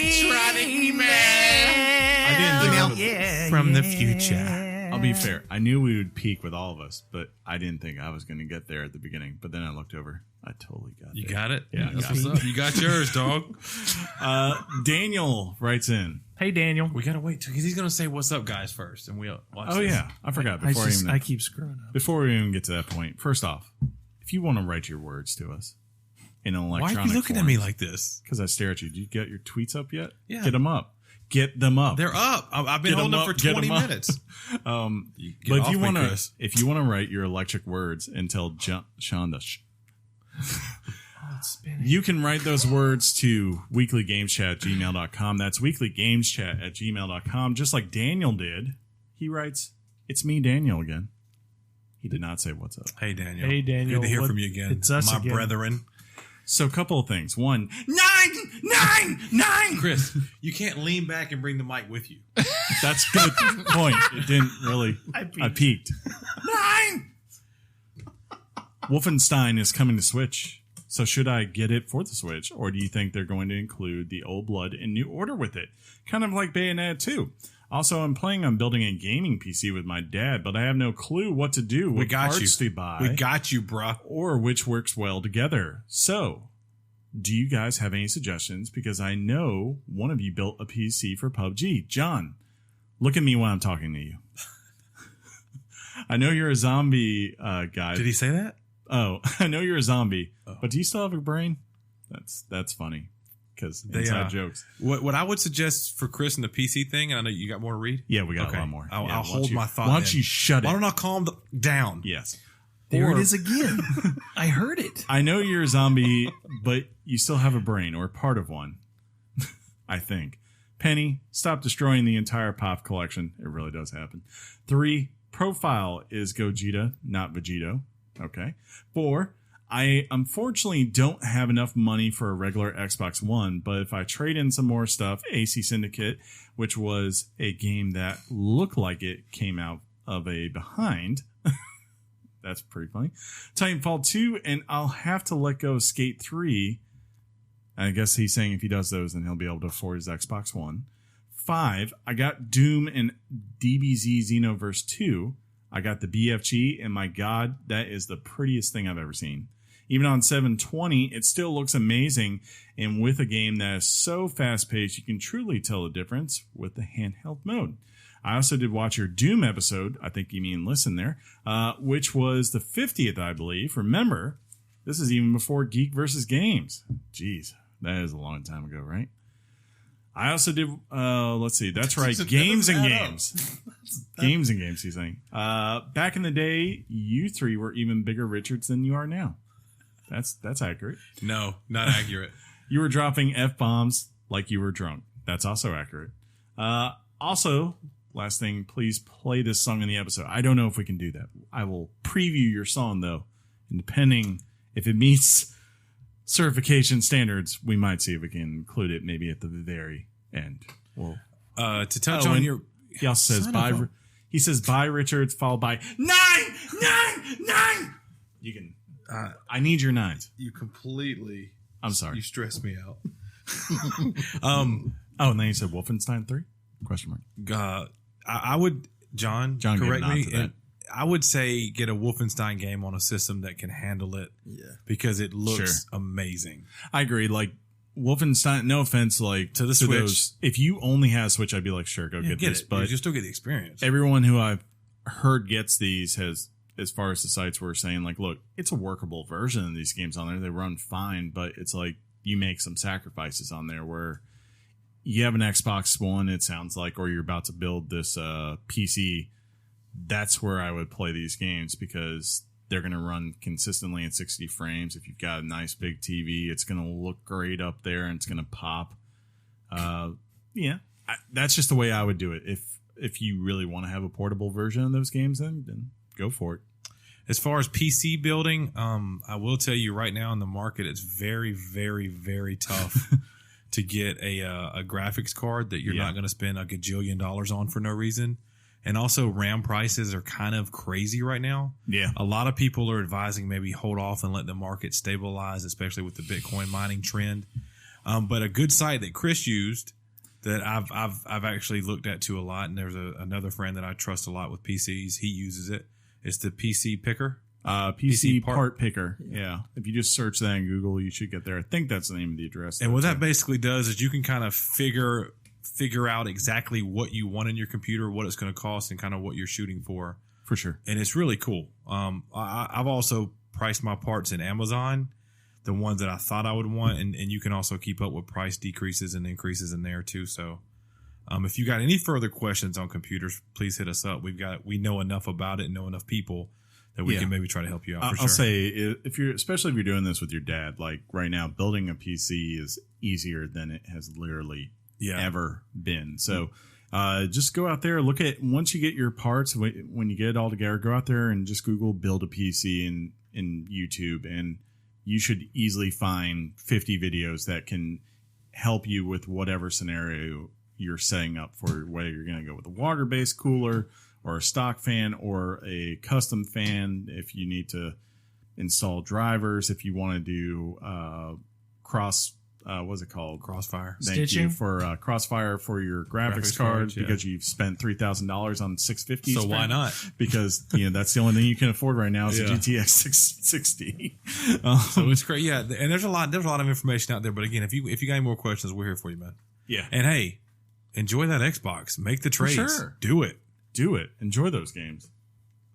electronic man. I didn't think From the future. I'll be fair. I knew we would peak with all of us, but I didn't think I was going to get there at the beginning. But then I looked over. I totally got You there. got it? Yeah. That's what's up. You got yours, dog. Daniel writes in. Hey, Daniel. We got to wait because he's going to say what's up, guys, first. And we'll watch Oh, this. yeah. I forgot. I keep screwing up. Before we even get to that point, first off, if you want to write your words to us in an Why electronic are you looking at me like this? Because I stare at you. Did you get your tweets up yet? Yeah. Get them up. Get them up. They're up. I've been Get 'em holding them up, for get 20 'em up. minutes. But if you want to write your electric words and tell Shonda, you can write those words to weeklygameschat@gmail.com. That's weeklygameschat@gmail.com. Just like Daniel did. He writes, "It's me, Daniel, again." He did not say what's up. Hey, Daniel. Hey, Daniel. Good to hear from you again. It's us my again. brethren. So a couple of things. One, 9. Chris, you can't lean back and bring the mic with you. That's a good point. It didn't really. I peaked. 9. Wolfenstein is coming to Switch. So should I get it for the Switch, or do you think they're going to include the Old Blood and New Order with it? Kind of like Bayonetta 2. Also, I'm planning on building a gaming PC with my dad, but I have no clue what to do, what parts to buy, We got you, bruh. or which works well together. So, do you guys have any suggestions? Because I know one of you built a PC for PUBG. John, look at me when I'm talking to you. I know you're a zombie guy. Did he say that? Oh, I know you're a zombie, but do you still have a brain? That's funny because inside jokes. What I would suggest for Chris and the PC thing, and I know you got more to read. Yeah, we got a lot more. I'll hold my thought. Why don't you shut it? Why don't I calm down? Yes. There it is again. I heard it. I know you're a zombie, but you still have a brain or part of one. I think. Penny, stop destroying the entire pop collection. It really does happen. 3, profile is Gogeta, not Vegito. Okay. 4, I unfortunately don't have enough money for a regular Xbox One, but if I trade in some more stuff, AC Syndicate, which was a game that looked like it came out of a behind. That's pretty funny. Titanfall 2, and I'll have to let go of Skate 3. I guess he's saying if he does those, then he'll be able to afford his Xbox One. 5, I got Doom and DBZ Xenoverse 2. I got the BFG, and my God, that is the prettiest thing I've ever seen. Even on 720, it still looks amazing, and with a game that is so fast-paced, you can truly tell the difference with the handheld mode. I also did watch your Doom episode, I think you mean listen there, which was the 50th, I believe. Remember, this is even before Geek versus Games. Jeez, that is a long time ago, right? I also did, let's see, that's right, Games and Games. Games and Games, he's saying. Back in the day, you 3 were even bigger Richards than you are now. That's accurate. No, not accurate. You were dropping F-bombs like you were drunk. That's also accurate. Also, last thing, please play this song in the episode. I don't know if we can do that. I will preview your song, though. And depending if it meets certification standards, we might see if we can include it maybe at the very end. Well, to touch on your... He also says, bye. He says, bye, Richards, followed by 9. You can... I need your 9s. You completely... I'm sorry. You stressed me out. And then you said Wolfenstein 3? Question mark. I would... John correct me. That. I would say get a Wolfenstein game on a system that can handle it. Yeah. Because it looks amazing. I agree. Like, Wolfenstein, no offense, like, to the Switch. Those, if you only have a Switch, I'd be like, sure, go get this. It. But you still get the experience. Everyone who I've heard gets these has, as far as the sites were saying, like, look, it's a workable version of these games on there. They run fine, but it's like you make some sacrifices on there where you have an Xbox One, it sounds like, or you're about to build this PC. That's where I would play these games because they're going to run consistently at 60 frames. If you've got a nice big TV, it's going to look great up there and it's going to pop. That's just the way I would do it. If you really want to have a portable version of those games, then go for it. As far as PC building, I will tell you right now in the market, it's very, very, very tough to get a graphics card that you're not going to spend a gajillion dollars on for no reason. And also RAM prices are kind of crazy right now. Yeah. A lot of people are advising maybe hold off and let the market stabilize, especially with the Bitcoin mining trend. But a good site that Chris used that I've actually looked at too a lot, and there's another friend that I trust a lot with PCs. He uses it. It's the PC Picker. PC part picker. Yeah. If you just search that in Google, you should get there. I think that's the name of the address. And what that basically does is you can kind of figure out exactly what you want in your computer, what it's going to cost, and kind of what you're shooting for. For sure. And it's really cool. I've also priced my parts in Amazon, the ones that I thought I would want, and you can also keep up with price decreases and increases in there too. So if you got any further questions on computers, please hit us up. We know enough about it, know enough people that we can maybe try to help you out. I'll say, especially if you're doing this with your dad, like right now, building a PC is easier than it has literally ever been. So just go out there, look at, once you get your parts, when you get it all together, go out there and just Google build a PC in YouTube, and you should easily find 50 videos that can help you with whatever scenario you're setting up for, whether you're going to go with a water-based cooler or a stock fan or a custom fan, if you need to install drivers, if you want to do what's it called? Crossfire. Thank you for Crossfire for your graphics card, because you've spent $3,000 on 650. So why not? Because that's the only thing you can afford right now is a GTX 660. So it's great. Yeah, and there's a lot of information out there. But again, if you got any more questions, we're here for you, man. Yeah. And hey, enjoy that Xbox. Make the trades. Sure. Do it. Enjoy those games,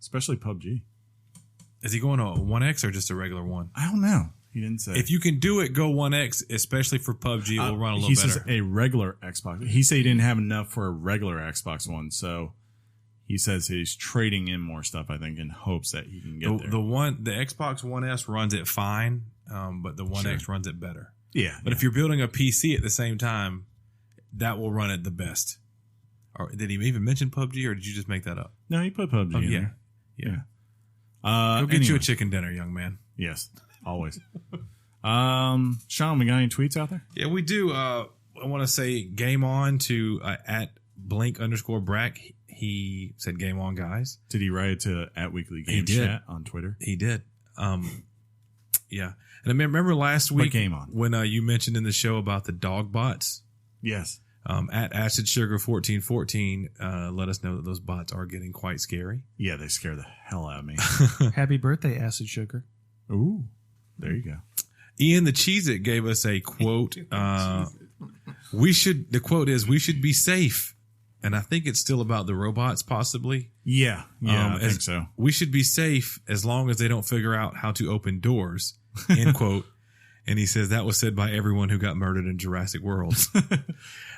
especially PUBG. Is he going to a 1X or just a regular one? I don't know. He didn't say. If you can do it, go 1X, especially for PUBG. It will run a little better. He says a regular Xbox. He said he didn't have enough for a regular Xbox One, so he says he's trading in more stuff, I think, in hopes that he can get there. The Xbox One S runs it fine, but the 1X runs it better. Yeah. But if you're building a PC at the same time, that will run it the best. Or did he even mention PUBG, or did you just make that up? No, he put PUBG in there. Yeah. Go get you a chicken dinner, young man. Yes, always. Sean, we got any tweets out there? Yeah, we do. I want to say game on to at _Brack. He said game on, guys. Did he write it to at Weekly Game Chat on Twitter? He did. Yeah. And I remember last week game on? When you mentioned in the show about the dog bots. Yes. At AcidSugar1414, let us know that those bots are getting quite scary. Yeah, they scare the hell out of me. Happy birthday, Acid Sugar. Ooh, there you go. Ian the Cheez-It gave us a quote. The quote is, "We should be safe." And I think it's still about the robots, possibly. Yeah, I think so. We should be safe as long as they don't figure out how to open doors, end quote. And he says that was said by everyone who got murdered in Jurassic World.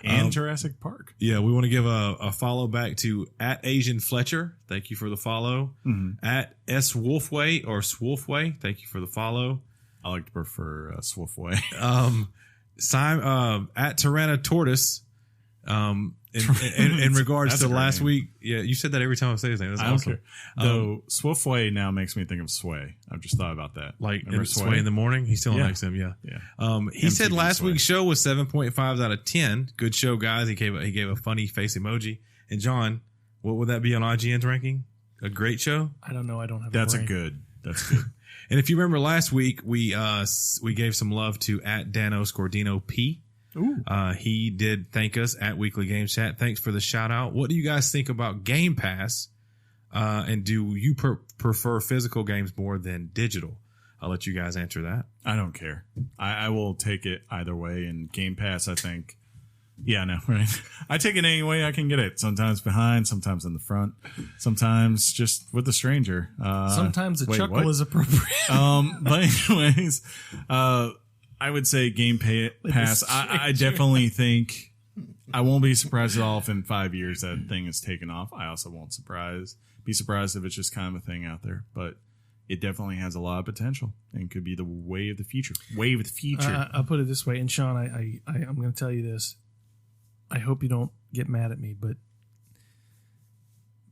And Jurassic Park. Yeah, we want to give a follow back to at Asian Fletcher. Thank you for the follow. Mm-hmm. At S Wolfway or Swolfway. Thank you for the follow. I like to prefer Swolfway. At Tyranna Tortoise. In regards to last week, yeah, you said that every time I say his name. That's awesome. Though Swiftway now makes me think of Sway. I've just thought about that. Like Sway in the morning, he's still next to him. Yeah. He said last week's show was 7.5 out of 10. Good show, guys. He gave a funny face emoji. And John, what would that be on IGN's ranking? A great show? I don't know. I don't have. That's good. And if you remember last week, we gave some love to at Dano_Dino P. Ooh. He did thank us at Weekly Game Chat. Thanks for the shout out. What do you guys think about Game Pass? And do you prefer physical games more than digital? I'll let you guys answer that. I don't care. I will take it either way. And Game Pass, I think, right? I take it any way I can get it. Sometimes behind, sometimes in the front, sometimes just with a stranger. Sometimes a chuckle is appropriate. But anyways, I would say Game Pass. I definitely think I won't be surprised at all if in 5 years that thing is taken off. I also won't be surprised if it's just kind of a thing out there. But it definitely has a lot of potential and could be the way of the future. I'll put it this way. And Sean, I'm going to tell you this. I hope you don't get mad at me, but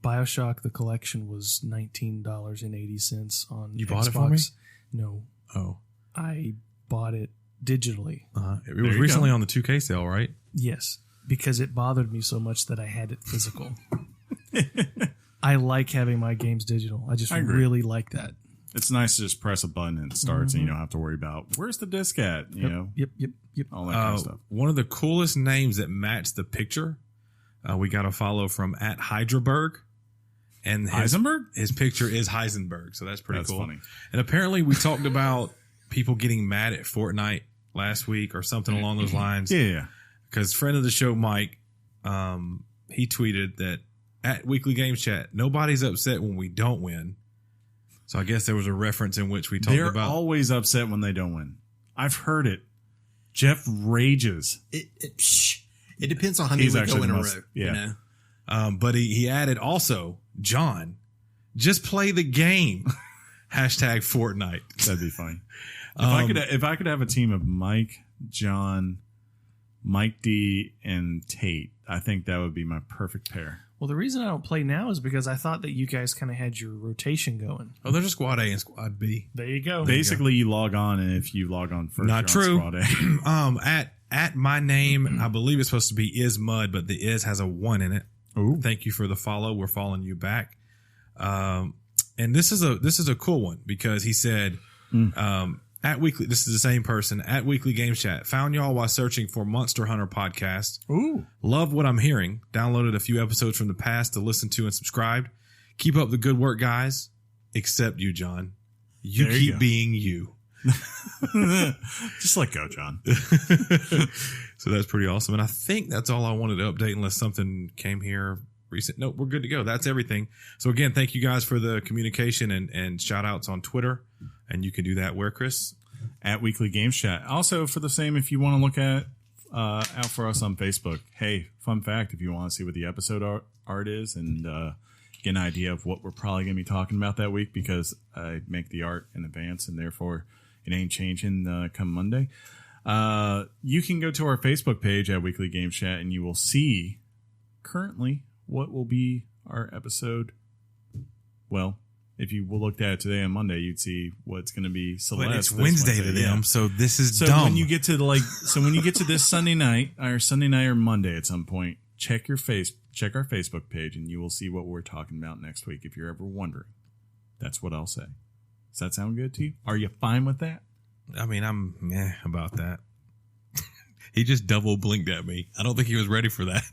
BioShock the collection was $19.80 on You Xbox. bought it for me? No. Oh. I bought it digitally. It was recently on the 2K sale, right? Yes, because it bothered me so much that I had it physical. I like having my games digital. I just really like that. It's nice to just press a button and it starts, and you don't have to worry about where's the disc at, you know? Yep. All that kind of stuff. One of the coolest names that match the picture, we got a follow from @Hydraberg. And his picture is Heisenberg, so that's pretty cool. Funny. And apparently we talked about people getting mad at Fortnite last week or something along those lines. Yeah. Because friend of the show, Mike, he tweeted that at Weekly Games Chat, nobody's upset when we don't win. So I guess there was a reference in which we talked They're about. always upset when they don't win. I've heard it. Geoff rages. It depends on how many we go in a row. Yeah. You know? But he added also, John, just play the game. #Fortnite. That'd be funny. If I could have a team of Mike, John, Mike D, and Tate, I think that would be my perfect pair. Well, the reason I don't play now is because I thought that you guys kind of had your rotation going. Oh, there's a Squad A and Squad B. There you go. Basically, you log on, and if you log on first, not you're true. on Squad A. At my name, I believe it's supposed to be Is Mud, but the Is has a 1 in it. Ooh. Thank you for the follow. We're following you back. And this is a cool one because he said, at Weekly, this is the same person, at Weekly Games Chat, found y'all while searching for Monster Hunter podcast. Ooh. Love what I'm hearing. Downloaded a few episodes from the past to listen to and subscribed. Keep up the good work, guys. Except you, John. You There you keep go. being you. Just let go, John. So that's pretty awesome. And I think that's all I wanted to update unless something came here recent. Nope, we're good to go. That's everything. So again, thank you guys for the communication and shout outs on Twitter. And you can do that where, Chris? At Weekly Games Chat. Also, for the same, if you want to look at out for us on Facebook. Hey, fun fact, if you want to see what the episode art is and get an idea of what we're probably going to be talking about that week, because I make the art in advance and therefore it ain't changing come Monday. You can go to our Facebook page at Weekly Games Chat and you will see currently what will be our episode. Well, if you looked at it today on Monday, you'd see what's going to be Celeste. But it's Wednesday to them, yeah. so this is So dumb. when you get to when you get to this Sunday night or Monday at some point, check our Facebook page and you will see what we're talking about next week. If you're ever wondering, that's what I'll say. Does that sound good to you? Are you fine with that? I mean, I'm meh about that. He just double blinked at me. I don't think he was ready for that.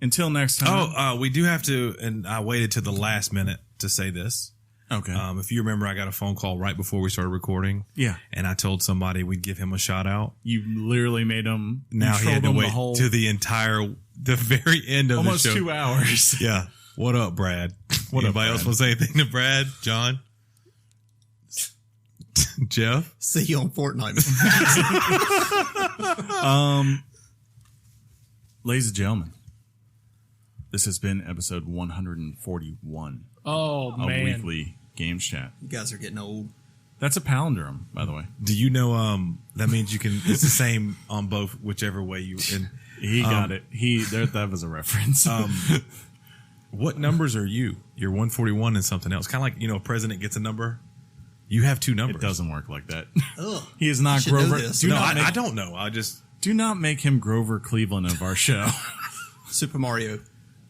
Until next time. We do have to, and I waited to the last minute to say this. Okay. If you remember, I got a phone call right before we started recording. Yeah. And I told somebody we'd give him a shout out. You literally made him. Now he had to wait to the very end of almost the show. 2 hours. Yeah. What up, Brad? Anybody else want to say anything to Brad? John? Geoff? See you on Fortnite. Ladies and gentlemen, this has been episode 141 Oh, of man. Weekly Games Chat. You guys are getting old. That's a palindrome, by the way. Do you know that means you can, it's the same on both, whichever way you, and He got it. That was a reference. what numbers are you? You're 141 and something else. Kind of like, a president gets a number. You have 2 numbers. It doesn't work like that. Ugh. He is not should know Grover. this. I don't know. I just, Do not make him Grover Cleveland of our show. Super Mario.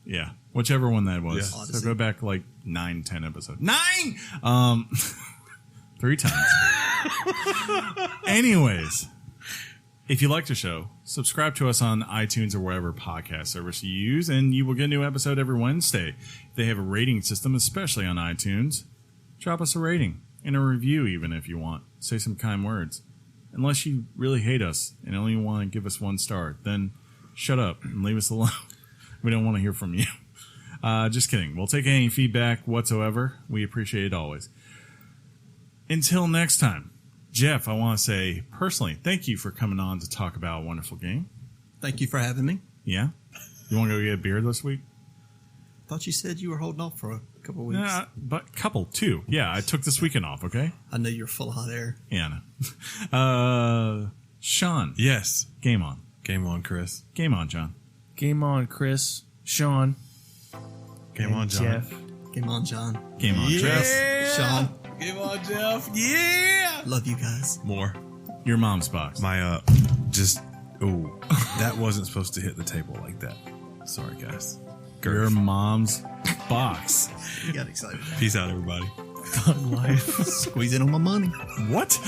Yeah, whichever one that was. Yeah. So Odyssey. go back like 9-10 episodes. 9! 3 times. Anyways, if you like the show, subscribe to us on iTunes or wherever podcast service you use, and you will get a new episode every Wednesday. If they have a rating system, especially on iTunes, drop us a rating and a review even if you want. Say some kind words. Unless you really hate us and only want to give us 1 star, then shut up and leave us alone. We don't want to hear from you. Just kidding. We'll take any feedback whatsoever. We appreciate it always. Until next time, Geoff, I want to say personally, thank you for coming on to talk about a wonderful game. Thank you for having me. Yeah? You want to go get a beer this week? Thought you said you were holding off for a couple of weeks. Nah, but couple, too. Yeah, I took this weekend off, okay? I know you're full of hot air. Yeah, I know. Sean. yes. Game on. Game on, Chris. Game on, John. Game on, Chris, Sean, Game on, John. Jeff. Game on, John. Game on, Jeff. Sean. Game on, Jeff. Yeah. Love you guys. More. Your mom's box. My, that wasn't supposed to hit the table like that. Sorry, guys. Your mom's box. You got excited. Peace out, everybody. Thug life. Squeezing on my money. What?